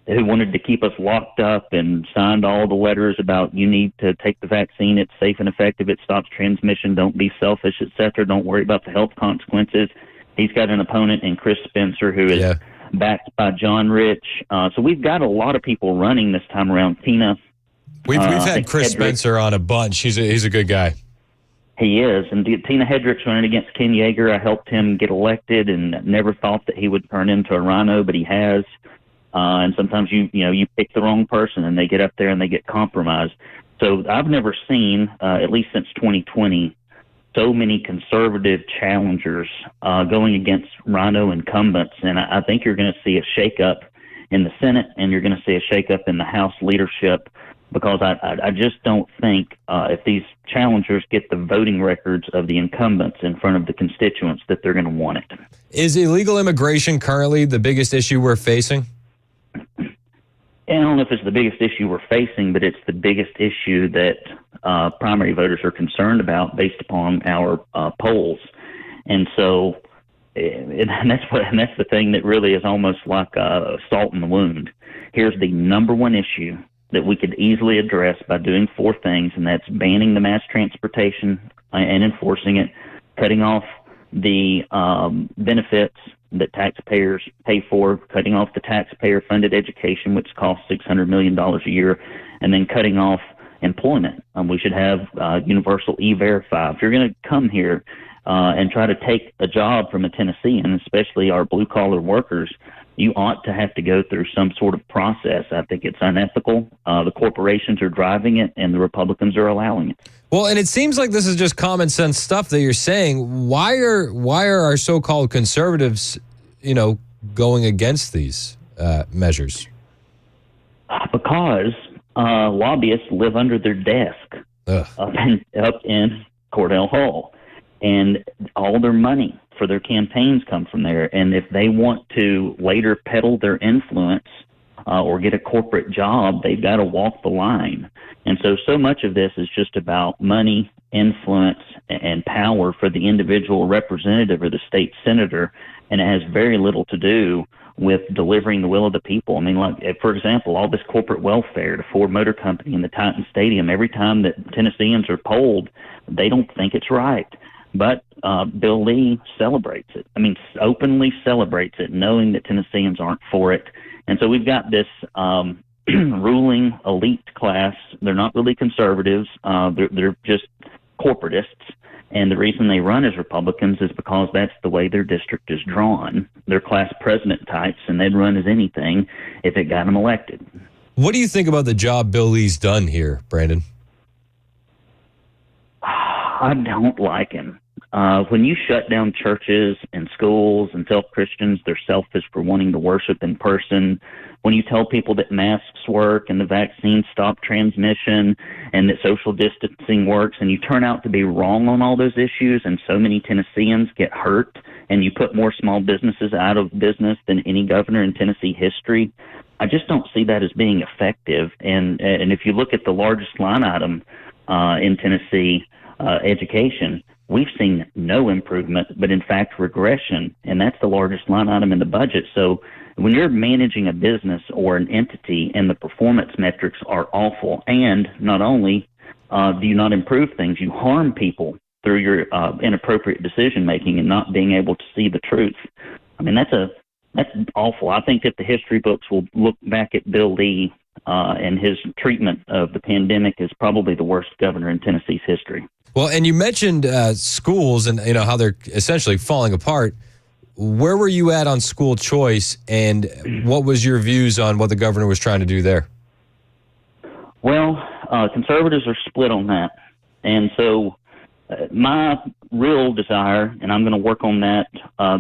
Speaker 7: wanted to keep us locked up and signed all the letters about you need to take the vaccine, it's safe and effective, it stops transmission, don't be selfish, etc. Don't worry about the health consequences. He's got an opponent in Chris Spencer, who is backed by John Rich. So we've got a lot of people running this time around.
Speaker 1: We've had Chris Spencer on a bunch. He's a good guy.
Speaker 7: He is, and Tina Hedrick's running against Ken Yeager. I helped him get elected, and never thought that he would turn into a rhino, but he has. And sometimes you pick the wrong person, and they get up there and they get compromised. So I've never seen, at least since 2020, so many conservative challengers going against rhino incumbents, and I think you're going to see a shakeup in the Senate, and you're going to see a shakeup in the House leadership. Because I just don't think if these challengers get the voting records of the incumbents in front of the constituents that they're going to want it.
Speaker 1: Is illegal immigration currently the biggest issue we're facing?
Speaker 7: I don't know if it's the biggest issue we're facing, but it's the biggest issue that primary voters are concerned about based upon our polls. And so and that's the thing that really is almost like salt in the wound. Here's the number one issue that we could easily address by doing 4 things, and that's banning the mass transportation and enforcing it, cutting off the benefits that taxpayers pay for, cutting off the taxpayer-funded education, which costs $600 million a year, and then cutting off employment. We should have universal E-Verify. If you're going to come here and try to take a job from a Tennessean, especially our blue-collar workers, you ought to have to go through some sort of process. I think it's unethical. The corporations are driving it, and the Republicans are allowing it.
Speaker 1: Well, and it seems like this is just common sense stuff that you're saying. Why are our so-called conservatives, going against these measures?
Speaker 7: Because lobbyists live under their desk up in Cordell Hall, and all their money for their campaigns come from there. And if they want to later peddle their influence or get a corporate job, they've got to walk the line. And so much of this is just about money, influence, and power for the individual representative or the state senator, and it has very little to do with delivering the will of the people. I mean, like, for example, all this corporate welfare to Ford Motor Company and the Titan Stadium, every time that Tennesseans are polled, they don't think it's right. But Bill Lee celebrates it. I mean, openly celebrates it, knowing that Tennesseans aren't for it. And so we've got this ruling elite class. They're not really conservatives. They're just corporatists. And the reason they run as Republicans is because that's the way their district is drawn. They're class president types, and they'd run as anything if it got them elected.
Speaker 1: What do you think about the job Bill Lee's done here, Brandon?
Speaker 7: I don't like him. When you shut down churches and schools and tell Christians they're selfish for wanting to worship in person, when you tell people that masks work and the vaccines stop transmission and that social distancing works, and you turn out to be wrong on all those issues, and so many Tennesseans get hurt, and you put more small businesses out of business than any governor in Tennessee history, I just don't see that as being effective. And if you look at the largest line item in Tennessee, education, we've seen no improvement, but in fact regression, and that's the largest line item in the budget. So when you're managing a business or an entity and the performance metrics are awful, and not only do you not improve things, you harm people through your inappropriate decision making and not being able to see the truth. I mean, that's awful. I think that the history books will look back at Bill Lee and his treatment of the pandemic as probably the worst governor in Tennessee's history.
Speaker 1: Well, and you mentioned schools and how they're essentially falling apart. Where were you at on school choice, and what was your views on what the governor was trying to do there?
Speaker 7: Well, conservatives are split on that. And so my real desire, and I'm going to work on that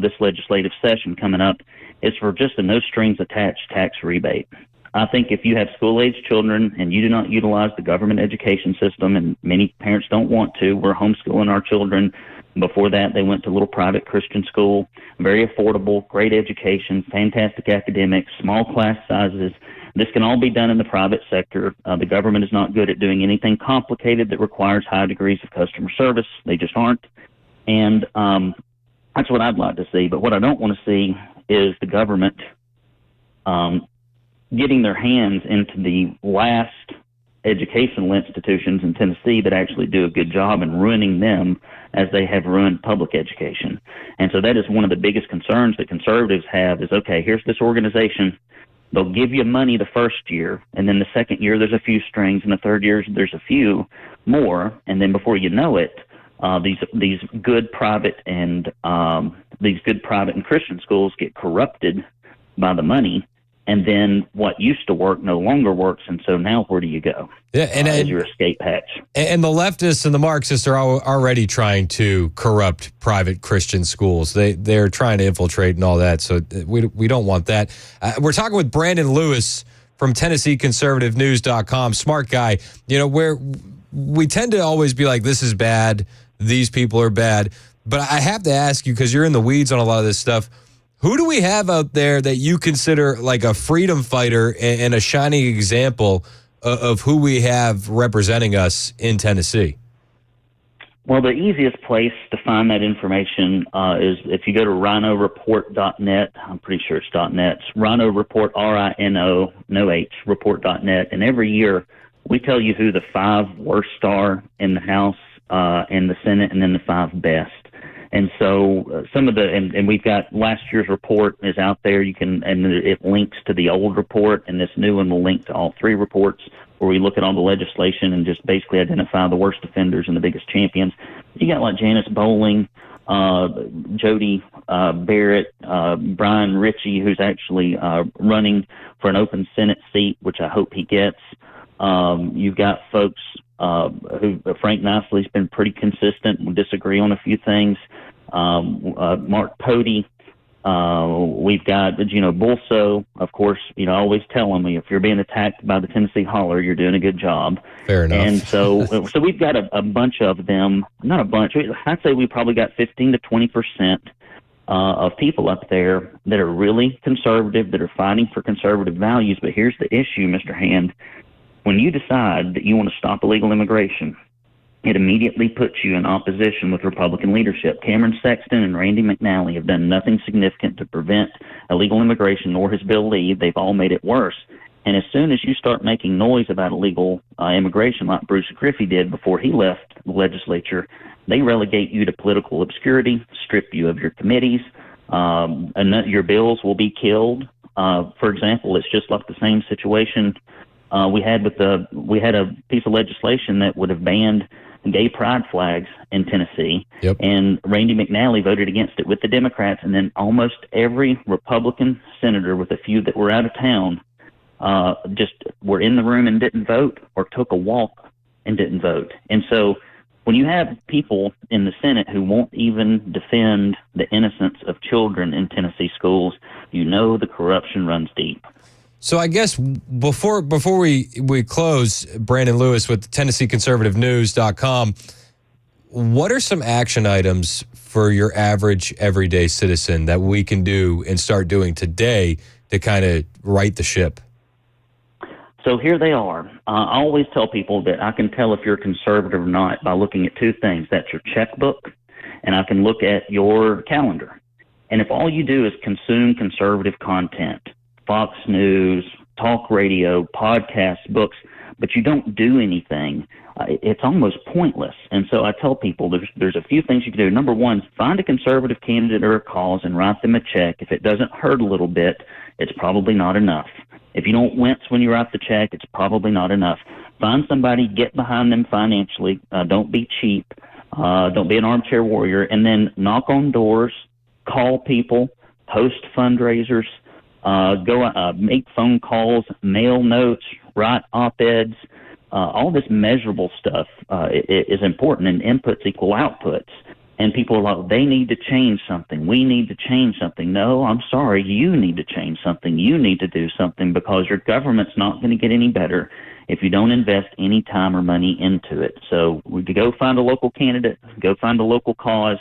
Speaker 7: this legislative session coming up, is for just a no-strings-attached tax rebate. I think if you have school-age children and you do not utilize the government education system, and many parents don't want to, we're homeschooling our children. Before that, they went to a little private Christian school, very affordable, great education, fantastic academics, small class sizes. This can all be done in the private sector. The government is not good at doing anything complicated that requires high degrees of customer service. They just aren't. And that's what I'd like to see. But what I don't want to see is the government getting their hands into the last educational institutions in Tennessee that actually do a good job and ruining them as they have ruined public education. And so that is one of the biggest concerns that conservatives have is, okay, here's this organization. They'll give you money the first year, and then the second year there's a few strings, and the third year there's a few more, and then before you know it, these good private and Christian schools get corrupted by the money, and then what used to work no longer works, and so now where do you go?
Speaker 1: Yeah, and
Speaker 7: as your escape hatch.
Speaker 1: And the leftists and the Marxists are already trying to corrupt private Christian schools. They're trying to infiltrate and all that, so we don't want that. We're talking with Brandon Lewis from TennesseeConservativeNews.com. Smart guy. Where we tend to always be like, this is bad, these people are bad. But I have to ask you, because you're in the weeds on a lot of this stuff, who do we have out there that you consider like a freedom fighter and a shining example of who we have representing us in Tennessee?
Speaker 7: Well, the easiest place to find that information is if you go to rhinoreport.net. I'm pretty sure it's .net. It's Rhino Report, R-I-N-O, no H, report.net. And every year we tell you who the 5 worst are in the House and the Senate, and then the 5 best. And so some of and we've got last year's report is out there. And it links to the old report, and this new one will link to all 3 reports where we look at all the legislation and just basically identify the worst offenders and the biggest champions. You got like Janice Bowling, Jody Barrett, Brian Ritchie, who's actually running for an open Senate seat, which I hope he gets. You've got folks who Frank Nicely's been pretty consistent. We disagree on a few things. Mark Pody. We've got Gino Bulso. Of course, I always tell them, if you're being attacked by the Tennessee Holler, you're doing a good job.
Speaker 1: Fair enough.
Speaker 7: And so we've got a bunch of them. Not a bunch. I'd say we probably got 15 to 20% of people up there that are really conservative, that are fighting for conservative values. But here's the issue, Mr. Hand. When you decide that you want to stop illegal immigration, it immediately puts you in opposition with Republican leadership. Cameron Sexton and Randy McNally have done nothing significant to prevent illegal immigration, nor has Bill Lee. They've all made it worse. And as soon as you start making noise about illegal immigration, like Bruce Griffey did before he left the legislature, they relegate you to political obscurity, strip you of your committees, and your bills will be killed. For example, it's just like the same situation we had a piece of legislation that would have banned gay pride flags in Tennessee.
Speaker 1: Yep.
Speaker 7: And Randy McNally voted against it with the Democrats, and then almost every Republican senator, with a few that were out of town, just were in the room and didn't vote, or took a walk and didn't vote. And so when you have people in the Senate who won't even defend the innocence of children in Tennessee schools, you know the corruption runs deep.
Speaker 1: So I guess before we close, Brandon Lewis with TennesseeConservativeNews.com, what are some action items for your average everyday citizen that we can do and start doing today to kind of right the ship?
Speaker 7: So here they are. I always tell people that I can tell if you're conservative or not by looking at two things. That's your checkbook, and I can look at your calendar. And if all you do is consume conservative content, Fox News, talk radio, podcasts, books, but you don't do anything, it's almost pointless. And so I tell people there's a few things you can do. Number one, find a conservative candidate or a cause and write them a check. If it doesn't hurt a little bit, it's probably not enough. If you don't wince when you write the check, it's probably not enough. Find somebody, get behind them financially. Don't be cheap. Don't be an armchair warrior. And then knock on doors, call people, host fundraisers, make phone calls, mail notes, write op-eds. All this measurable stuff is important, and inputs equal outputs. And people are like, they need to change something. We need to change something. No, I'm sorry. You need to change something. You need to do something, because your government's not going to get any better if you don't invest any time or money into it. So we could go find a local candidate, go find a local cause,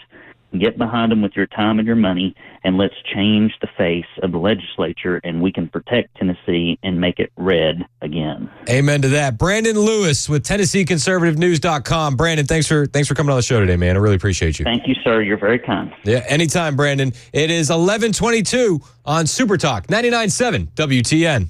Speaker 7: get behind them with your time and your money, and let's change the face of the legislature, and we can protect Tennessee and make it red again.
Speaker 1: Amen to that. Brandon Lewis with TennesseeConservativeNews.com. Brandon, thanks for coming on the show today, man. I really appreciate you.
Speaker 7: Thank you, sir. You're very kind.
Speaker 1: Yeah, anytime, Brandon. It is 11:22 on Super Talk 99.7 WTN.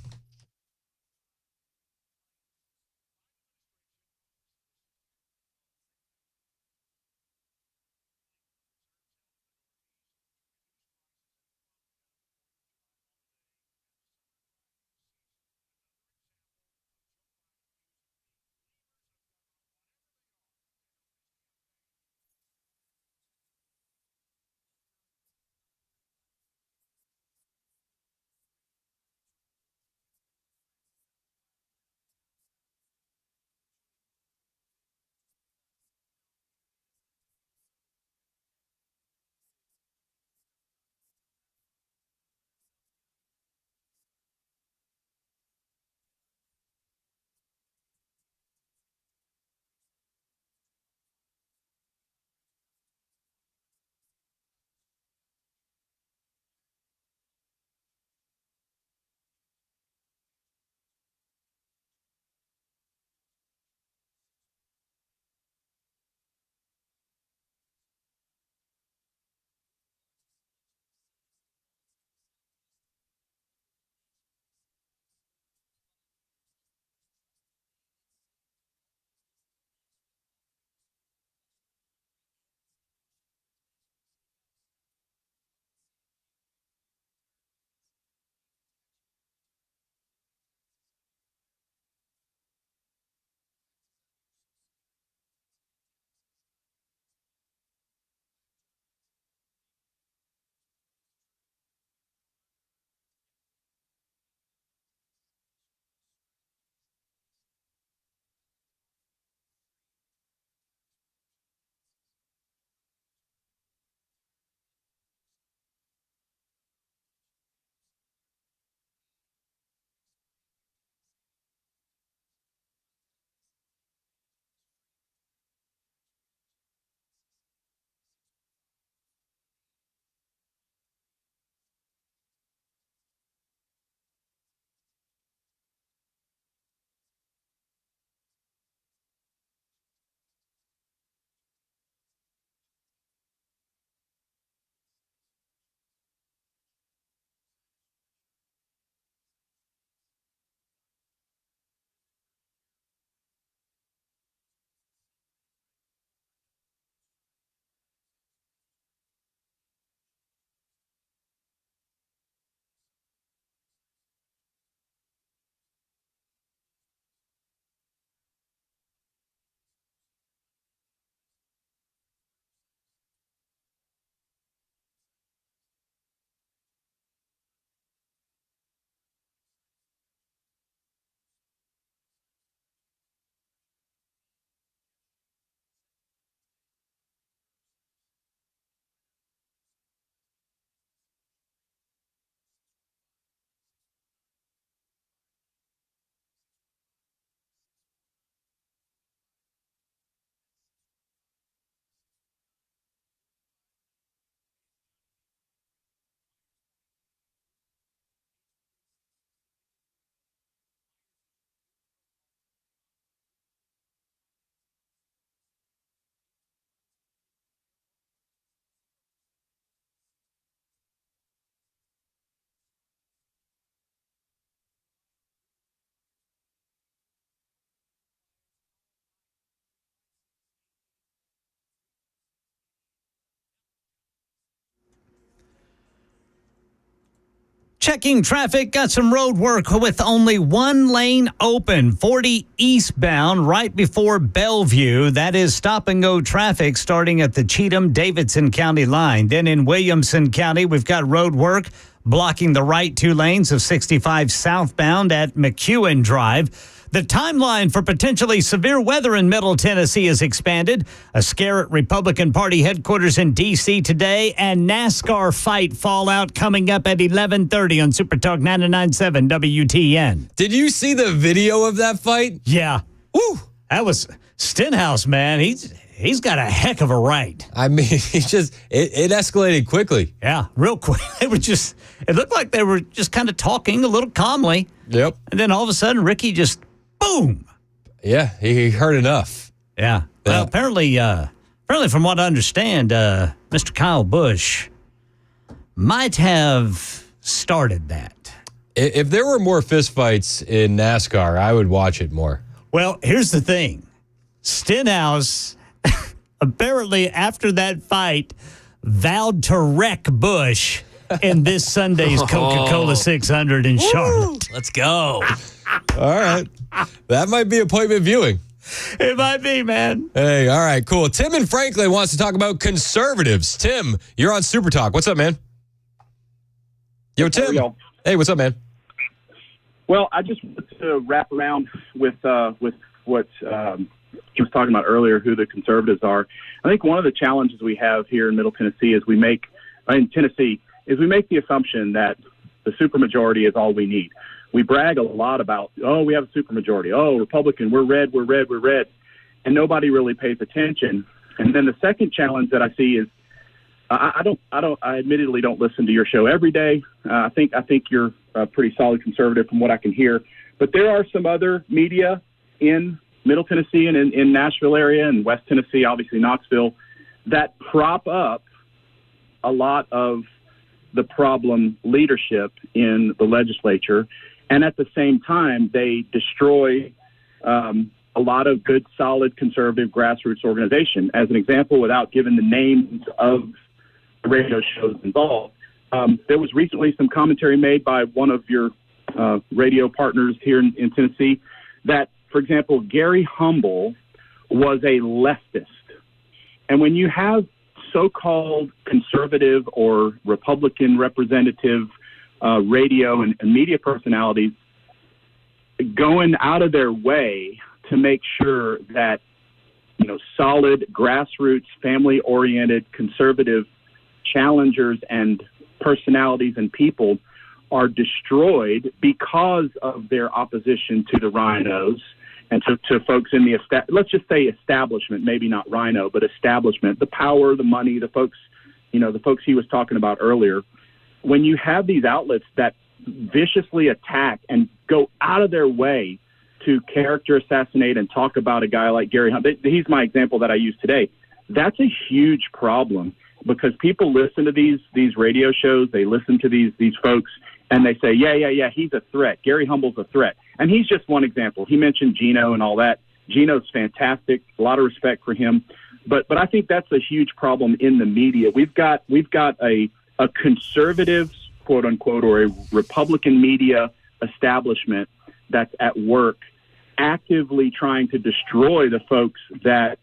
Speaker 6: Checking traffic, got some road work with only one lane open, 40 eastbound right before Bellevue. That is stop-and-go traffic starting at the Cheatham-Davidson County line. Then in Williamson County, we've got road work blocking the right 2 lanes of 65 southbound at McEwen Drive. The timeline for potentially severe weather in Middle Tennessee is expanded. A scare at Republican Party headquarters in D.C. today, and NASCAR fight fallout coming up at 11:30 on Super Talk 99.7 WTN.
Speaker 1: Did you see the video of that fight?
Speaker 6: Yeah. Woo! That was Stenhouse, man. He's got a heck of a right.
Speaker 1: I mean, it escalated quickly.
Speaker 6: Yeah, real quick. It looked like they were just kind of talking a little calmly.
Speaker 1: Yep.
Speaker 6: And then all of a sudden, Ricky just boom.
Speaker 1: Yeah, he heard enough.
Speaker 6: Yeah. Well, apparently, from what I understand, Mr. Kyle Busch might have started that.
Speaker 1: If there were more fistfights in NASCAR, I would watch it more.
Speaker 6: Well, here's the thing. Stenhouse, apparently after that fight, vowed to wreck Busch in this Sunday's Coca-Cola 600 in Charlotte.
Speaker 2: Let's go.
Speaker 1: All right. That might be appointment viewing.
Speaker 6: It might be, man.
Speaker 1: Hey, all right, cool. Tim in Franklin wants to talk about conservatives. Tim, you're on Super Talk. What's up, man? Yo, Tim. Hey, what's up, man?
Speaker 23: Well, I just wanted to wrap around with what he was talking about earlier, who the conservatives are. I think one of the challenges we have here in Middle Tennessee is we make the assumption that the supermajority is all we need. We brag a lot about, we have a supermajority. Oh, Republican, we're red. And nobody really pays attention. And then the second challenge that I see is I admittedly don't listen to your show every day. I think you're a pretty solid conservative from what I can hear. But there are some other media in Middle Tennessee and in Nashville area and West Tennessee, obviously Knoxville, that prop up a lot of the problem leadership in the legislature. And at the same time, they destroy a lot of good, solid, conservative grassroots organization. As an example, without giving the names of the radio shows involved, there was recently some commentary made by one of your radio partners here in Tennessee that, for example, Gary Humble was a leftist. And when you have so-called conservative or Republican representative radio and media personalities going out of their way to make sure that, solid, grassroots, family-oriented, conservative challengers and personalities and people are destroyed because of their opposition to the rhinos and to folks in the, let's just say establishment, maybe not rhino, but establishment, the power, the money, the folks he was talking about earlier. When you have these outlets that viciously attack and go out of their way to character assassinate and talk about a guy like Gary Hunt, he's my example that I use today. That's a huge problem because people listen to these radio shows, they listen to these folks, and they say, yeah, he's a threat. Gary Humble's a threat. And he's just one example. He mentioned Gino and all that. Gino's fantastic, a lot of respect for him. But I think that's a huge problem in the media. We've got a conservative, quote unquote, or a Republican media establishment that's at work actively trying to destroy the folks that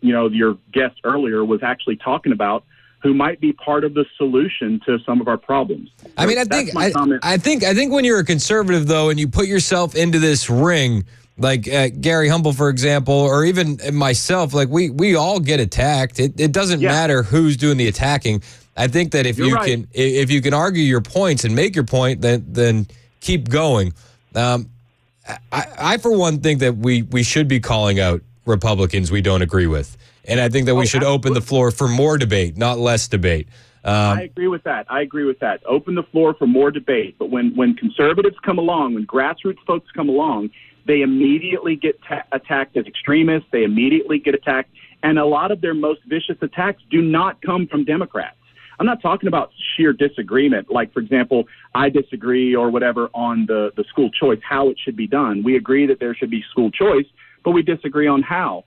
Speaker 23: your guest earlier was actually talking about, who might be part of the solution to some of our problems.
Speaker 1: I mean, I think when you're a conservative, though, and you put yourself into this ring, like Gary Humble, for example, or even myself, like we all get attacked. It doesn't matter who's doing the attacking. I think that if you can argue your points and make your point, then keep going. I for one think that we should be calling out Republicans we don't agree with. And I think that we should open the floor for more debate, not less debate.
Speaker 23: I agree with that. Open the floor for more debate. But when conservatives come along, when grassroots folks come along, they immediately get attacked as extremists. They immediately get attacked. And a lot of their most vicious attacks do not come from Democrats. I'm not talking about sheer disagreement. Like, for example, I disagree or whatever on the school choice, how it should be done. We agree that there should be school choice, but we disagree on how.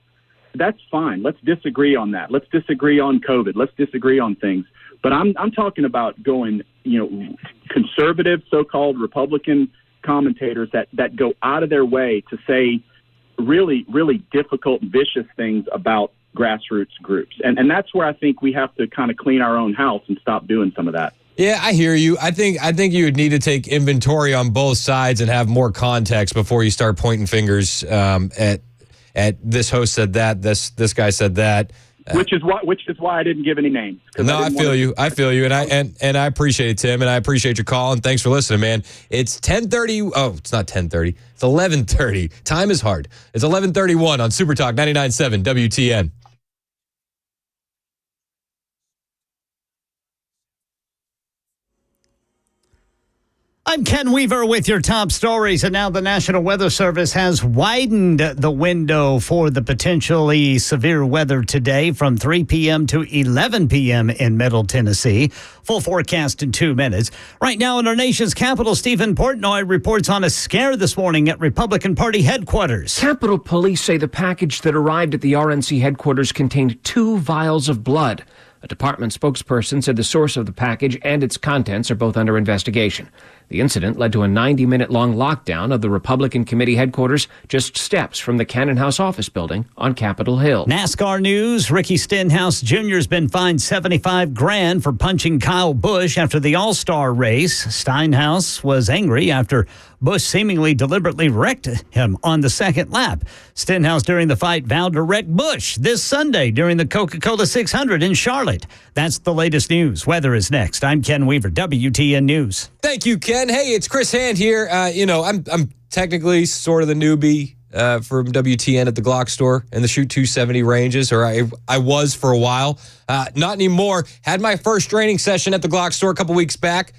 Speaker 23: that's fine. Let's disagree on that. Let's disagree on COVID. Let's disagree on things. But I'm talking about going, conservative, so-called Republican commentators that go out of their way to say really, really difficult, vicious things about grassroots groups. And that's where I think we have to kind of clean our own house and stop doing some of that.
Speaker 1: Yeah, I hear you. I think you would need to take inventory on both sides and have more context before you start pointing fingers at this host said that, this guy said that.
Speaker 23: Which is why I didn't give any names.
Speaker 1: No, I feel you, and I appreciate it, Tim, and I appreciate your call, and thanks for listening, man. It's 10:30. Oh, it's not 10:30. It's 11:30. Time is hard. It's 11:31 on Super Talk 99.7 WTN.
Speaker 6: I'm Ken Weaver with your top stories, and now the National Weather Service has widened the window for the potentially severe weather today from 3 p.m. to 11 p.m. in Middle Tennessee. Full forecast in 2 minutes. Right now in our nation's capital, Stephen Portnoy reports on a scare this morning at Republican Party headquarters.
Speaker 11: Capitol Police say the package that arrived at the RNC headquarters contained 2 vials of blood. A department spokesperson said the source of the package and its contents are both under investigation. The incident led to a 90-minute-long lockdown of the Republican committee headquarters just steps from the Cannon House office building on Capitol Hill.
Speaker 6: NASCAR news. Ricky Stenhouse Jr. has been fined $75,000 for punching Kyle Busch after the All-Star race. Stenhouse was angry after Busch seemingly deliberately wrecked him on the second lap. Stenhouse during the fight vowed to wreck Busch this Sunday during the Coca-Cola 600 in Charlotte. That's the latest news. Weather is next. I'm Ken Weaver, WTN News.
Speaker 1: Thank you, Ken. Hey, it's Chris Hand here. I'm technically sort of the newbie from WTN at the Glock store in the Shoot 270 ranges, or I was for a while. Not anymore. Had my first training session at the Glock store a couple weeks back.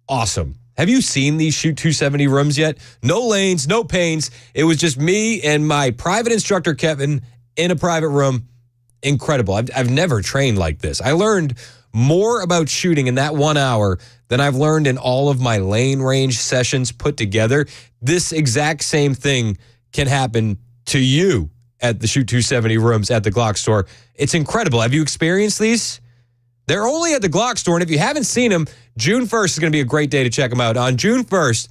Speaker 1: Awesome. Have you seen these Shoot 270 rooms yet? No lanes, no pains. It was just me and my private instructor, Kevin, in a private room. Incredible. I've never trained like this. I learned more about shooting in that 1 hour than I've learned in all of my lane range sessions put together. This exact same thing can happen to you at the Shoot 270 rooms at the Glock store. It's incredible. Have you experienced these? They're only at the Glock store, and if you haven't seen them, June 1st is going to be a great day to check them out. On June 1st,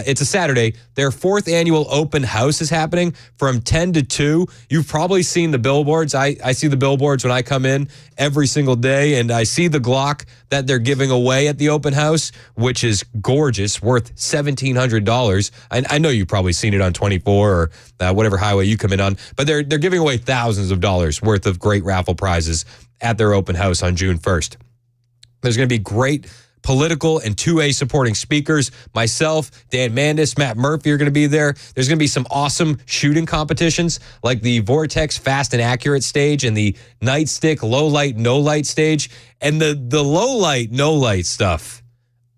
Speaker 1: it's a Saturday, their 4th annual open house is happening from 10 to 2. You've probably seen the billboards. I see the billboards when I come in every single day, and I see the Glock that they're giving away at the open house, which is gorgeous, worth $1,700. I know you've probably seen it on 24 or whatever highway you come in on, but they're giving away thousands of dollars worth of great raffle prizes at their open house on June 1st. There's going to be great political and 2A supporting speakers. Myself, Dan Mandis, Matt Murphy are going to be there. There's going to be some awesome shooting competitions like the Vortex Fast and Accurate stage and the Nightstick Low Light, No Light stage. And the low light, no light stuff,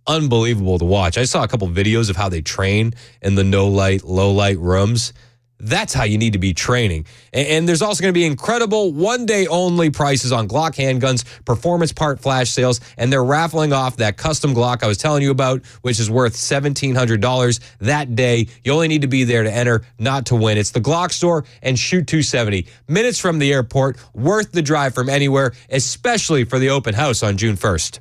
Speaker 1: unbelievable to watch. I saw a couple videos of how they train in the no light, low light rooms. That's how you need to be training. And there's also going to be incredible one-day only prices on Glock handguns, performance part flash sales, and they're raffling off that custom Glock I was telling you about, which is worth $1,700 that day. You only need to be there to enter, not to win. It's the Glock store and Shoot 270. Minutes from the airport, worth the drive from anywhere, especially for the open house on June 1st.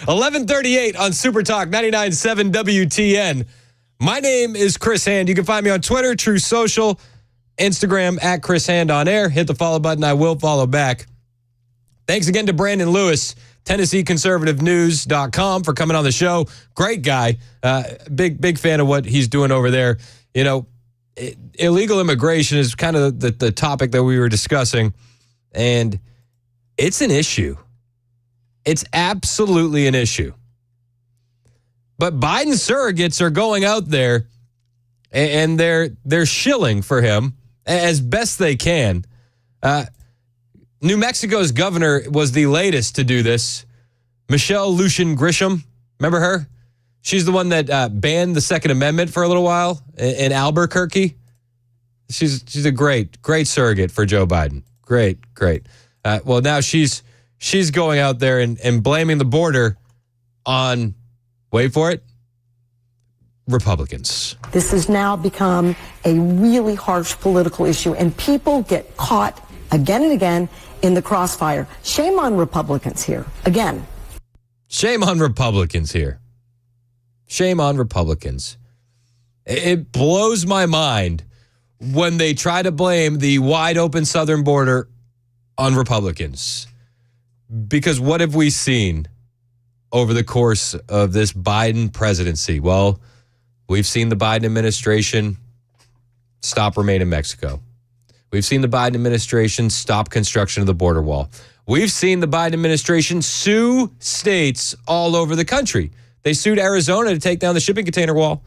Speaker 1: 11:38 on Super Talk 99.7 WTN. My name is Chris Hand. You can find me on Twitter, True Social, Instagram at Chris Hand on air. Hit the follow button. I will follow back. Thanks again to Brandon Lewis, TennesseeConservativeNews.com, for coming on the show. Great guy. Big fan of what he's doing over there. You know, illegal immigration is kind of the topic that we were discussing, and it's an issue. It's absolutely an issue. But Biden surrogates are going out there and they're shilling for him as best they can. New Mexico's governor was the latest to do this. Michelle Lujan Grisham, remember her? She's the one that banned the Second Amendment for a little while in Albuquerque. She's a great surrogate for Joe Biden. Great. Well, now she's going out there and blaming the border on, wait for it, Republicans.
Speaker 12: This has now become a really harsh political issue, and people get caught again and again in the crossfire. Shame on Republicans here. Again.
Speaker 1: Shame on Republicans here. Shame on Republicans. It blows my mind when they try to blame the wide open southern border on Republicans. Because what have we seen over the course of this Biden presidency? Well, we've seen the Biden administration stop Remain in Mexico. We've seen the Biden administration stop construction of the border wall. We've seen the Biden administration sue states all over the country. They sued Arizona to take down the shipping container wall.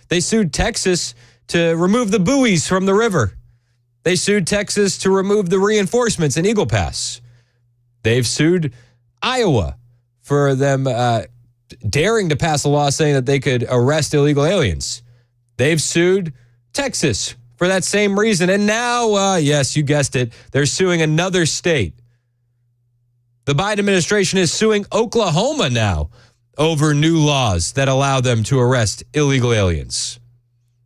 Speaker 1: They sued Texas to remove the buoys from the river. They sued Texas to remove the reinforcements in Eagle Pass. They've sued Iowa for them daring to pass a law saying that they could arrest illegal aliens. They've sued Texas for that same reason. And now, yes, you guessed it, they're suing another state. The Biden administration is suing Oklahoma now over new laws that allow them to arrest illegal aliens.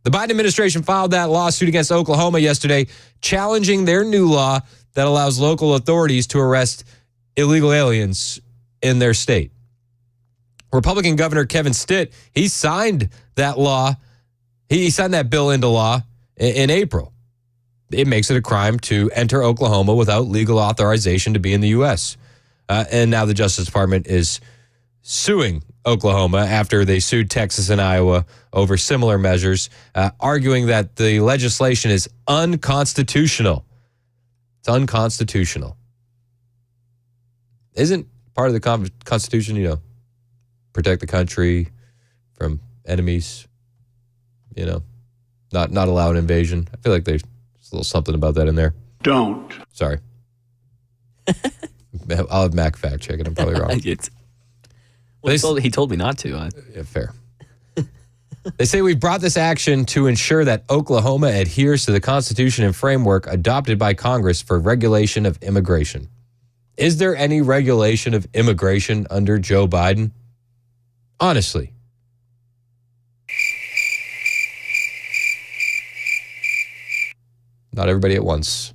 Speaker 1: The Biden administration filed that lawsuit against Oklahoma yesterday, challenging their new law that allows local authorities to arrest illegal aliens in their state. Republican Governor Kevin Stitt, he signed that law. He signed that bill into law in April. It makes it a crime to enter Oklahoma without legal authorization to be in the U.S. And now the Justice Department is suing Oklahoma after they sued Texas and Iowa over similar measures, arguing that the legislation is unconstitutional. It's unconstitutional. Isn't part of the Constitution, protect the country from enemies, not allow an invasion? I feel like there's a little something about that in there.
Speaker 13: Don't.
Speaker 1: Sorry. I'll have Mac fact check it. I'm probably wrong.
Speaker 2: He told me not to.
Speaker 1: Yeah, fair. They say we've brought this action to ensure that Oklahoma adheres to the Constitution and framework adopted by Congress for regulation of immigration. Is there any regulation of immigration under Joe Biden? Honestly. Not everybody at once.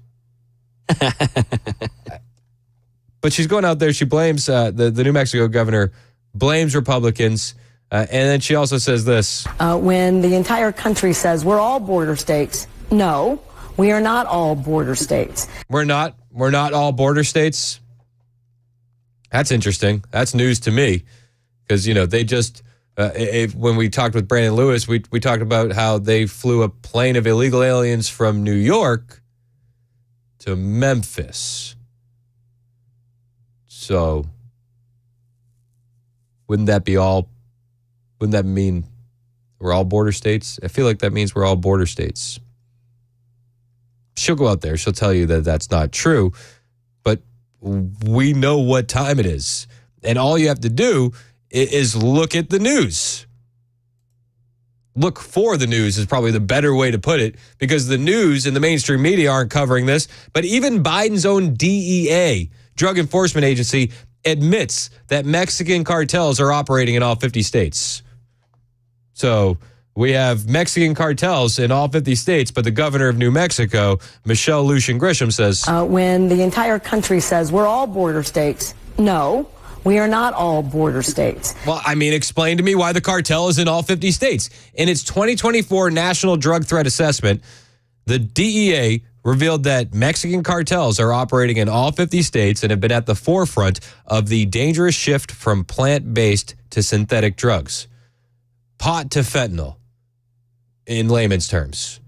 Speaker 1: But she's going out there. She blames the New Mexico governor, blames Republicans. And then she also says this.
Speaker 12: When the entire country says we're all border states, no, we are not all border states.
Speaker 1: We're not all border states. That's interesting. That's news to me because, they just, when we talked with Brandon Lewis, we talked about how they flew a plane of illegal aliens from New York to Memphis. So wouldn't that mean we're all border states? I feel like that means we're all border states. She'll go out there. She'll tell you that that's not true. But we know what time it is. And all you have to do is look at the news. Look for the news is probably the better way to put it, because the news and the mainstream media aren't covering this. But even Biden's own DEA, Drug Enforcement Agency, admits that Mexican cartels are operating in all 50 states. So we have Mexican cartels in all 50 states, but the governor of New Mexico, Michelle Lujan Grisham, says,
Speaker 12: when the entire country says we're all border states, no, we are not all border states.
Speaker 1: Well, I mean, explain to me why the cartel is in all 50 states. In its 2024 National Drug Threat Assessment, the DEA revealed that Mexican cartels are operating in all 50 states and have been at the forefront of the dangerous shift from plant-based to synthetic drugs. Pot to fentanyl, in layman's terms.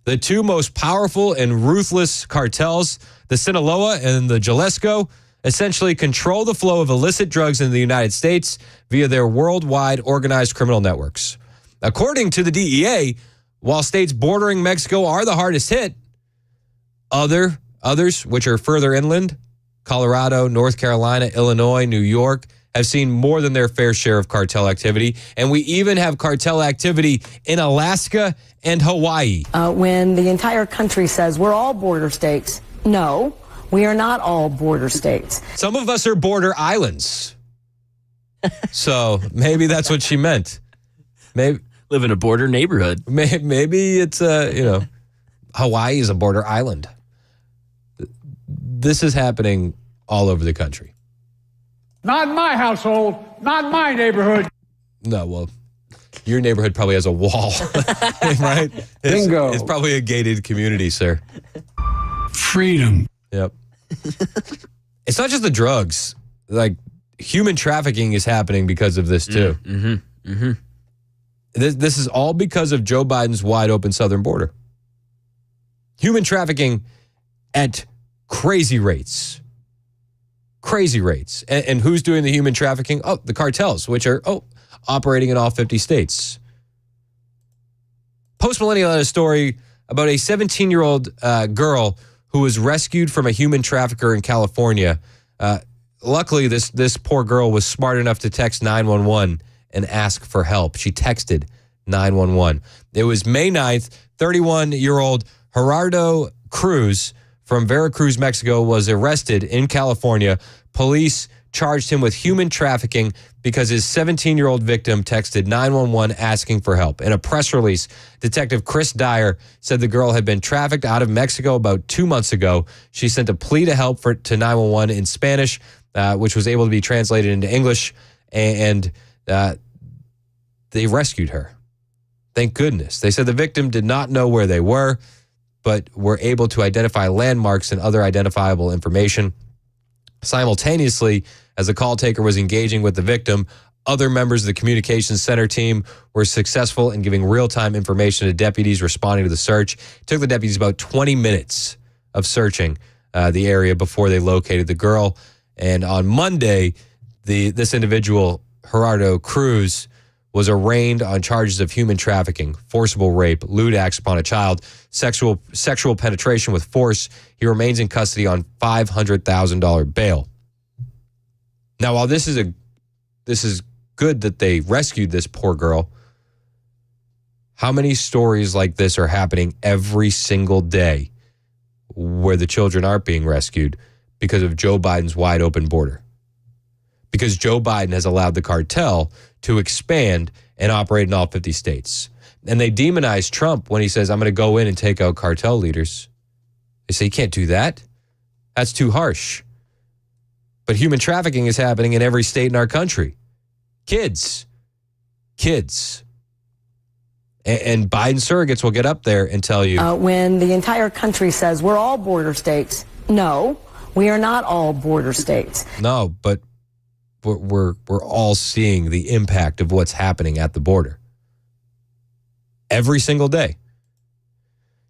Speaker 1: The two most powerful and ruthless cartels, the Sinaloa and the Jalisco, essentially control the flow of illicit drugs in the United States via their worldwide organized criminal networks. According to the DEA, while states bordering Mexico are the hardest hit, others, which are further inland, Colorado, North Carolina, Illinois, New York, have seen more than their fair share of cartel activity. And we even have cartel activity in Alaska and Hawaii.
Speaker 12: When the entire country says we're all border states, no, we are not all border states.
Speaker 1: Some of us are border islands. So maybe that's what she meant. Maybe
Speaker 2: live in a border neighborhood.
Speaker 1: Maybe it's Hawaii is a border island. This is happening all over the country.
Speaker 8: Not in my household, not in my neighborhood.
Speaker 1: No, well, your neighborhood probably has a wall, right?
Speaker 8: Bingo.
Speaker 1: It's probably a gated community, sir.
Speaker 8: Freedom.
Speaker 1: Yep. It's not just the drugs. Like, human trafficking is happening because of this, too. This is all because of Joe Biden's wide open southern border. Human trafficking at crazy rates. Crazy rates. And who's doing the human trafficking? Oh, the cartels, which are operating in all 50 states. Post Millennial had a story about a 17-year-old girl who was rescued from a human trafficker in California. Luckily, this poor girl was smart enough to text 911 and ask for help. She texted 911. It was May 9th. 31-year-old Gerardo Cruz from Veracruz, Mexico, was arrested in California. Police charged him with human trafficking because his 17-year-old victim texted 911 asking for help. In a press release, Detective Chris Dyer said the girl had been trafficked out of Mexico about 2 months ago. She sent a plea to help to 911 in Spanish, which was able to be translated into English, and they rescued her. Thank goodness. They said the victim did not know where they were, but were able to identify landmarks and other identifiable information. Simultaneously, as the call taker was engaging with the victim, other members of the communications center team were successful in giving real-time information to deputies responding to the search. It took the deputies about 20 minutes of searching the area before they located the girl. And on Monday, this individual, Gerardo Cruz, was arraigned on charges of human trafficking, forcible rape, lewd acts upon a child, sexual penetration with force. He remains in custody on $500,000 bail. Now, while this is good that they rescued this poor girl, how many stories like this are happening every single day where the children aren't being rescued because of Joe Biden's wide open border? Because Joe Biden has allowed the cartel to expand and operate in all 50 states. And they demonize Trump when he says, I'm going to go in and take out cartel leaders. They say, you can't do that. That's too harsh. But human trafficking is happening in every state in our country. Kids. And Biden surrogates will get up there and tell you.
Speaker 12: When the entire country says we're all border states, no, we are not all border states.
Speaker 1: No, but we're all seeing the impact of what's happening at the border every single day.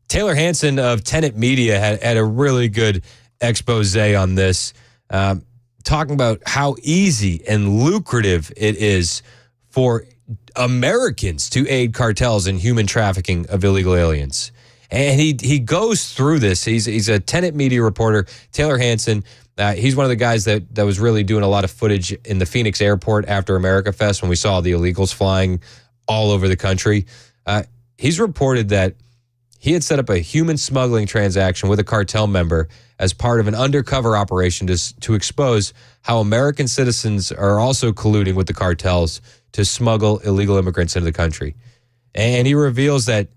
Speaker 1: Taylor Hanson of Tenet Media had a really good expose on this, talking about how easy and lucrative it is for Americans to aid cartels in human trafficking of illegal aliens. And he goes through this. He's a Tenet Media reporter, Taylor Hanson. He's one of the guys that was really doing a lot of footage in the Phoenix airport after America Fest when we saw the illegals flying all over the country. He's reported that he had set up a human smuggling transaction with a cartel member as part of an undercover operation to expose how American citizens are also colluding with the cartels to smuggle illegal immigrants into the country. And he reveals that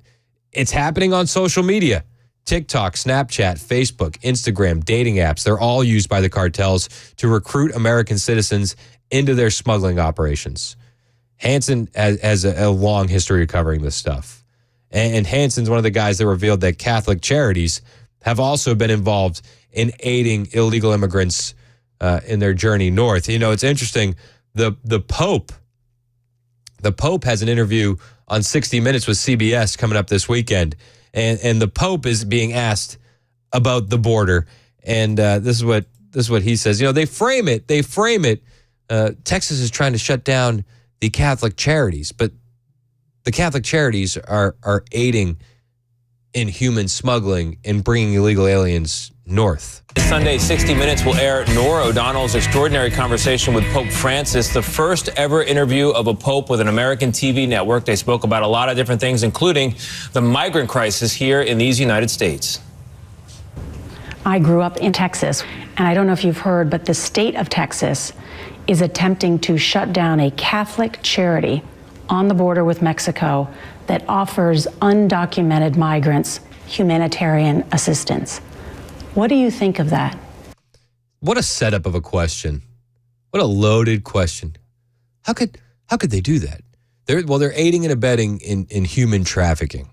Speaker 1: it's happening on social media. TikTok, Snapchat, Facebook, Instagram, dating apps, they're all used by the cartels to recruit American citizens into their smuggling operations. Hansen has a long history of covering this stuff. And Hansen's one of the guys that revealed that Catholic Charities have also been involved in aiding illegal immigrants in their journey north. You know, it's interesting. The Pope has an interview on 60 Minutes with CBS coming up this weekend. And the Pope is being asked about the border. And this is what he says. You know, they frame it. Texas is trying to shut down the Catholic Charities, but the Catholic Charities are aiding in human smuggling and bringing illegal aliens north.
Speaker 9: This Sunday, 60 Minutes will air Norah O'Donnell's extraordinary conversation with Pope Francis, the first ever interview of a pope with an American TV network. They spoke about a lot of different things, including the migrant crisis here in these United States.
Speaker 13: I grew up in Texas, and I don't know if you've heard, but the state of Texas is attempting to shut down a Catholic charity on the border with Mexico that offers undocumented migrants humanitarian assistance. What do you think of that?
Speaker 1: What a setup of a question. What a loaded question. How could they do that? They're aiding and abetting in human trafficking.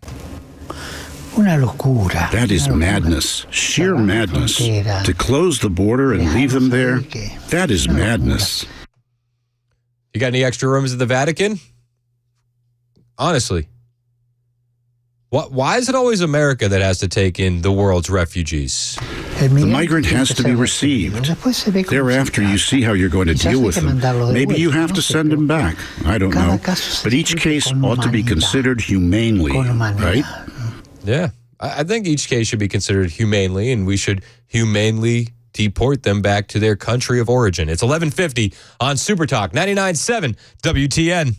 Speaker 14: That is madness, sheer madness. To close the border and leave them there, that is madness.
Speaker 1: You got any extra rooms at the Vatican? Honestly. Why is it always America that has to take in the world's refugees?
Speaker 14: The migrant has to be received. Thereafter, you see how you're going to deal with them. Maybe you have to send them back. I don't know. But each case ought to be considered humanely, right?
Speaker 1: Yeah. I think each case should be considered humanely, and we should humanely deport them back to their country of origin. It's 11:50 on Super Talk 99.7 WTN.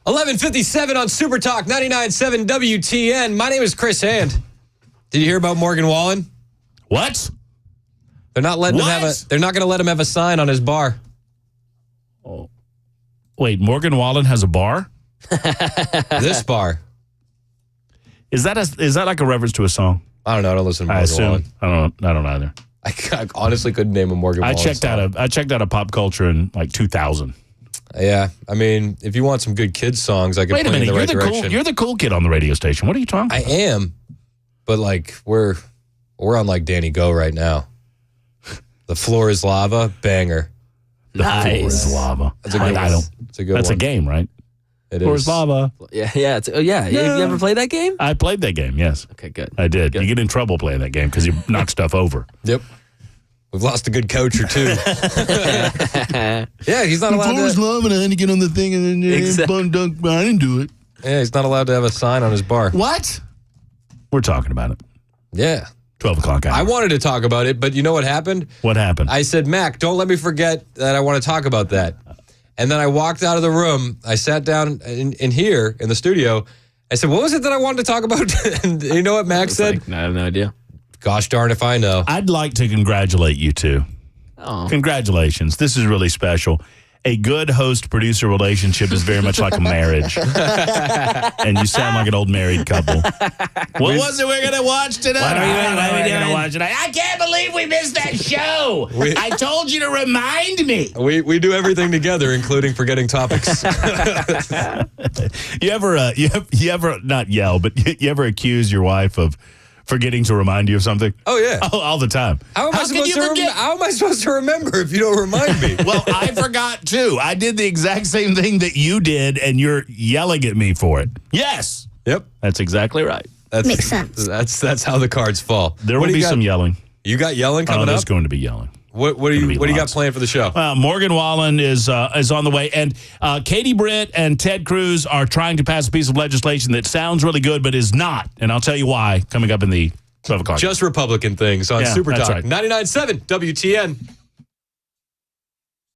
Speaker 1: 11:57 on Super Talk 99.7 WTN. My name is Chris Hand. Did you hear about Morgan Wallen?
Speaker 15: What?
Speaker 1: They're not letting him have they're not going to let him have a sign on his bar.
Speaker 15: Oh. Wait, Morgan Wallen has a bar?
Speaker 1: This bar.
Speaker 15: Is that like a reference to a song?
Speaker 1: I don't know. I don't listen to Morgan Wallen.
Speaker 15: I don't either.
Speaker 1: I honestly couldn't name a Morgan Wallen song.
Speaker 15: I checked out a pop culture in like 2000.
Speaker 1: Yeah, I mean, if you want some good kids songs, I can
Speaker 15: Wait a
Speaker 1: point
Speaker 15: minute,
Speaker 1: you in the right direction.
Speaker 15: You're the cool kid on the radio station. What are you talking about?
Speaker 1: I am, but like we're on like Danny Go right now. The Floor is Lava, banger.
Speaker 15: The Floor is Lava.
Speaker 1: That's a good one. It's a good
Speaker 15: That's
Speaker 1: one.
Speaker 15: a game, right?
Speaker 1: It
Speaker 15: Floor
Speaker 1: is.
Speaker 15: is Lava.
Speaker 2: Yeah. You ever played that game?
Speaker 15: I played that game, yes.
Speaker 2: Okay, good.
Speaker 15: I did. You get in trouble playing that game because you knock stuff over.
Speaker 1: Yep. We've lost a good coach or two. Yeah, he's not allowed
Speaker 15: Floor is Lava, and I had to get on the thing and then I didn't do it.
Speaker 1: Yeah, he's not allowed to have a sign on his bar.
Speaker 15: What? We're talking about it.
Speaker 1: Yeah.
Speaker 15: 12 o'clock hour.
Speaker 1: I wanted to talk about it, but you know what happened?
Speaker 15: What happened?
Speaker 1: I said, Mac, don't let me forget that I want to talk about that. And then I walked out of the room. I sat down in here in the studio. I said, what was it that I wanted to talk about? And you know what Mac said?
Speaker 2: I have no idea.
Speaker 1: Gosh darn if I know.
Speaker 15: I'd like to congratulate you two.
Speaker 2: Oh.
Speaker 15: Congratulations. This is really special. A good host-producer relationship is very much like a marriage. And you sound like an old married couple. What was it we're going to watch tonight?
Speaker 2: What are we doing?
Speaker 15: Watch tonight? I can't believe we missed that show. I told you to remind me.
Speaker 1: We do everything together, including forgetting topics.
Speaker 15: You ever not yell, but you ever accuse your wife of forgetting to remind you of something?
Speaker 1: Oh, yeah.
Speaker 15: All the time.
Speaker 1: How am I supposed to remember if you don't remind me?
Speaker 15: Well, I forgot too. I did the exact same thing that you did, and you're yelling at me for it. Yes.
Speaker 1: Yep.
Speaker 15: That's exactly right.
Speaker 1: Makes sense. That's how the cards fall.
Speaker 15: There will be some yelling.
Speaker 1: You got yelling coming up?
Speaker 15: There's going to be yelling.
Speaker 1: What do you got planned for the show?
Speaker 15: Morgan Wallen is on the way, and Katie Britt and Ted Cruz are trying to pass a piece of legislation that sounds really good but is not, and I'll tell you why coming up in the 12 o'clock.
Speaker 1: Just Republican things on Super
Speaker 15: that's
Speaker 1: Talk
Speaker 15: right.
Speaker 1: 99.7 WTN.